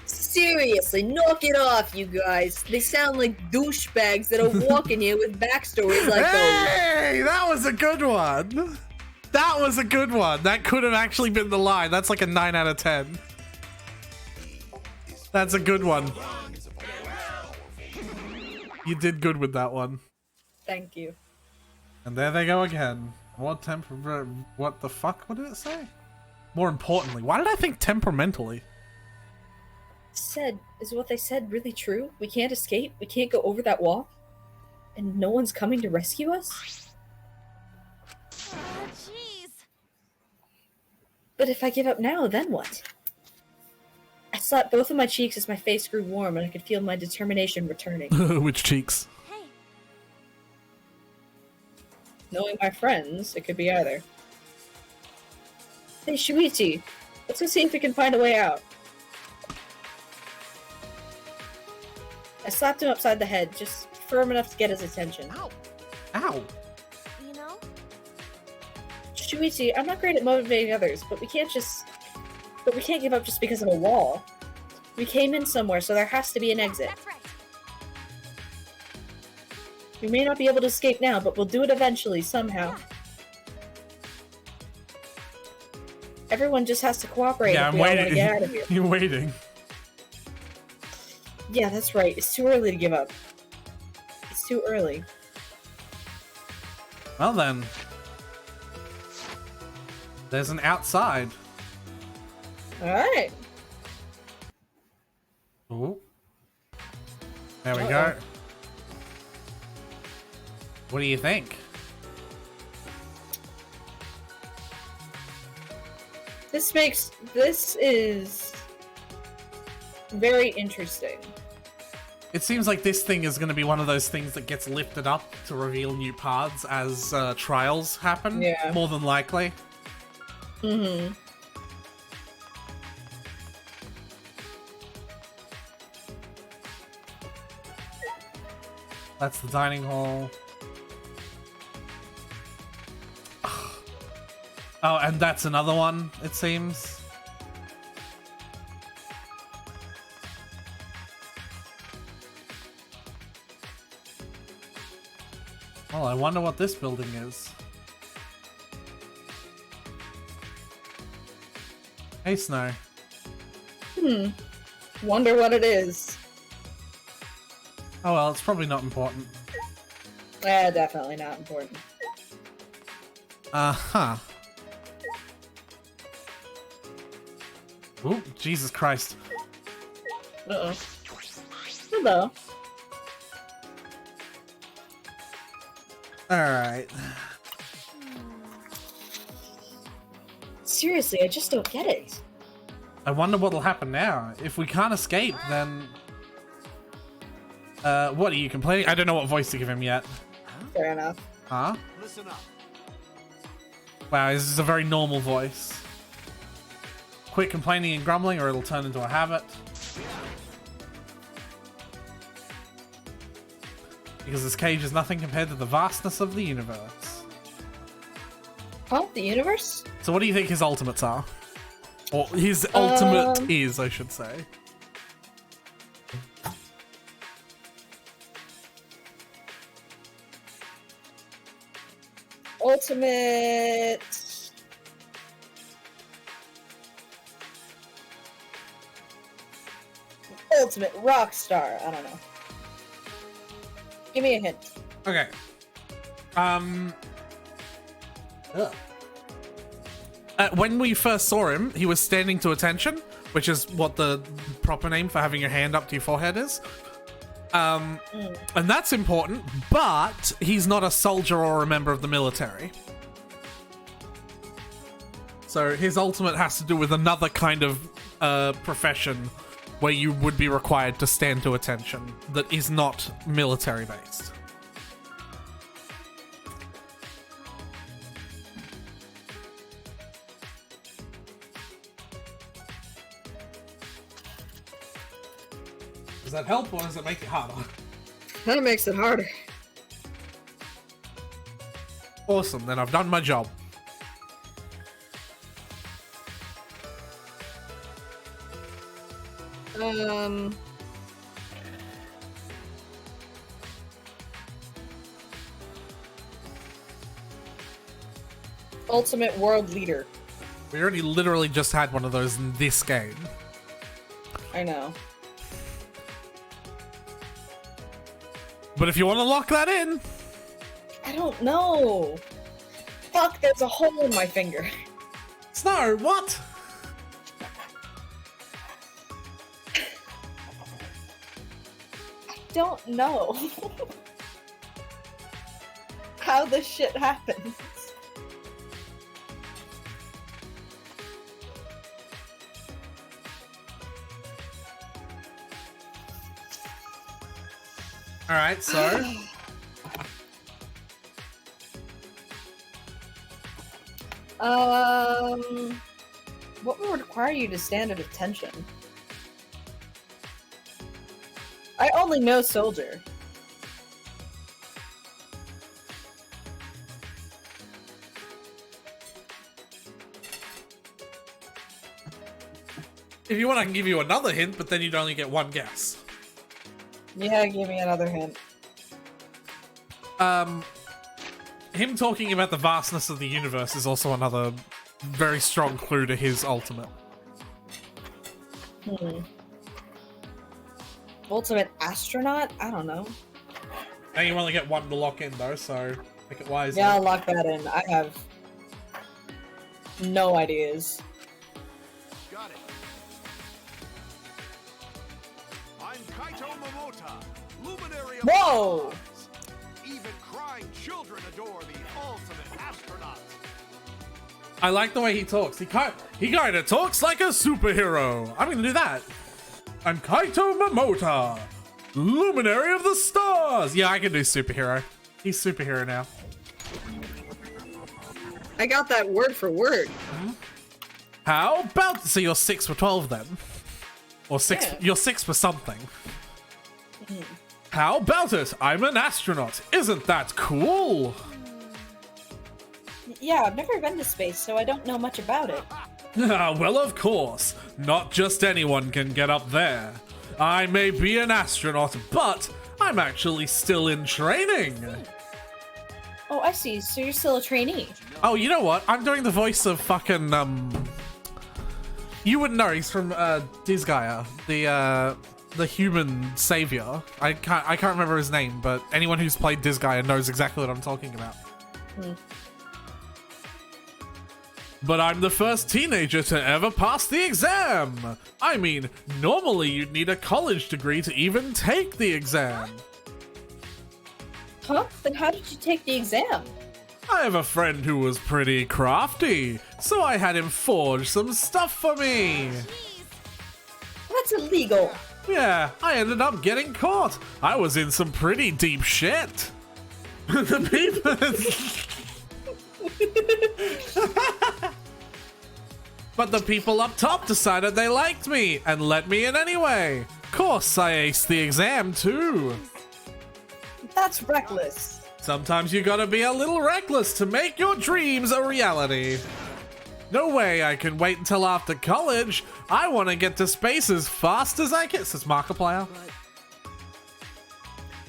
Seriously, knock it off, you guys. They sound like douchebags that are walking here with backstories like those. Hey, that was a good one. That was a good one. That could have actually been the line. That's like a 9 out of 10. That's a good one. You did good with that one. Thank you. And there they go again. What the fuck? What did it say? More importantly, why did I think temperamentally? Is what they said really true? We can't escape? We can't go over that wall? And no one's coming to rescue us? Oh, jeez. But if I give up now, then what? I slapped both of my cheeks as my face grew warm and I could feel my determination returning. Which cheeks? Hey, Knowing my friends, it could be either. Hey, Shuichi, let's go see if we can find a way out. I slapped him upside the head, just firm enough to get his attention. ow. Ow. You know, Shuichi, I'm not great at motivating others, but we can't give up just because of a wall. We came in somewhere, so there has to be an exit. that's right. We may not be able to escape now, but we'll do it eventually, somehow. Everyone just has to cooperate Yeah, if I'm we all want to waiting. get out of here. You're waiting. Yeah, that's right. It's too early to give up. It's too early. Well then. There's an outside. Alright. Ooh. There we go. What do you think? This is very interesting. It seems like this thing is going to be one of those things that gets lifted up to reveal new paths as trials happen. Yeah. More than likely. Mm-hmm. That's the dining hall. Oh, and that's another one, it seems. Oh, I wonder what this building is. Hey, Snow. Wonder what it is. Oh well, it's probably not important. Definitely not important. Uh-huh. Ooh, Jesus Christ. Uh-oh. Hello. Alright. Seriously, I just don't get it. I wonder what'll happen now. If we can't escape, then... what, are you complaining? I don't know what voice to give him yet. Fair enough. Huh? Listen up. Wow, this is a very normal voice. Quit complaining and grumbling or it'll turn into a habit. Because this cage is nothing compared to the vastness of the universe. Huh? The universe? So what do you think his ultimates are? Or his ultimate is, I should say. Ultimate... Ultimate rock star. I don't know. Give me a hint. Okay. When we first saw him, he was standing to attention, which is what the proper name for having your hand up to your forehead is. And that's important, but he's not a soldier or a member of the military. So his ultimate has to do with another kind of profession where you would be required to stand to attention that is not military based. Does that help or does it make it harder? That makes it harder. Awesome, then I've done my job. Ultimate world leader. We already literally just had one of those in this game. I know. But if you want to lock that in... I don't know. Fuck, there's a hole in my finger. Snow, what? I don't know. How this shit happens. Alright, so... What would require you to stand at attention? I only know soldier. If you want, I can give you another hint, but then you'd only get one guess. Yeah, give me another hint. Him talking about the vastness of the universe is also another very strong clue to his ultimate. Ultimate astronaut? I don't know. Now you only get one to lock in though, so make it wisely. Yeah, I'll lock that in. I have no ideas. Got it. I'm Kaito Momota, luminary of Whoa! stars. Even crying children adore the ultimate astronaut. I like the way he talks. He kind of talks like a superhero. I'm gonna do that. I'm Kaito Momota, luminary of the stars. Yeah, I can do superhero. He's superhero now. I got that word for word. How about, so you're 6 for 12 then? Or six? Yeah. You're 6 for something. How about it? I'm an astronaut. Isn't that cool? Yeah, I've never been to space, so I don't know much about it. Well, of course. Not just anyone can get up there. I may be an astronaut, but I'm actually still in training. Oh, I see. So you're still a trainee. Oh, you know what? I'm doing the voice of fucking, you wouldn't know, he's from, Disgaea, the human savior. I can't remember his name, but anyone who's played Disgaea knows exactly what I'm talking about. But I'm the first teenager to ever pass the exam! I mean, normally you'd need a college degree to even take the exam. Huh? Then how did you take the exam? I have a friend who was pretty crafty, so I had him forge some stuff for me. That's illegal. Yeah, I ended up getting caught. I was in some pretty deep shit. The people. But the people up top decided they liked me and let me in anyway. Course, I aced the exam too. That's reckless. Sometimes you gotta be a little reckless to make your dreams a reality. No way I can wait until after college. I want to get to space as fast as I can. Says Markiplier.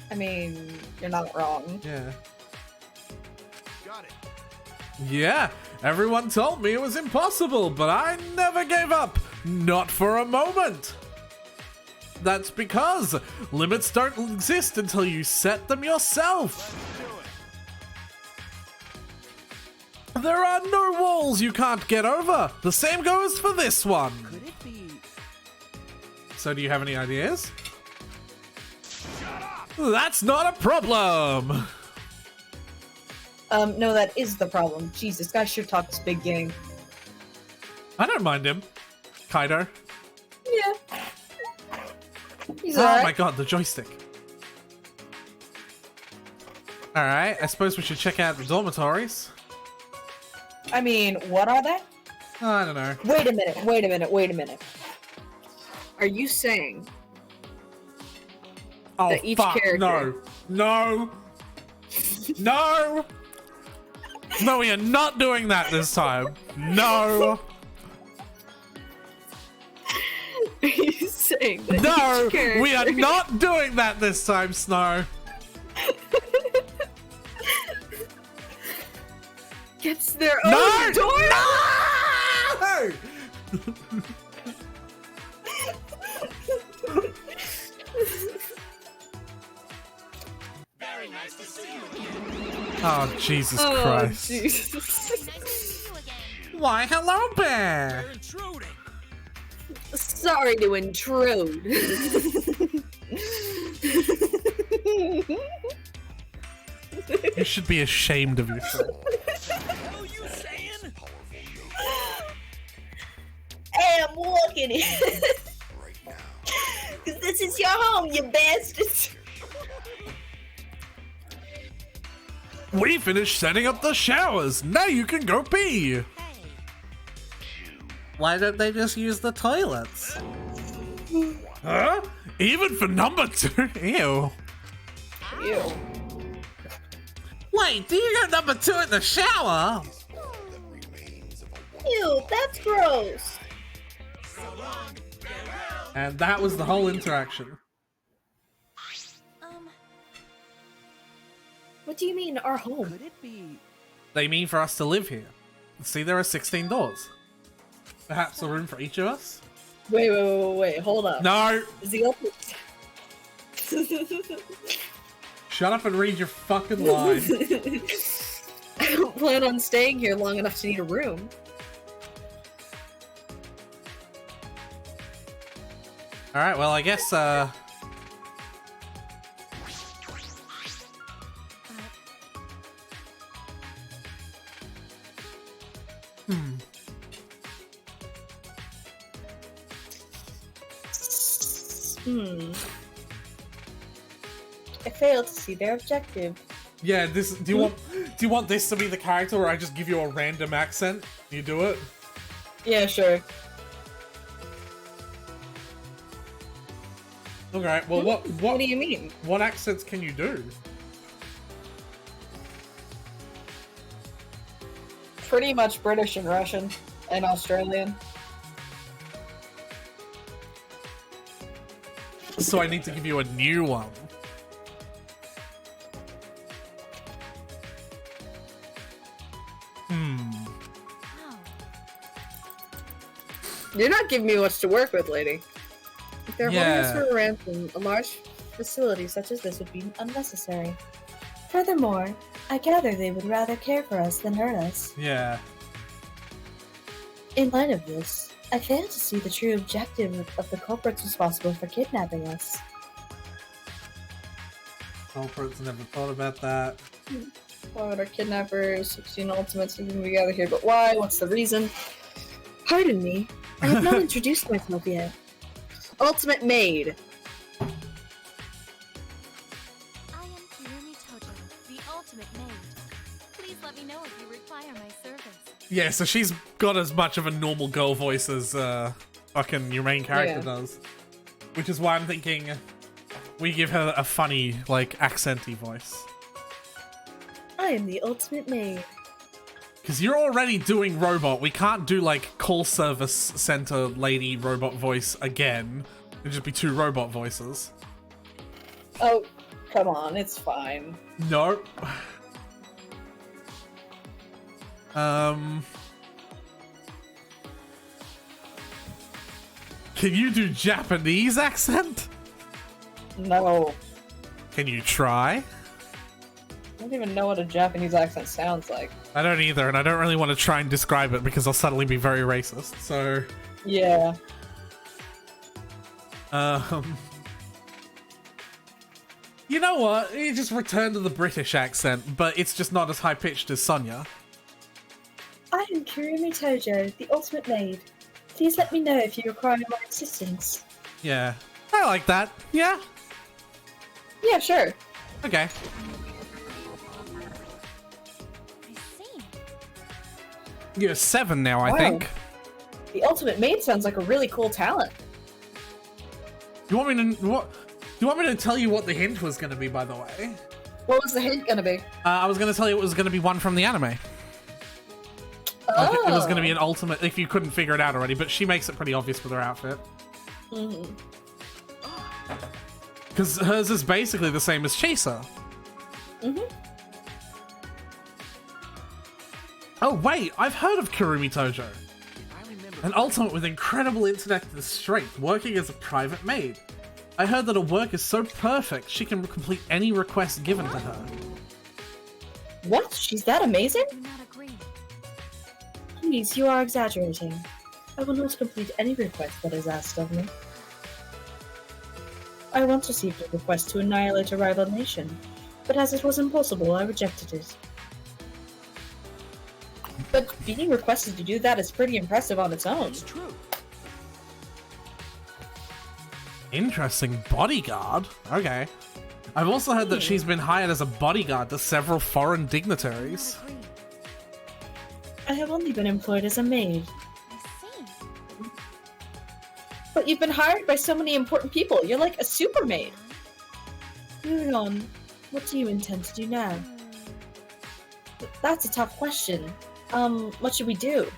I mean, you're not wrong. Yeah. Got it. Yeah, everyone told me it was impossible, but I never gave up. Not for a moment. That's because limits don't exist until you set them yourself. There are no walls you can't get over. The same goes for this one. Could it be? So do you have any ideas? That's not a problem. No, that is the problem. Jeez, this guy sure talks big game. I don't mind him. Kaido. Yeah. He's Oh alright. my god, the joystick. Alright, I suppose we should check out the dormitories. I mean, what are they? I don't know. Wait a minute. Are you saying Oh, that each fuck, character... no. No! No, we are not doing that this time. No! Are you saying that No! each character... We are not doing that this time, Snow! gets their No! own door? No! Oh, Jesus Christ. Jesus. Nice to see you again. Why, hello, Bear! You're intruding. Sorry to intrude. You should be ashamed of yourself. What are you saying? Hey, I'm walking in. Because this is your home, you bastards. We finished setting up the showers. Now you can go pee. Hey, Why don't they just use the toilets? Huh? Even for number 2? Ew. Ew. Wait, do you go number 2 in the shower? Ew, that's gross. And that was the whole interaction. What do you mean, our home? Could it be? They mean for us to live here. See, there are 16 doors. Perhaps a room for each of us? Wait, hold up. No! Is the open... Shut up and read your fucking line. I don't plan on staying here long enough to need a room. Alright, well, I guess, I failed to see their objective. yeah, this, do you want this to be the character where I just give you a random accent? You do it? Yeah, sure. Alright, well, What do you mean? what accents can you do? Pretty much British and Russian and Australian. So I need to give you a new one. wow. You're not giving me much to work with, lady. If they're holding us for a ransom, a large facility such as this would be unnecessary. Furthermore, I gather they would rather care for us than hurt us. Yeah. In light of this, I fail to see the true objective of the culprits responsible for kidnapping us. Culprits, never thought about that. Why would our kidnappers, 16 ultimates, even we gather here? But why? What's the reason? Pardon me, I have not introduced myself yet. Ultimate maid. I am Kirumi Tojo, the ultimate Yeah, so she's got as much of a normal girl voice as fucking your main character does. Which is why I'm thinking we give her a funny, like, accenty voice. I am the ultimate maid. Because you're already doing robot. We can't do, like, call service center lady robot voice again. It'd just be 2 robot voices. Oh, come on, it's fine. No. Can you do Japanese accent? No. Can you try? I don't even know what a Japanese accent sounds like. I don't either, and I don't really want to try and describe it because I'll suddenly be very racist, so... Yeah. You know what? You just return to the British accent, but it's just not as high-pitched as Sonya. I am Kurumi Tojo, the ultimate maid. Please let me know if you require my assistance. Yeah. I like that. Yeah? Yeah, sure. Okay. I see. You're 7 now, I Wow. think. The ultimate maid sounds like a really cool talent. You want me to... What? Do you want me to tell you what the hint was going to be, by the way? What was the hint gonna be? I was going to tell you it was going to be one from the anime. Like, it was going to be an ultimate, if you couldn't figure it out already, but she makes it pretty obvious with her outfit. Mm-hmm. Because hers is basically the same as Chaser. Mm-hmm. Oh, wait, I've heard of Kurumi Tojo. An ultimate with incredible internet strength, working as a private maid. I heard that her work is so perfect, she can complete any request given to her. What? She's that amazing? Do not agree. Please, you are exaggerating. I will not complete any request that is asked of me. I once received a request to annihilate a rival nation, but as it was impossible, I rejected it. But being requested to do that is pretty impressive on its own. It's true. Interesting. Bodyguard? Okay. I've also heard that she's been hired as a bodyguard to several foreign dignitaries. Agree. I have only been employed as a maid. I see. But you've been hired by so many important people. You're like a super maid. Moving on, what do you intend to do now? That's a tough question. What should we do?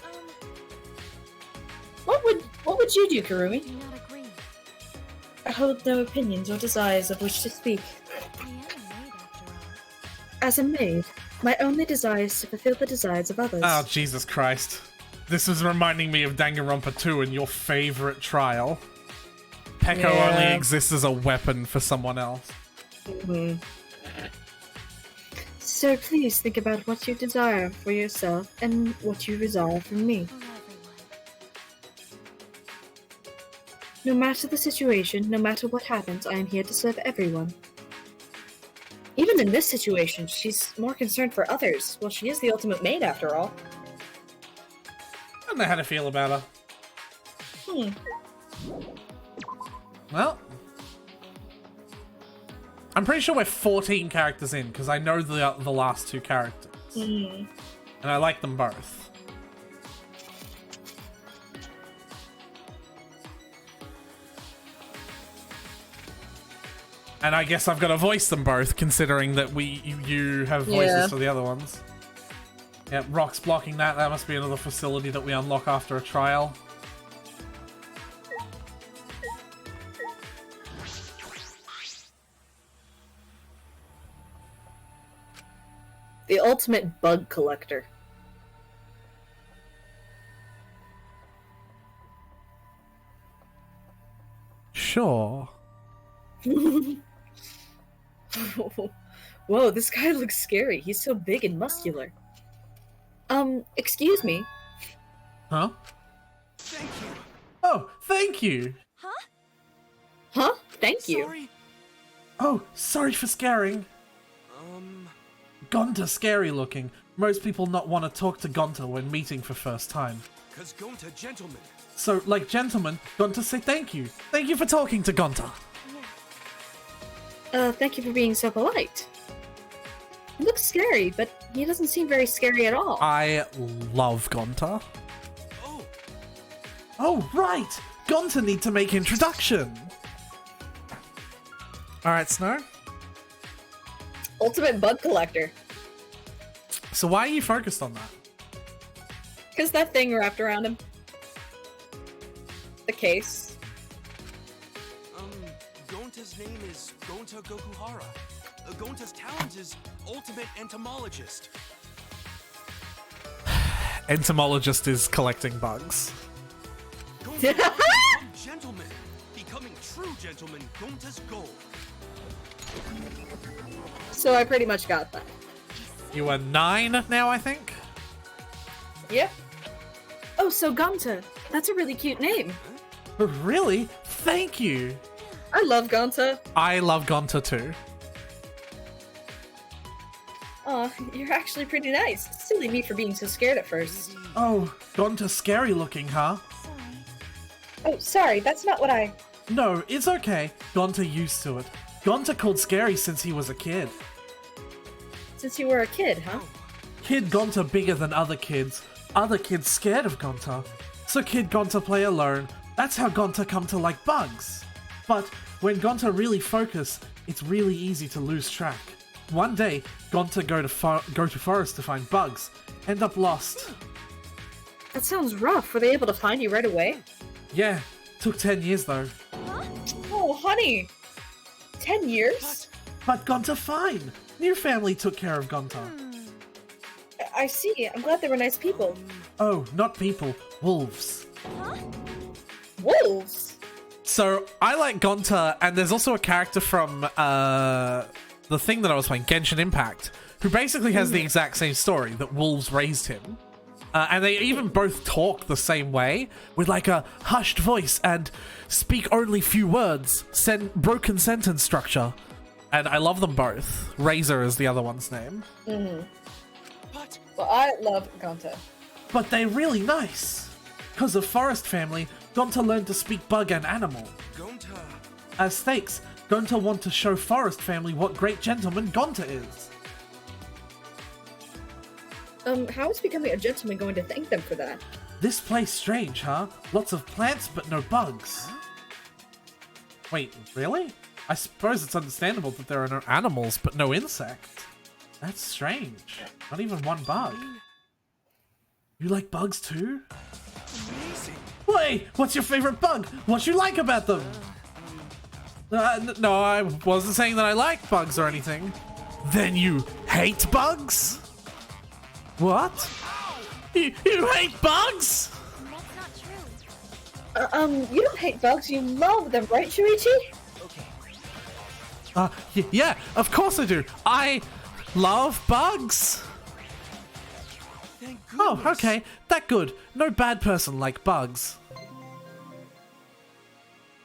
What would you do, Kurumi? Do not agree. I hold no opinions or desires of which to speak. I am a maid after all. As a maid, my only desire is to fulfill the desires of others. Oh, Jesus Christ. This is reminding me of Danganronpa 2 and your favorite trial. Pekko only exists as a weapon for someone else. Mm-hmm. So please think about what you desire for yourself and what you desire from me. For everyone. No matter the situation, no matter what happens, I am here to serve everyone. Even in this situation, she's more concerned for others. Well, she is the ultimate maid after all. I don't know how to feel about her. Well, I'm pretty sure we're 14 characters in, because I know the last 2 characters. And I like them both. And I guess I've got to voice them both, considering that you have voices for the other ones. Yeah, Rock's blocking that. That must be another facility that we unlock after a trial. The ultimate bug collector. Sure. Whoa, this guy looks scary. He's so big and muscular. Excuse me. Huh? Thank you. Oh, thank you. Huh? Thank you. Sorry. Oh, sorry for scaring. Gonta scary looking. Most people not want to talk to Gonta when meeting for first time. Cause Gonta gentleman. So, like gentlemen, Gonta say thank you. Thank you for talking to Gonta. Thank you for being so polite. He looks scary, but he doesn't seem very scary at all. I love Gonta. Oh, Oh, right! Gonta need to make introduction! Alright, Snow. Ultimate bug collector. So why are you focused on that? Because that thing wrapped around him. The case. Gonta's name is Gonta Gokuhara. Gonta's talent is ultimate entomologist. Entomologist is collecting bugs. Gonta become gentleman. Becoming true gentleman, Gonta's goal. So I pretty much got that. You are 9 now, I think? Yep. Oh, so Gonta. That's a really cute name. Really? Thank you! I love Gonta. I love Gonta too. Aw, you're actually pretty nice. Silly me for being so scared at first. Oh, Gonta scary looking, huh? Oh, sorry, that's not what I... No, it's okay. Gonta used to it. Gonta called scary since he was a kid. Since you were a kid, huh? Kid Gonta bigger than other kids. Other kids scared of Gonta. So Kid Gonta play alone. That's how Gonta come to like bugs. But when Gonta really focus, it's really easy to lose track. One day, Gonta go to forest to find bugs. End up lost. That sounds rough. Were they able to find you right away? Yeah, took 10 years though. Oh, honey. 10 years? But Gonta fine. New family took care of Gonta. I see. I'm glad they were nice people. Oh, not people, wolves. Wolves? So I like Gonta, and there's also a character from the thing that I was playing, Genshin Impact, who basically has the exact same story, that wolves raised him. And they even both talk the same way, with like a hushed voice and speak only few words, broken sentence structure. And I love them both. Razor is the other one's name. But Well, I love Gonta. But they're really nice. Cause of Forest Family, Gonta learned to speak bug and animal. Gonta. As thanks, Gonta want to show Forest Family what great gentleman Gonta is. How is becoming a gentleman going to thank them for that? This place strange, huh? Lots of plants, but no bugs. Wait, really? I suppose it's understandable that there are no animals, but no insects. That's strange. Not even one bug. You like bugs too? Amazing. Wait, what's your favorite bug? What you like about them? No, I wasn't saying that I like bugs or anything. Then you hate bugs? What? You hate bugs? That's not true. You don't hate bugs, you love them, right, Shuichi? Yeah, of course I do. I love bugs. Thank Oh, goodness. okay. That good. No bad person like bugs.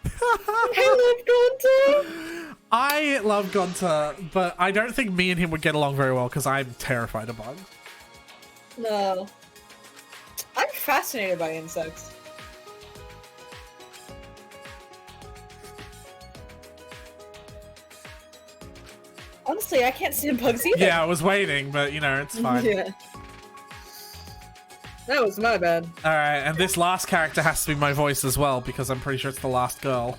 I love Gonta! I love Gonta, but I don't think me and him would get along very well because I'm terrified of bugs. No. I'm fascinated by insects. Honestly, I can't stand bugs either. Yeah, I was waiting, but you know, it's fine. Yeah. That was my bad. Alright, and this last character has to be my voice as well because I'm pretty sure it's the last girl.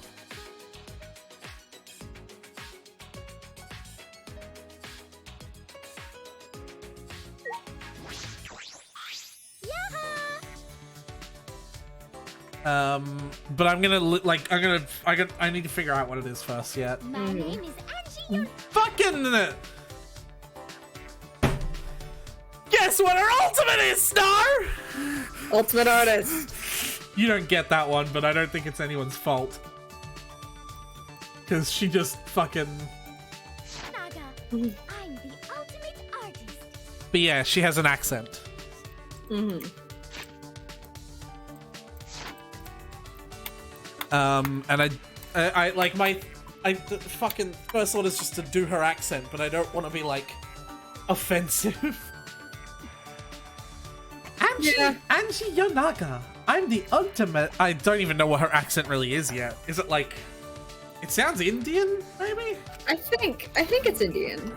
But I'm gonna I need to figure out what it is first yet. My name is Angie. Fucking guess what her ultimate is, Star? Ultimate artist. You don't get that one, but I don't think it's anyone's fault. Because she just fucking... Naga. I'm the ultimate artist. But yeah, she has an accent. And I like the fucking first thought is just to do her accent, but I don't want to be like offensive. Angie Yonaga. I'm the ultimate. I don't even know what her accent really is yet. Is it like? It sounds Indian, maybe. I think it's Indian.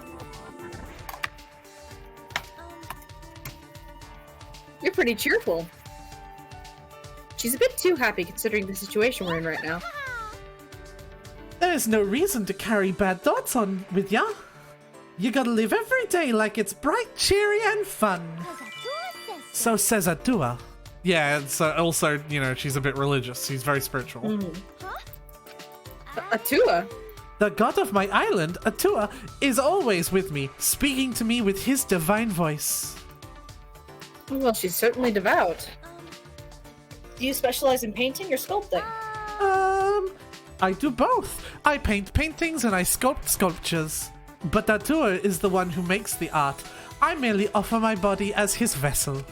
You're pretty cheerful. She's a bit too happy considering the situation we're in right now. There's no reason to carry bad thoughts on with ya. You gotta live every day like it's bright, cheery, and fun. So says Atua. Yeah, and so also, you know, she's a bit religious. She's very spiritual. Atua? The god of my island, Atua, is always with me, speaking to me with his divine voice. Well, she's certainly devout. Do you specialize in painting or sculpting? I do both. I paint paintings and I sculpt sculptures. But Atua is the one who makes the art. I merely offer my body as his vessel. So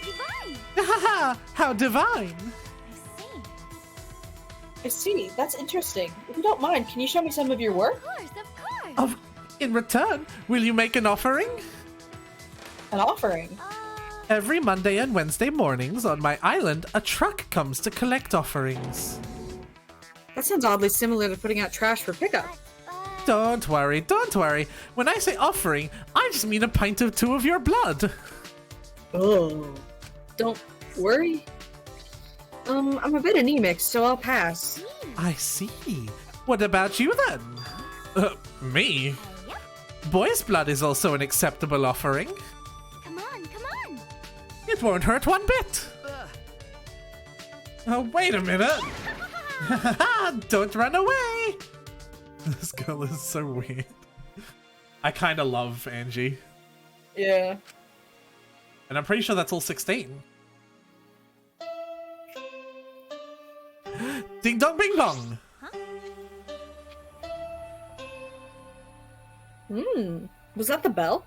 divine! Haha, how divine! I see. That's interesting. If you don't mind, can you show me some of your work? Of course, of course! In return, will you make an offering? An offering? Every Monday and Wednesday mornings on my island, a truck comes to collect offerings. That sounds oddly similar to putting out trash for pickup. Don't worry, don't worry. When I say offering, I just mean a pint or two of your blood. Oh. Don't worry. I'm a bit anemic, so I'll pass. I see. What about you then? Me? Boy's blood is also an acceptable offering. Come on, come on! It won't hurt one bit. Oh, wait a minute. Don't run away. This girl is so weird. I kind of love Angie. Yeah. And I'm pretty sure that's all 16. Ding dong bing bong. Was that the bell?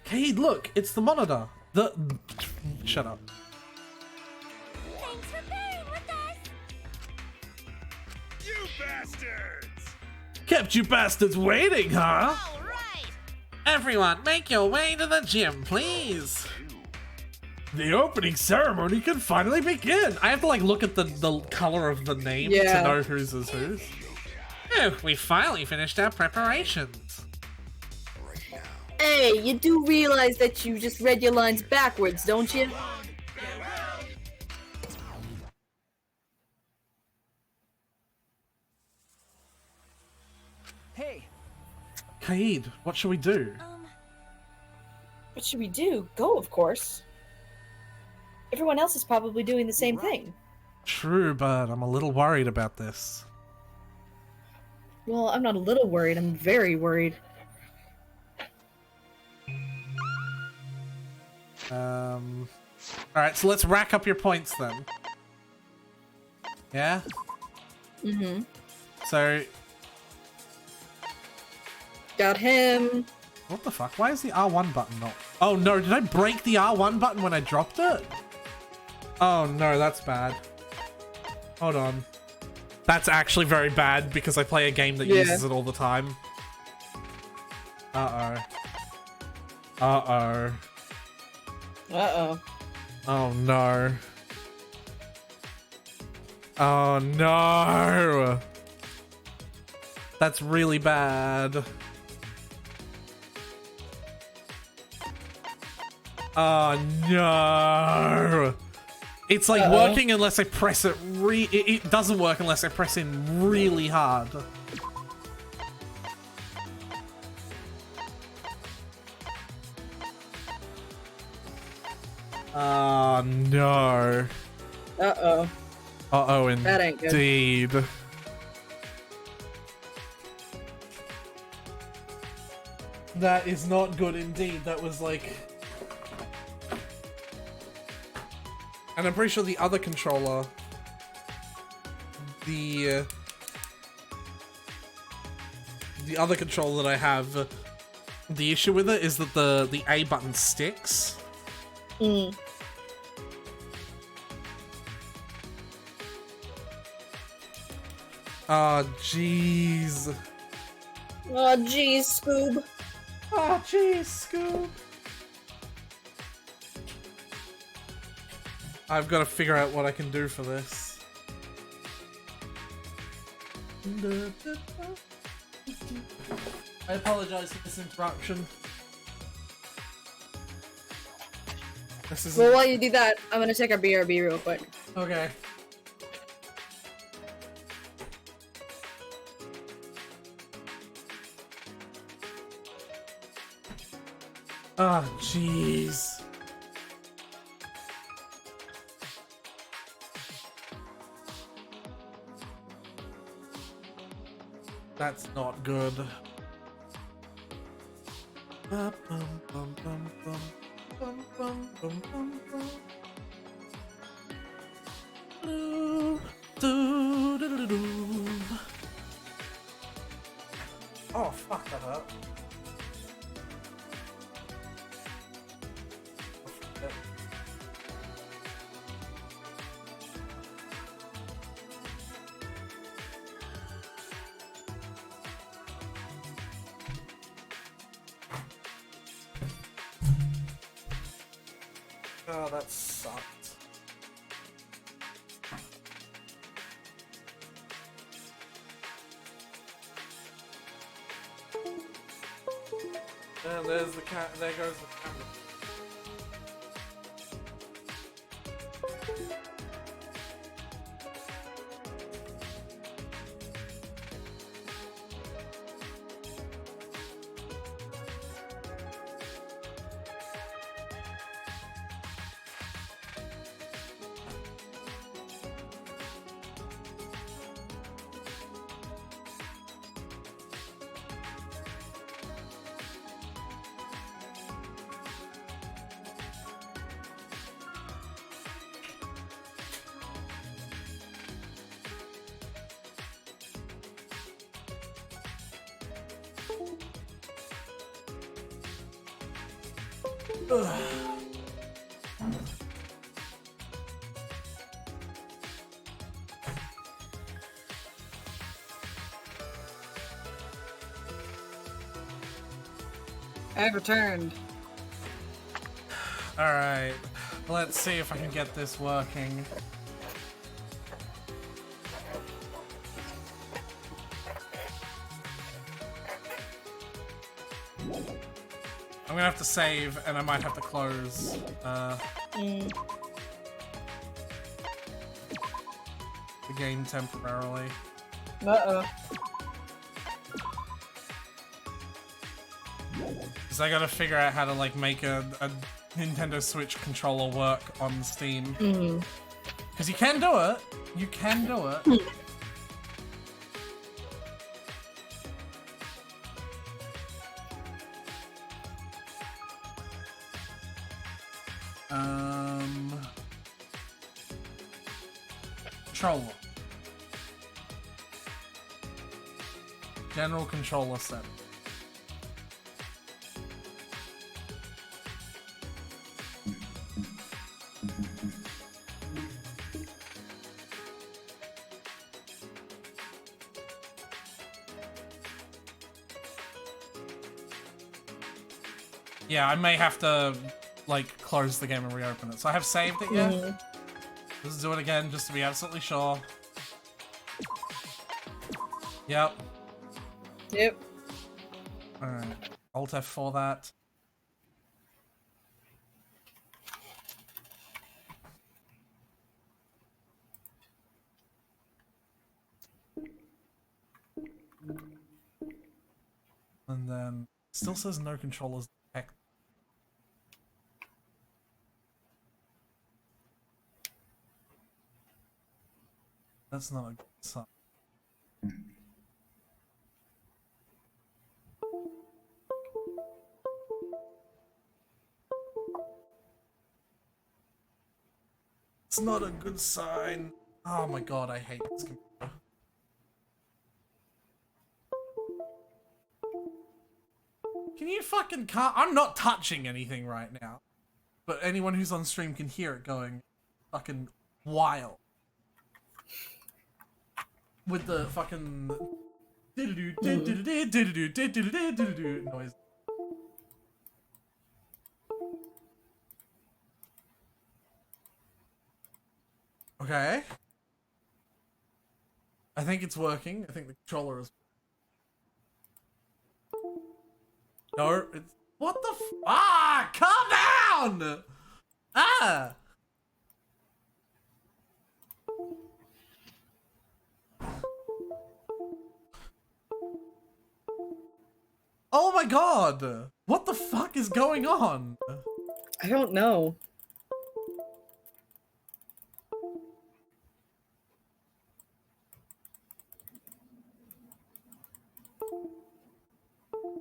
Cade, look, it's the monitor. Shut up. Thanks for bearing with us! You bastards! Kept you bastards waiting, huh? All right! Everyone, make your way to the gym, please. The opening ceremony can finally begin. I have to like look at the color of the name to know whose is whose. Oh, we finally finished our preparations. Hey, you do realize that you just read your lines backwards, don't you? Hey, Kaid, what should we do? What should we do? Go, of course. Everyone else is probably doing the same thing. True, but I'm a little worried about this. Well, I'm not a little worried, I'm very worried. Alright, so let's rack up your points then. Yeah? Mm-hmm. So... Got him. What the fuck? Why is the R1 button not... Oh no, did I break the R1 button when I dropped it? Oh no, that's bad. Hold on. That's actually very bad because I play a game that uses it all the time. Uh-oh. Uh-oh. Uh-oh. Oh no. Oh no! That's really bad. Oh no! It's like working unless I press it it doesn't work unless I press in really hard. Oh no. Uh-oh. Uh-oh That ain't good. indeed. That is not good indeed. That was like... And I'm pretty sure the other controller... The other controller that I have... The issue with it is that the A button sticks. Mm. Oh, jeez. Oh, jeez, Scoob. Oh, jeez, Scoob. I've got to figure out what I can do for this. I apologize for this interruption. This is Well, while you do that, I'm gonna check our BRB real quick. okay. Ah, jeez. That's not good. Bum, bum, bum, bum, bum, bum, bum, bum, bum, bum. Do, do, do, do, do. Oh, fuck, that hurt. Oh, that sucked. And there's the cat. There goes the camera. Ugh. I've returned. Alright, let's see if I can get this working. I'm gonna have to save, and I might have to close. The game temporarily. Uh-oh. Because I gotta figure out how to, like, make a Nintendo Switch controller work on Steam. Because you can do it. You can do it. Controller. General controller set. Yeah, I may have to, like, close the game and reopen it. So I have saved it, yeah? Let's do it again, just to be absolutely sure. Yep. Yep. Alright. Alt F for that. And then, still says no controllers detected. That's not a good sign. It's not a good sign. Oh my god, I hate this computer. Can you fucking I'm not touching anything right now. But anyone who's on stream can hear it going fucking wild. With the fucking noise. Okay. I think it's working. I think the controller is. No, it's. What the calm down! Ah! Oh my god! What the fuck is going on? I don't know.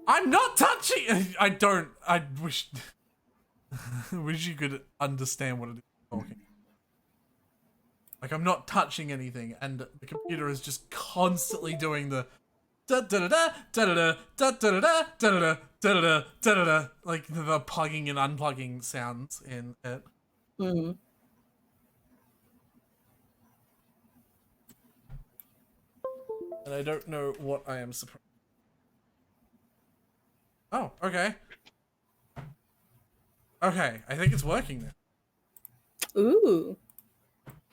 I'm not touching. I wish. Wish you could understand what it is talking. Like, I'm not touching anything, and the computer is just constantly doing the da da da da da da da da da da da da da, like the plugging and unplugging sounds in it. Hmm. And I don't know what I am supposed. Oh, okay. Okay, I think it's working now. Ooh.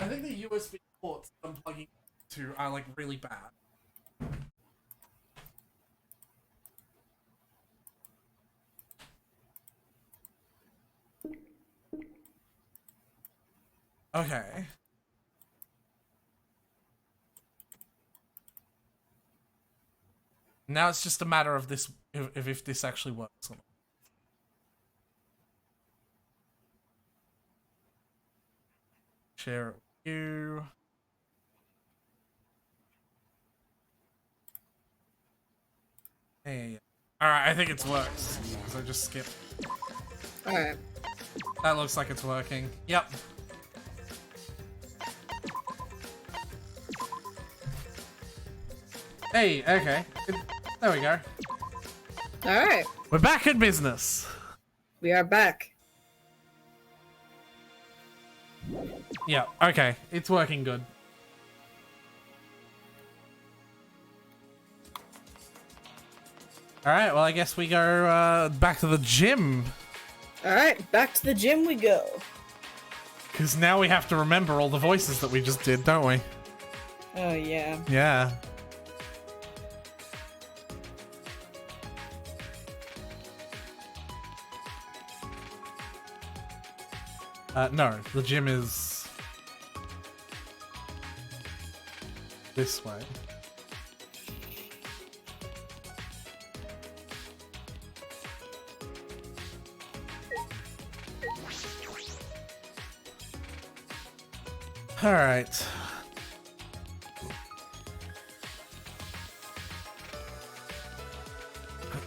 I think the USB ports I'm plugging to are like really bad. Okay. Now it's just a matter of this if this actually works or not. Share it with you. Hey. Alright, I think it works. So just skip. Alright. That looks like it's working. Yep. Hey, okay. There we go. Alright. We're back in business. We are back. Yeah, okay. It's working good. Alright, well I guess we go back to the gym. Alright, back to the gym we go. Because now we have to remember all the voices that we just did, don't we? Oh, yeah. Yeah. No, the gym is this way. All right.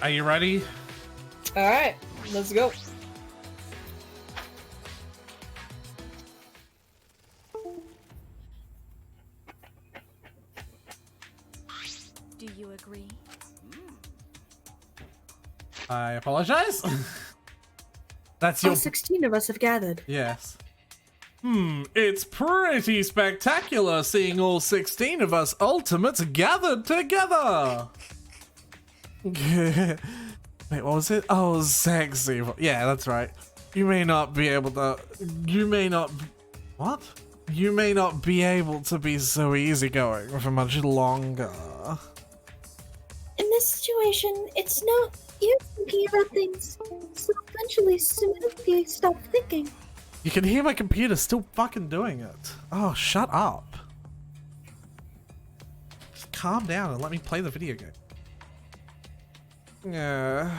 Are you ready? Alright, let's go. Do you agree? I apologize. That's your... All 16 of us have gathered. Yes. It's pretty spectacular seeing all 16 of us ultimates gathered together. Wait, what was it? Oh, sexy. Yeah, that's right. You may not be able to... You may not... What? You may not be able to be so easygoing for much longer. In this situation, it's no use thinking about things, so eventually smoothly stop thinking. You can hear my computer still fucking doing it. Oh, shut up. Just calm down and let me play the video game. Yeah,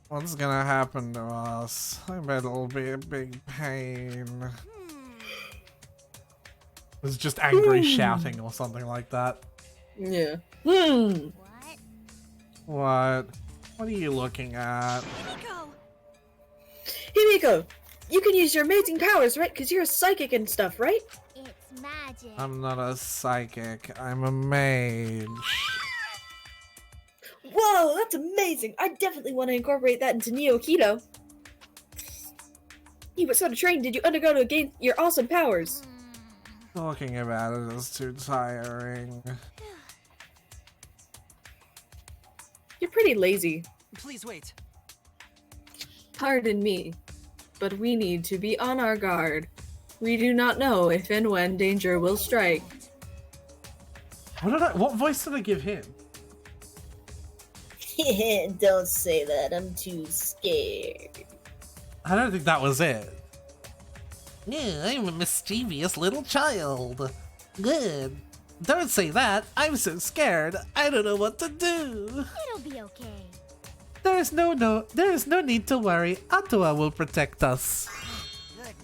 what's gonna happen to us? I bet it'll be a big pain. It was just angry shouting or something like that. Yeah. What? What? What are you looking at? Himiko! Himiko, you can use your amazing powers, right? Because you're a psychic and stuff, right? It's magic. I'm not a psychic. I'm a mage. Whoa, that's amazing! I definitely want to incorporate that into Neo Keto. Hey, what sort of training did you undergo to gain your awesome powers? Talking about it is too tiring. You're pretty lazy. Please wait. Pardon me, but we need to be on our guard. We do not know if and when danger will strike. What voice did I give him? Don't say that, I'm too scared. I don't think that was it. Yeah, I'm a mischievous little child. Good. Don't say that. I'm so scared. I don't know what to do. It'll be okay. There is no need to worry. Atua will protect us.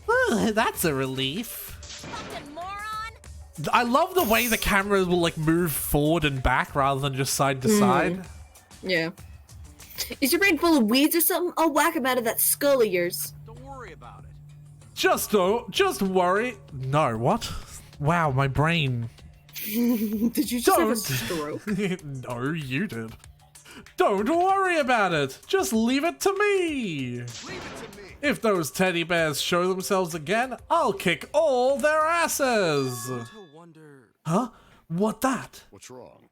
Oh, that's a relief. Fucking moron! I love the way the camera will like move forward and back rather than just side to side. Yeah. Is your brain full of weeds or something? I'll whack him out of that skull of yours. Don't worry about it. Just worry. No, what? Wow, my brain. Did you just have a stroke? No, you did. Don't worry about it. Just leave it to me. Leave it to me. If those teddy bears show themselves again, I'll kick all their asses. To wonder. Huh? What that? What's wrong?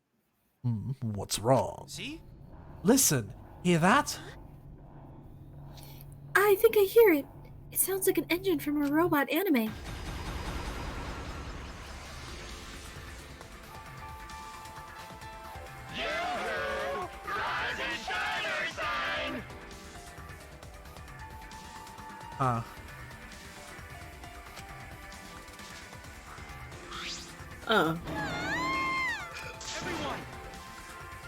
What's wrong? See? Listen, hear that? I think I hear it. It sounds like an engine from a robot anime. Huh. Oh.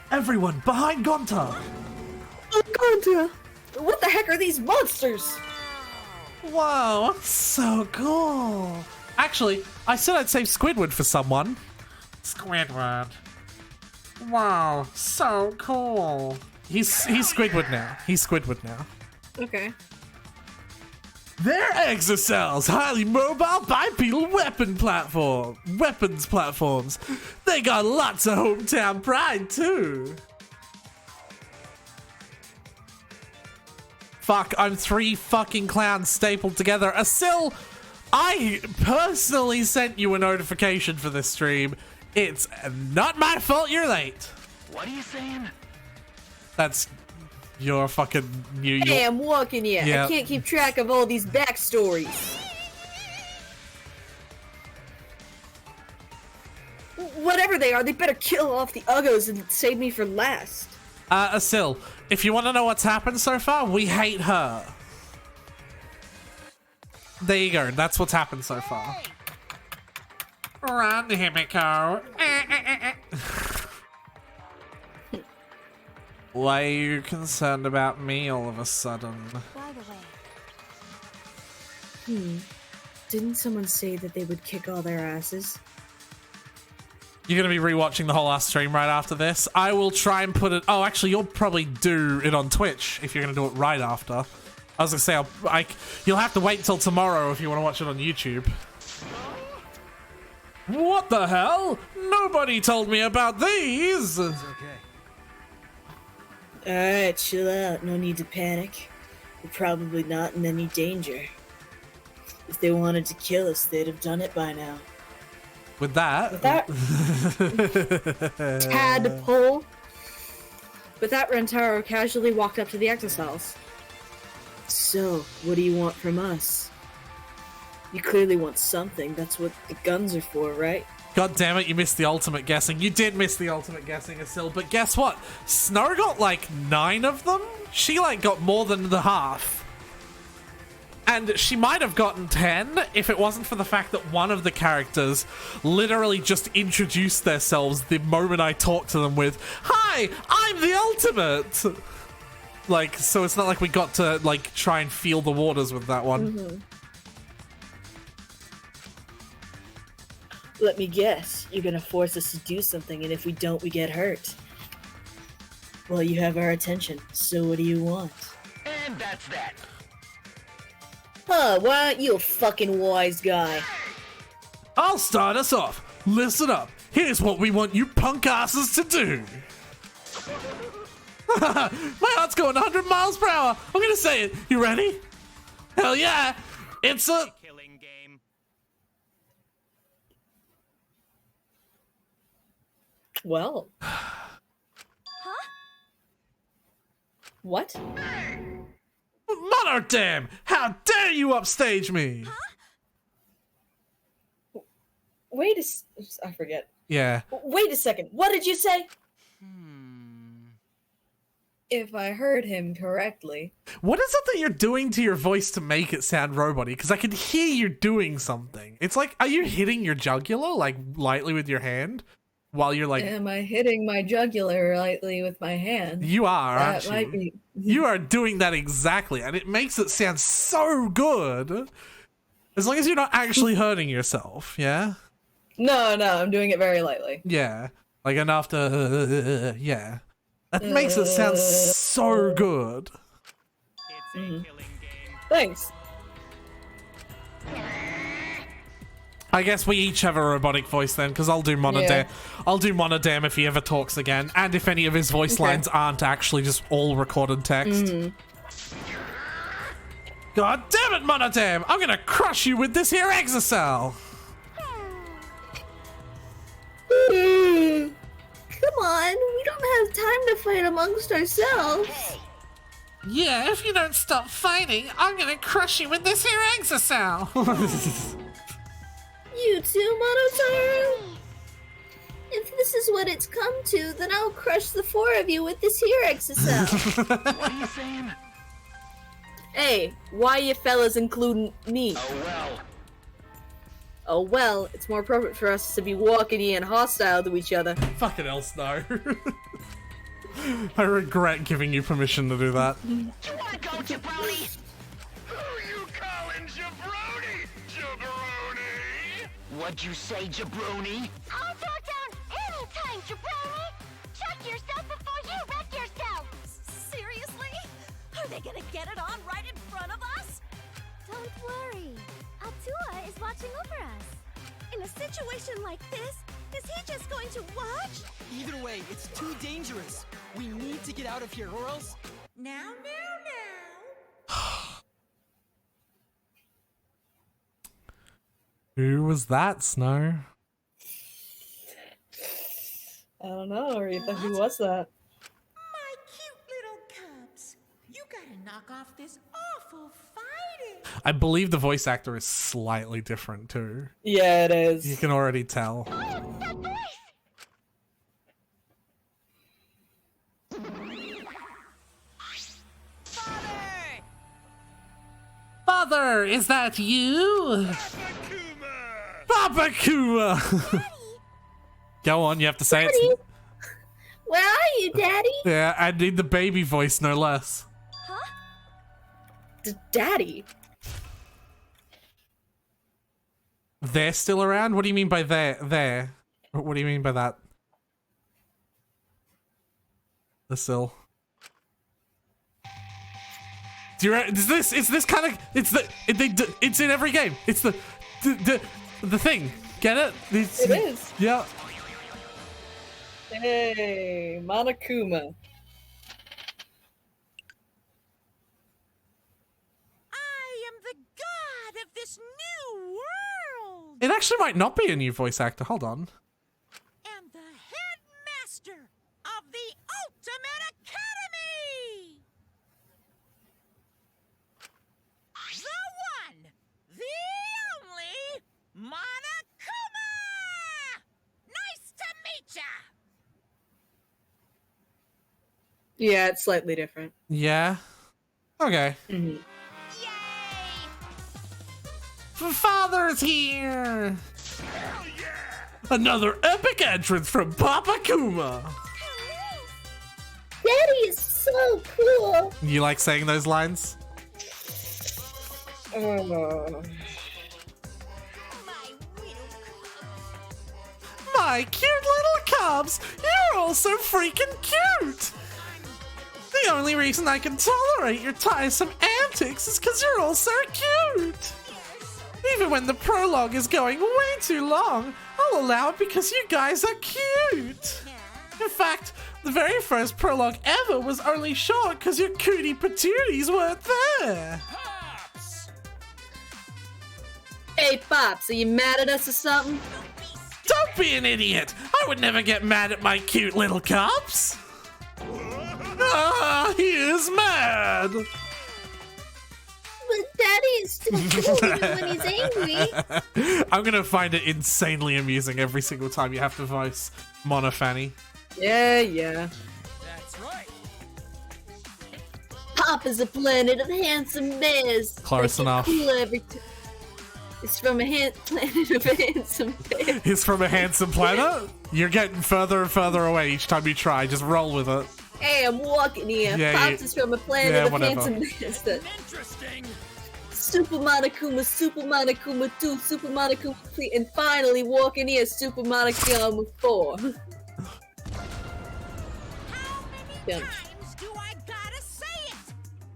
Everyone, behind Gonta! Oh, Gonta! What the heck are these monsters? Wow, so cool. Actually, I said I'd save Squidward for someone. Squidward. Wow, so cool. He's Squidward now. He's Squidward now. Okay. They're exocells, highly mobile bipedal weapons platforms. They got lots of hometown pride too. Fuck, I'm 3 fucking clowns stapled together. Asil, I personally sent you a notification for this stream. It's not my fault you're late. What are you saying? That's your fucking New York. Hey, I'm walking here. Yeah. I can't keep track of all these backstories. Whatever they are, they better kill off the uggos and save me for last. Asil, if you want to know what's happened so far, we hate her. There you go. That's what's happened so far. Run, Himiko. Why are you concerned about me all of a sudden? By the way, Didn't someone say that they would kick all their asses? You're going to be rewatching the whole last stream right after this. I will try and put it... Oh, actually, you'll probably do it on Twitch if you're going to do it right after. I was going to say, you'll have to wait till tomorrow if you want to watch it on YouTube. What the hell? Nobody told me about these! It's okay. Alright, chill out. No need to panic. We're probably not in any danger. If they wanted to kill us, they'd have done it by now. With that... Tadpole. With that, Rentaro casually walked up to the exocells. So, what do you want from us? You clearly want something. That's what the guns are for, right? God damn it, you missed the ultimate guessing. You did miss the ultimate guessing, Asil, but guess what? Snow got like 9 of them? She like got more than the half. And she might have gotten 10 if it wasn't for the fact that one of the characters literally just introduced themselves the moment I talked to them with, "Hi, I'm the ultimate!" Like, so it's not like we got to like try and feel the waters with that one. Let me guess. You're gonna force us to do something, and if we don't, we get hurt. Well, you have our attention, so what do you want? And that's that. Huh, why aren't you a fucking wise guy? I'll start us off. Listen up. Here's what we want you punk asses to do. My heart's going 100 miles per hour. I'm gonna say it. You ready? Hell yeah. It's a... Killing game. Well. What? Monarch Dam! How dare you upstage me? Wait I forget. Yeah. Wait a second. What did you say? If I heard him correctly. What is it that you're doing to your voice to make it sound robot-y? Because I can hear you doing something. It's like, are you hitting your jugular, like, lightly with your hand? While you're like... Am I hitting my jugular lightly with my hand? You are, That aren't you? might be. You are doing that exactly, and it makes it sound so good. As long as you're not actually hurting yourself, yeah? No, I'm doing it very lightly. Yeah. Like enough to... yeah. That makes it sound so good. Thanks. I guess we each have a robotic voice then, because I'll do Monodam. Yeah. I'll do Monodam if he ever talks again, and if any of his voice lines aren't actually just all recorded text. God damn it, Monodam! I'm gonna crush you with this here exocell! Come on, we don't have time to fight amongst ourselves. Yeah, if you don't stop fighting, I'm gonna crush you with this here exocell! You too, Monotaro? If this is what it's come to, then I'll crush the four of you with this here exocell. What are you saying? Hey, why you fellas including me? Oh well, it's more appropriate for us to be walking and hostile to each other. Fucking else, no. I regret giving you permission to do that. You wanna go, jabroni? Who you calling jabroni? Jabroni? What'd you say, jabroni? I'll throw down anytime, jabroni! Check yourself before you wreck yourself! Seriously? Are they gonna get it on right in front of us? Don't worry. Atua is watching over us. In a situation like this, is he just going to watch? Either way, it's too dangerous. We need to get out of here, or else... Now. Who was that, Snow? I don't know, Aretha. Who was that? My cute little cubs. You gotta knock off this awful fighting. I believe the voice actor is slightly different too. Yeah, it is. You can already tell. That voice! Father, is that you? Papa Kuma! Go on, you have to say Daddy? it. Where are you, Daddy? Yeah, I need the baby voice, no less. Daddy? They're still around? What do you mean by there? What do you mean by that? They're still. Do you is this kind of it's in every game. It's the thing. Get it? It is. Yeah. Hey, Monokuma. I am the god of this new world! It actually might not be a new voice actor. Hold on. And the headmaster of the Ultimate Academy! The one, the only, Monokuma! Nice to meet ya! Yeah, it's slightly different. Yeah. Okay. Mm-hmm. Father's here! Another epic entrance from Papa Kuma! Daddy is so cool. You like saying those lines? My cute little cubs! You're all so freaking cute! The only reason I can tolerate your tiresome antics is because you're all so cute! Even when the prologue is going way too long, I'll allow it because you guys are cute! In fact, the very first prologue ever was only short because your cootie patooties weren't there! Hey, Pops, are you mad at us or something? Don't be an idiot! I would never get mad at my cute little cubs! Ah, he is mad! But Daddy is still cool even when he's angry. I'm gonna find it insanely amusing every single time you have to voice Mono Fanny. Yeah. That's right. Pop is a planet of handsome bears. Close They get enough. cooler every it's from a planet of handsome bears. He's from a handsome planet? You're getting further and further away each time you try. Just roll with it. Hey, I'm walking here. Yeah, Pops yeah. is from a planet Yeah, of whatever. handsome bears. Interesting. Super Monokuma 2, Super Monokuma 3, and finally walking here, Super Monokuma 4. How Yeah. many times do I gotta say it?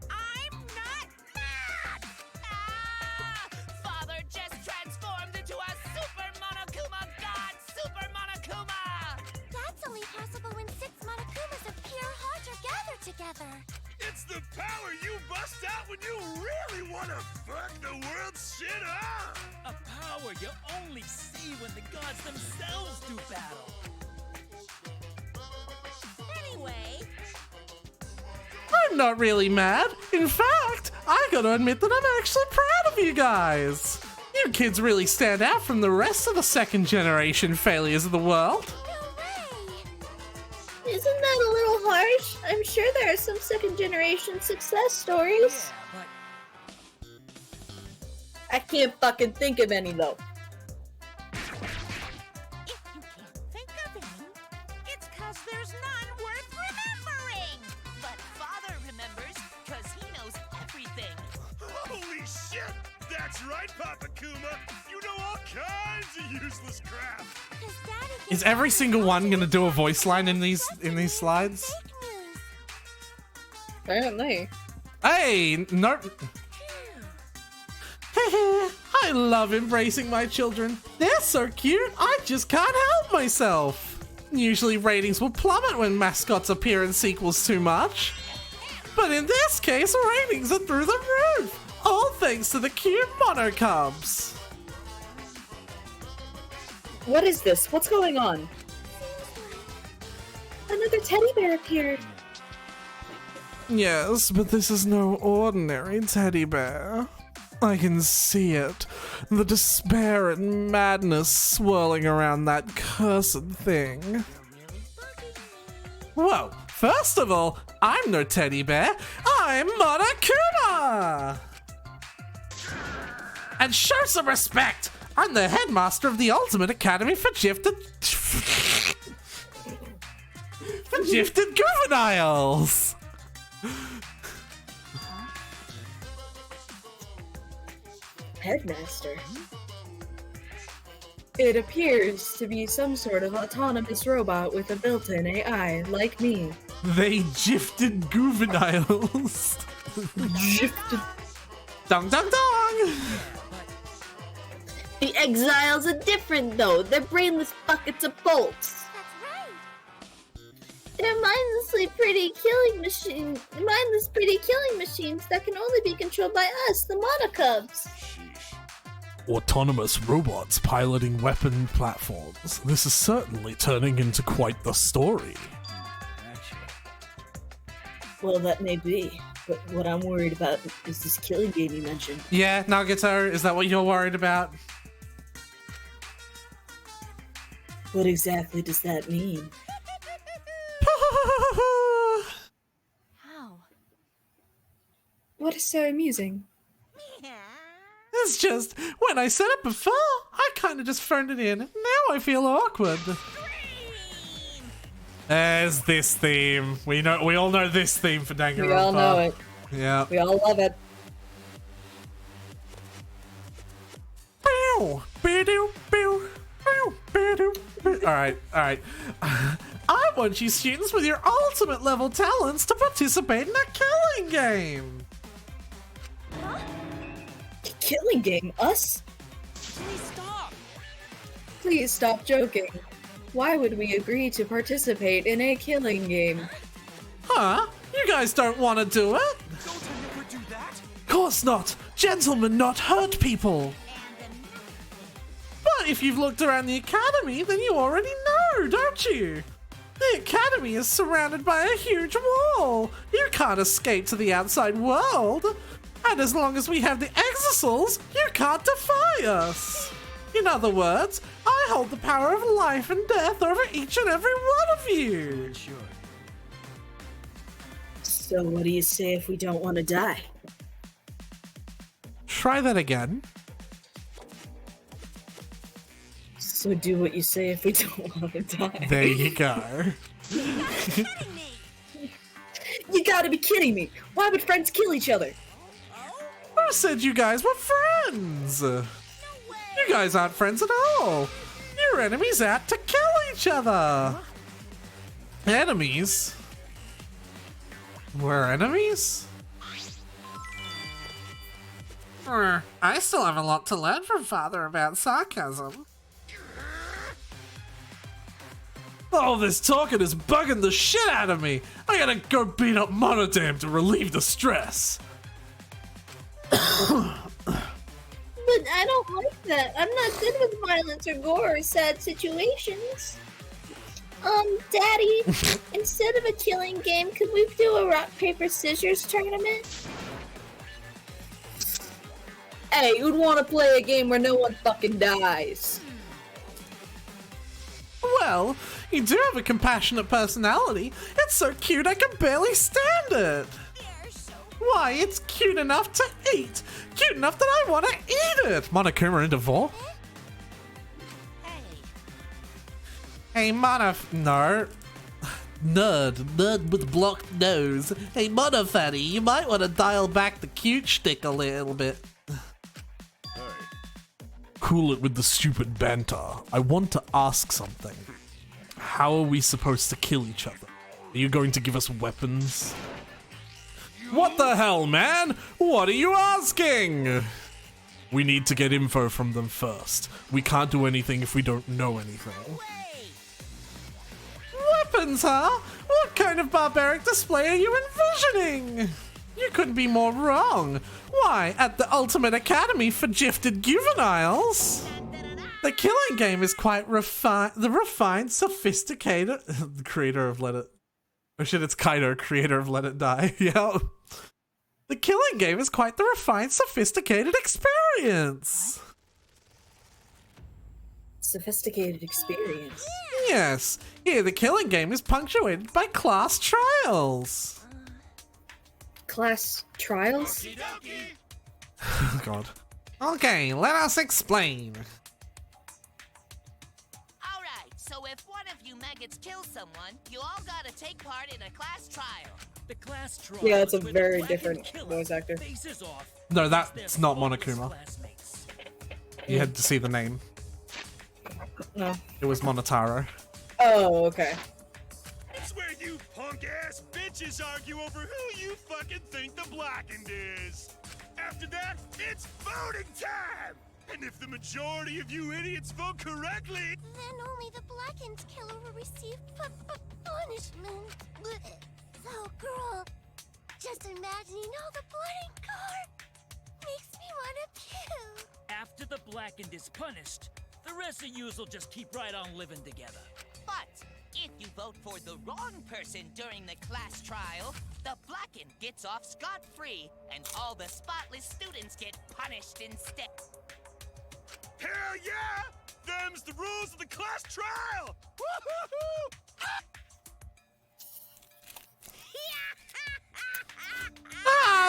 I'm not mad! Ah! Father just transformed into a Super Monokuma God, Super Monokuma! That's only possible when 6 Monokumas of pure heart are gathered together. It's the power you bust out when you really want to fuck the world's shit up! A power you only see when the gods themselves do battle. Anyway, I'm not really mad. In fact, I gotta admit that I'm actually proud of you guys. You kids really stand out from the rest of the second generation failures of the world. Isn't that a little harsh? I'm sure there are some second generation success stories. Yeah, but I can't fucking think of any though. if you can't think of any, it's 'cause there's none worth remembering. But Father remembers 'cause he knows everything. Holy shit! That's right, Papa Kuma! You know all kinds of useless crap! 'Cause Daddy Is gets every all single the one gonna do a fun voice line in these doesn't mean slides? fake news. Apparently. Hey, no. I love embracing my children. They're so cute, I just can't help myself. Usually ratings will plummet when mascots appear in sequels too much. But in this case, ratings are through the roof. All thanks to the cute Mono Cubs. What is this? What's going on? Another teddy bear appeared. Yes, but this is no ordinary teddy bear. I can see it. The despair and madness swirling around that cursed thing. Whoa, first of all, I'm no teddy bear. I'm Monokuma! And show some respect! I'm the headmaster of the Ultimate Academy for Gifted Juveniles! Headmaster. It appears to be some sort of autonomous robot with a built-in AI, like me. They gifted juveniles. Gifted. Dong dong dong! The exiles are different though. They're brainless buckets of bolts. That's right. They're mindless pretty killing machines that can only be controlled by us, the Monocubs. Autonomous robots piloting weapon platforms. This is certainly turning into quite the story. actually, Well, that may be, but what I'm worried about is this killing game you mentioned. Yeah, Nagato, is that what you're worried about? What exactly does that mean? How? What is so amusing? It's just, when I said it before, I kind of just phoned it in. Now I feel awkward. There's this theme. We all know this theme for Danganronpa. We all know it. Yeah. We all love it. Alright. I want you students with your ultimate level talents to participate in a killing game. Killing game? Us? Please stop! Please stop joking. Why would we agree to participate in a killing game? Huh? You guys don't want to do it? Don't I never do that? Course not. Gentlemen not hurt people. But if you've looked around the academy, then you already know, don't you? The academy is surrounded by a huge wall. You can't escape to the outside world. And as long as we have the Exisals, you can't defy us. In other words, I hold the power of life and death over each and every one of you. sure. So what do you say if we don't want to die? Try that again. So do what you say if we don't want to die. There you go. You gotta be kidding me! Why would friends kill each other? Who said you guys were friends? You guys aren't friends at all. You're enemies out to kill each other. Enemies? We're enemies? I still have a lot to learn from Father about sarcasm. All this talking is bugging the shit out of me. I gotta go beat up Monodam to relieve the stress. But I don't like that. I'm not good with violence or gore or sad situations. Daddy, instead of a killing game, could we do a rock, paper, scissors tournament? Hey, who'd want to play a game where no one fucking dies? Well, you do have a compassionate personality. It's so cute I can barely stand it. Why, it's cute enough to eat. Cute enough that I want to eat it. Monokuma into Vor. Hey, no. Nerd with blocked nose. Hey, Monofatty, you might want to dial back the cute shtick a little bit. Cool it with the stupid banter. I want to ask something. How are we supposed to kill each other? Are you going to give us weapons? What the hell, man? What are you asking? We need to get info from them first. We can't do anything if we don't know anything. Weapons, huh? What kind of barbaric display are you envisioning? You couldn't be more wrong. Why, at the Ultimate Academy for Gifted Juveniles? The killing game is quite refined, sophisticated... The creator of Let It... Oh shit, it's Kaido, creator of Let It Die. Yeah. The killing game is quite the refined, sophisticated experience. Sophisticated experience. Yes. Here, the killing game is punctuated by class trials. Class trials? Oh god. Okay, let us explain. Alright, so if one of you maggots kills someone, you all gotta take part in a class trial. The class trial. Yeah, it's a is where very the different killer voice actor. faces off No, against that's their not flawless Monokuma. classmates. You had to see the name. No. It was Monotaro. Oh, okay. It's where you punk-ass bitches argue over who you fucking think the blackened is. After that, it's voting time! And if the majority of you idiots vote correctly... Then only the blackened killer will receive punishment. So cruel. Just imagining all the blood and gore makes me want to puke. After the blackened is punished, the rest of yous will just keep right on living together. But if you vote for the wrong person during the class trial, the blackened gets off scot-free, and all the spotless students get punished instead. Hell yeah! Them's the rules of the class trial! Woo-hoo-hoo!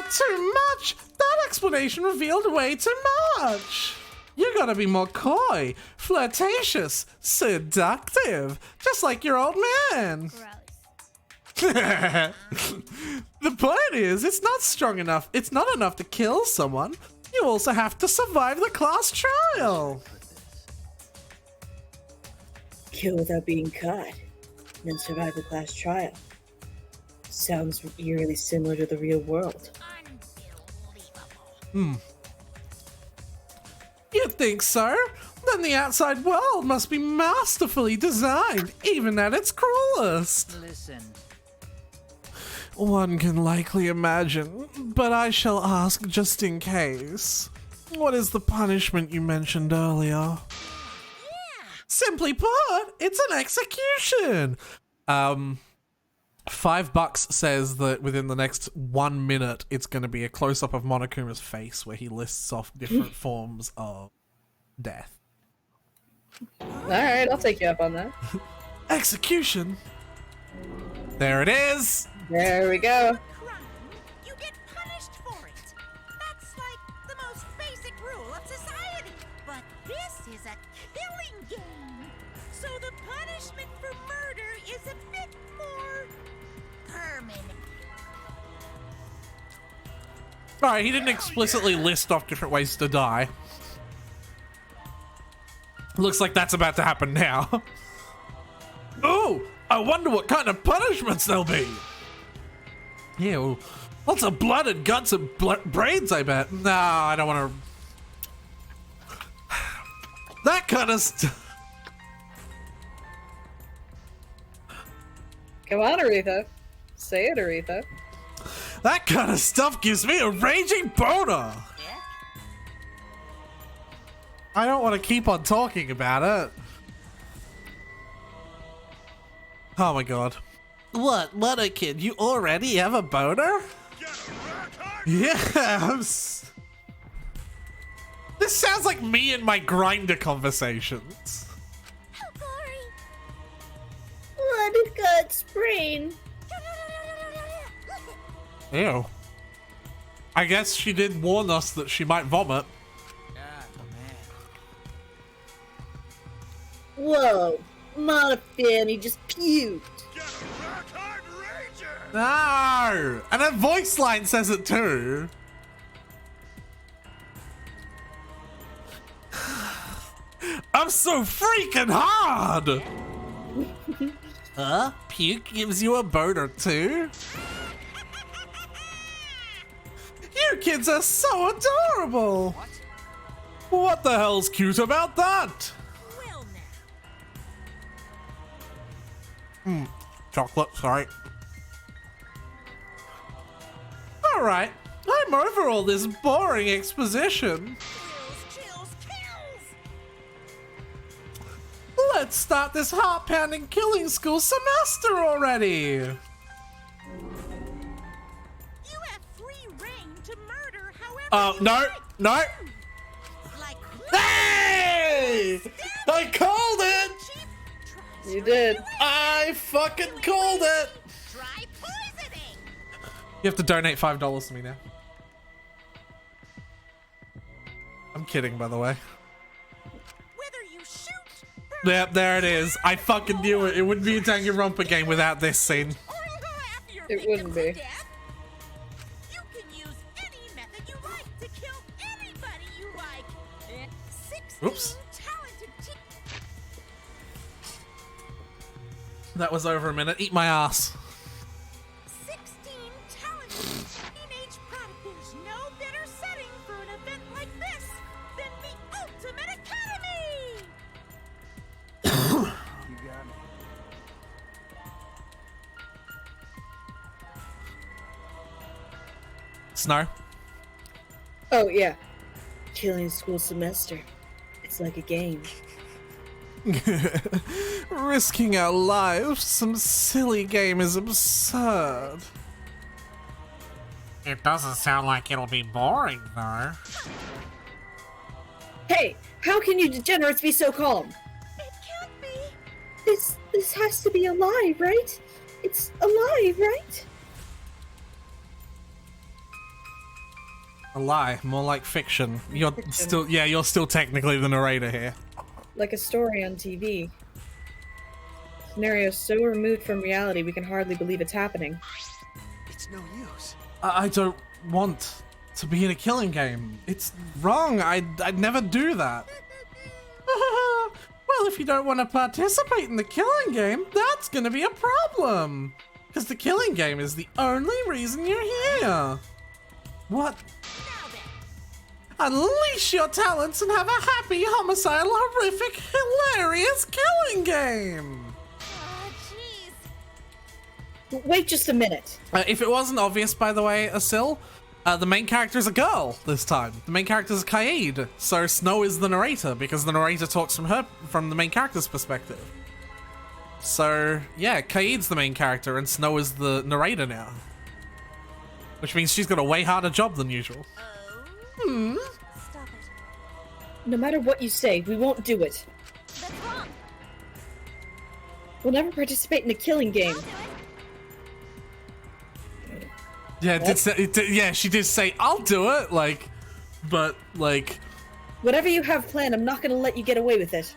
Too much! That explanation revealed way too much! You gotta be more coy, flirtatious, seductive, just like your old man. The point is, it's not strong enough. It's not enough to kill someone. You also have to survive the class trial. Kill without being caught, then survive the class trial. Sounds eerily similar to the real world. You think so? Then the outside world must be masterfully designed, even at its cruelest. Listen. One can likely imagine, but I shall ask just in case. What is the punishment you mentioned earlier? Simply put, it's an execution. $5 says that within the next 1 minute, it's going to be a close-up of Monokuma's face where he lists off different forms of death. Alright, I'll take you up on that. Execution! There it is! There we go. Alright, he didn't explicitly list off different ways to die. Looks like that's about to happen now. Oh, I wonder what kind of punishments there'll be. Ew, lots of blood and guts and brains, I bet. No, I don't want to. That kind of stuff. Come on, Aretha. Say it, Aretha. That kind of stuff gives me a raging boner. I don't want to keep on talking about it. Oh my god. What a kid, you already have a boner? Yes. This sounds like me and my grinder conversations. What did God sprain? Ew. I guess she did warn us that she might vomit. Whoa, not a fan, he just puked. No! And her voice line says it too. I'm so freaking hard! Puke gives you a boner too? You kids are so adorable! What the hell's cute about that? Chocolate, sorry. Alright, I'm over all this boring exposition. Let's start this heart-pounding killing school semester already! You have free reign to murder however Oh, no, no! like Hey! I called it! You did. I fucking called it! try poisoning. You have to donate $5 to me now. I'm kidding, by the way. Whether you shoot, Yep, there it is. I fucking knew it. It wouldn't be a Danganronpa game without this scene. It wouldn't be. You can use any method you like to kill anybody you like. 16 Oops. talented That was over a minute. Eat my ass. 16 talented teenage prodigies. There's no better setting for an event like this than the Ultimate Academy. You got me. Snow. Oh, yeah. Killing school semester. It's like a game. Risking our lives, some silly game is absurd. It doesn't sound like it'll be boring, though. Hey, how can you degenerates be so calm? It can't be. This has to be a lie, right? It's a lie, right? A lie, more like fiction. You're still, yeah, you're still technically the narrator here. Like a story on TV. Scenario so removed from reality we can hardly believe it's happening. It's no use. I don't want to be in a killing game. It's wrong. I'd never do that. Well, if you don't want to participate in the killing game, that's gonna be a problem. Because the killing game is the only reason you're here. What? Unleash your talents and have a happy, homicidal, horrific, hilarious killing game! Oh, jeez. Wait just a minute. If it wasn't obvious, by the way, Asil, the main character is a girl this time. The main character is Kaede, so Snow is the narrator because the narrator talks from the main character's perspective. So, yeah, Kaede's the main character and Snow is the narrator now. Which means she's got a way harder job than usual. Stop it. No matter what you say, we won't do it. That's wrong. We'll never participate in the killing game. I'll do it. Yeah, yeah, she did say, I'll do it, like, but, like... Whatever you have planned, I'm not gonna let you get away with it.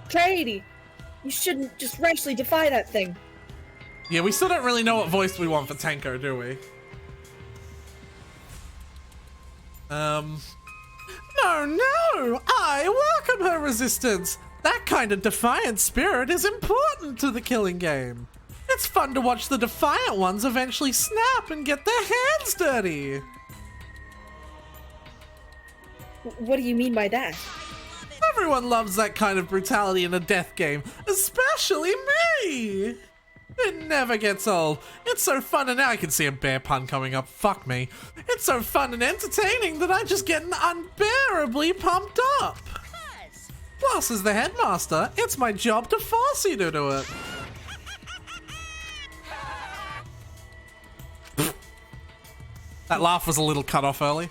Kaede, you shouldn't just rashly defy that thing. Yeah, we still don't really know what voice we want for Tenko, do we? No, I welcome her resistance. That kind of defiant spirit is important to the killing game. It's fun to watch the defiant ones eventually snap and get their hands dirty. What do you mean by that? Everyone loves that kind of brutality in a death game, especially me. It never gets old. It's so fun, and now I can see a bear pun coming up. Fuck me. It's so fun and entertaining that I just get unbearably pumped up. Plus, as the headmaster, it's my job to force you to do it. That laugh was a little cut off early.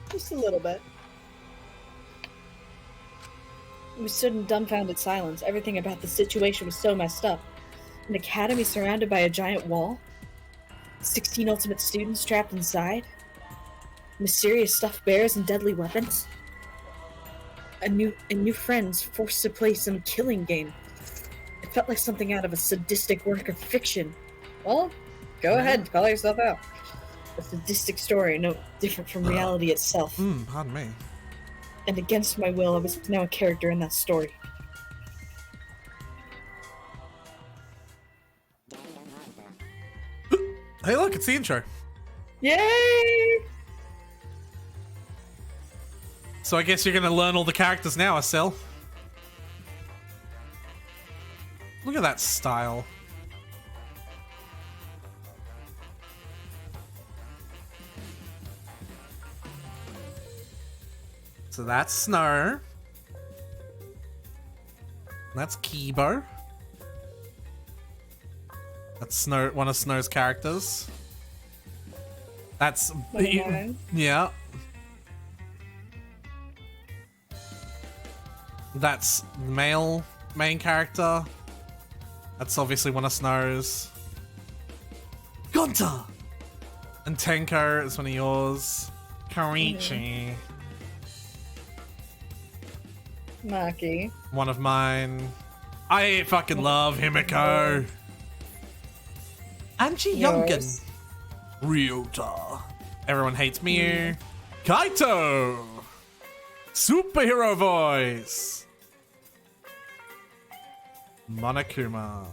Just a little bit. We stood in dumbfounded silence. Everything about the situation was so messed up. An academy surrounded by a giant wall. 16 ultimate students trapped inside. Mysterious stuffed bears and deadly weapons. And new friends forced to play some killing game. It felt like something out of a sadistic work of fiction. Well, go ahead, call yourself out. A sadistic story, no different from reality itself. Pardon me. And against my will, I was now a character in that story. Hey, look, it's the intro. Yay! So I guess you're gonna learn all the characters now, Estelle. Look at that style. So that's Snow. That's Kibo. That's Snow, one of Snow's characters. That's yeah. That's the male main character. That's obviously one of Snow's. Gunter! And Tenko is one of yours. Koichi. Maki. One of mine. I fucking love Himiko. Angie Youngen. Ryota. Everyone hates Miu. Kaito. Superhero voice. Monokuma.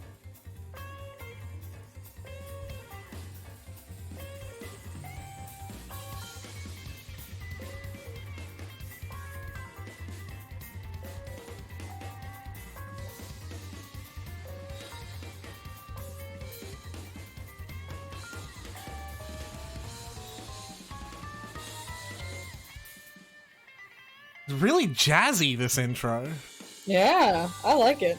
It's really jazzy, this intro. Yeah, I like it.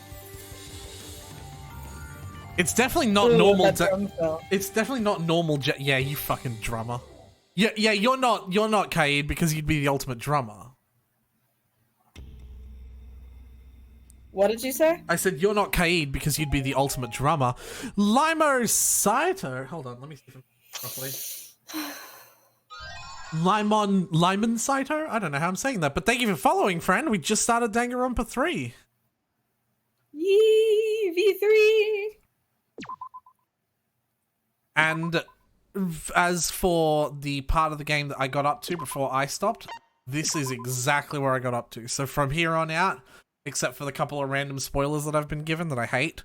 It's definitely not Ooh, normal. that drum fell. It's definitely not normal. Yeah, you fucking drummer. Yeah, you're not Kaid because you'd be the ultimate drummer. What did you say? I said you're not Kaid because you'd be the ultimate drummer. Limo Saito. Hold on, let me see if I'm properly. Lyman Saito? I don't know how I'm saying that, but thank you for following, friend. We just started Danganronpa 3. Yee, V3! And as for the part of the game that I got up to before I stopped, this is exactly where I got up to. So from here on out, except for the couple of random spoilers that I've been given that I hate,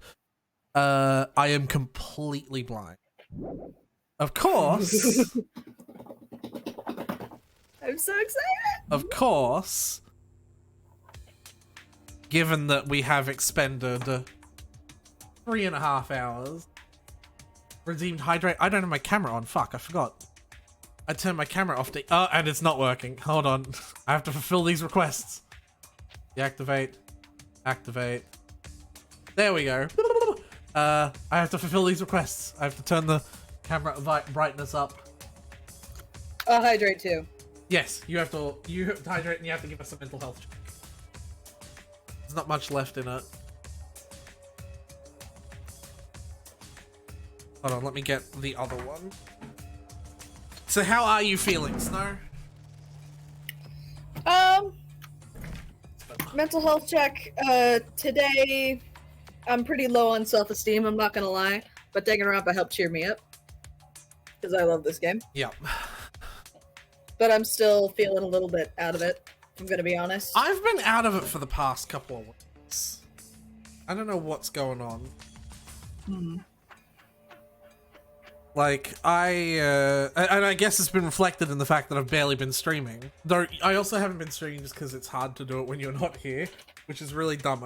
I am completely blind. Of course... I'm so excited! Of course, given that we have expended 3.5 hours, redeemed hydrate. I don't have my camera on. Fuck, I forgot. I turned my camera off. And it's not working. Hold on. I have to fulfill these requests. Deactivate. Activate. There we go. I have to fulfill these requests. I have to turn the camera brightness up. I'll hydrate too. Yes, you have to hydrate and you have to give us a mental health check. There's not much left in it. Hold on, let me get the other one. So how are you feeling, Snow? Mental health check. Today I'm pretty low on self-esteem, I'm not gonna lie, but Danganronpa helped cheer me up. Because I love this game. Yep. But I'm still feeling a little bit out of it, if I'm gonna be honest. I've been out of it for the past couple of weeks. I don't know what's going on. Like, and I guess it's been reflected in the fact that I've barely been streaming. Though, I also haven't been streaming just because it's hard to do it when you're not here, which is really dumb.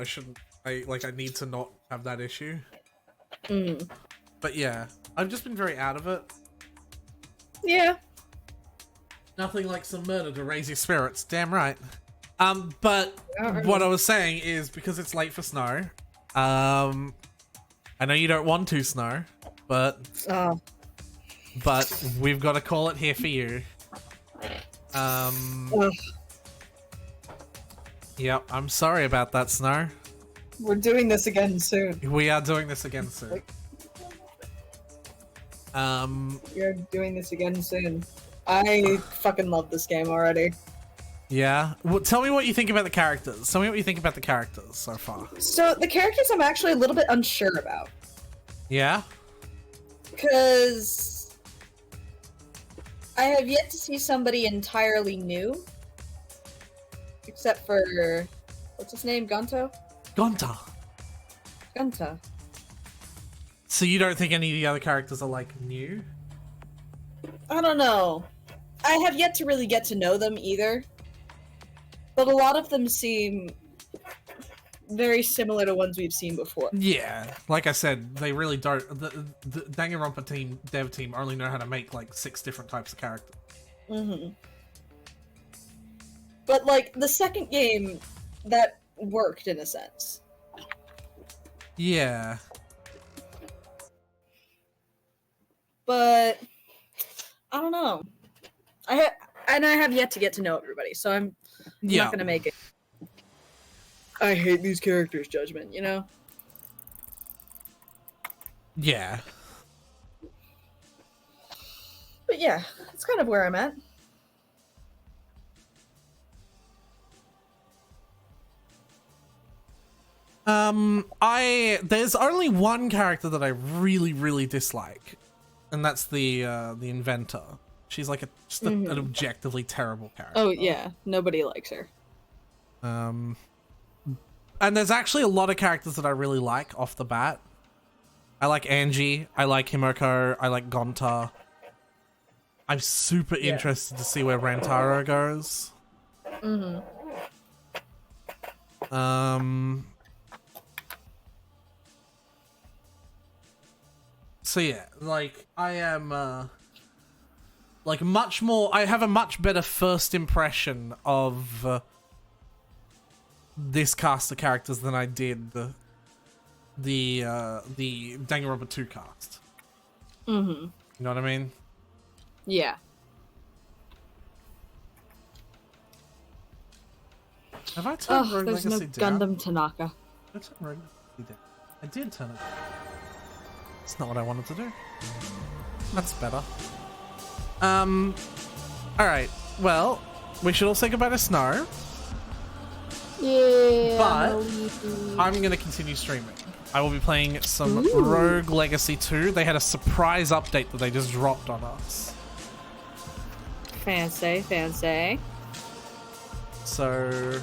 I need to not have that issue. But yeah, I've just been very out of it. Yeah. Nothing like some murder to raise your spirits. Damn right. But what I was saying is, because it's late for Snow, I know you don't want to, Snow, but we've got to call it here for you. Yep, I'm sorry about that, Snow. We're doing this again soon. We are doing this again soon. We're doing this again soon. I fucking love this game already. Yeah? Well, tell me what you think about the characters. Tell me what you think about the characters so far. So, the characters I'm actually a little bit unsure about. Yeah? Because I have yet to see somebody entirely new. Except for... what's his name? Gonta? Gonta. So you don't think any of the other characters are, like, new? I don't know. I have yet to really get to know them either. But a lot of them seem very similar to ones we've seen before. Yeah, like I said, they really don't. The Danganronpa dev team only know how to make like 6 different types of characters. But like the second game, that worked in a sense. Yeah. But I don't know. I have yet to get to know everybody, so I'm not gonna make it. I hate these characters judgment, you know? Yeah. But yeah, it's kind of where I'm at. There's only one character that I really, really dislike, and that's the inventor. She's like an objectively terrible character. Oh yeah, nobody likes her. And there's actually a lot of characters that I really like off the bat. I like Angie, I like Himiko, I like Gonta. I'm super interested to see where Rantaro goes. So yeah, like I am like much more. I have a much better first impression of this cast of characters than I did the Danganronpa 2 cast. You know what I mean? Yeah. Have I turned Rogue there's Legacy no down? Gundam Tanaka. I turned Rogue Legacy down. I did turn it down. It's not what I wanted to do. That's better. Alright. Well, we should all say goodbye to Snow. Yeah. But I'm gonna continue streaming. I will be playing some Rogue Legacy 2. They had a surprise update that they just dropped on us. Fancy, fancy. So,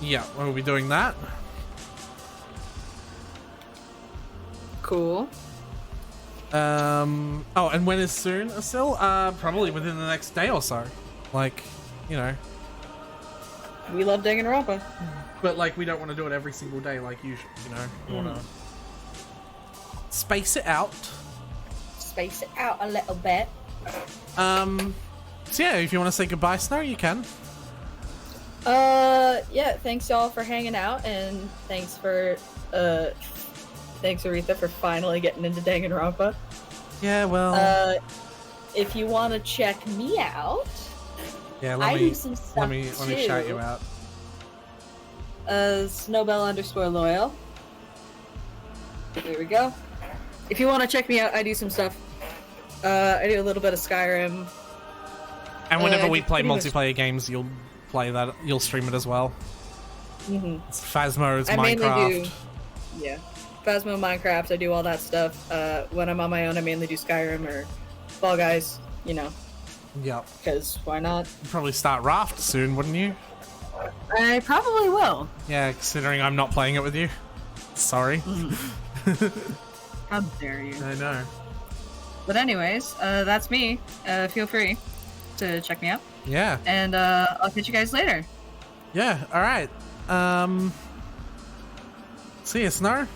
yeah, we'll be doing that. Cool. Oh, and when is soon, Asil? Probably within the next day or so. Like, you know. We love Danganronpa. But, like, we don't want to do it every single day like usual, you know? We want to space it out. Space it out a little bit. So yeah, if you want to say goodbye, Snow, you can. Yeah, thanks y'all for hanging out, and thanks Aretha for finally getting into Danganronpa. Yeah, well... if you want to check me out... Yeah, let me shout you out. Snowbell_loyal. There we go. If you want to check me out, I do some stuff. I do a little bit of Skyrim. And whenever we play multiplayer games, you'll play that. You'll stream it as well. It's Phasmo's Minecraft. Yeah. Phasmo, Minecraft, I do all that stuff. When I'm on my own, I mainly do Skyrim or Fall Guys, you know, Yep. because why not? You'd probably start Raft soon, wouldn't you? I probably will. Yeah, considering I'm not playing it with you. Sorry. How dare you? I know. But anyways, that's me. Feel free to check me out. Yeah. And I'll catch you guys later. Yeah, alright. See you, Snar.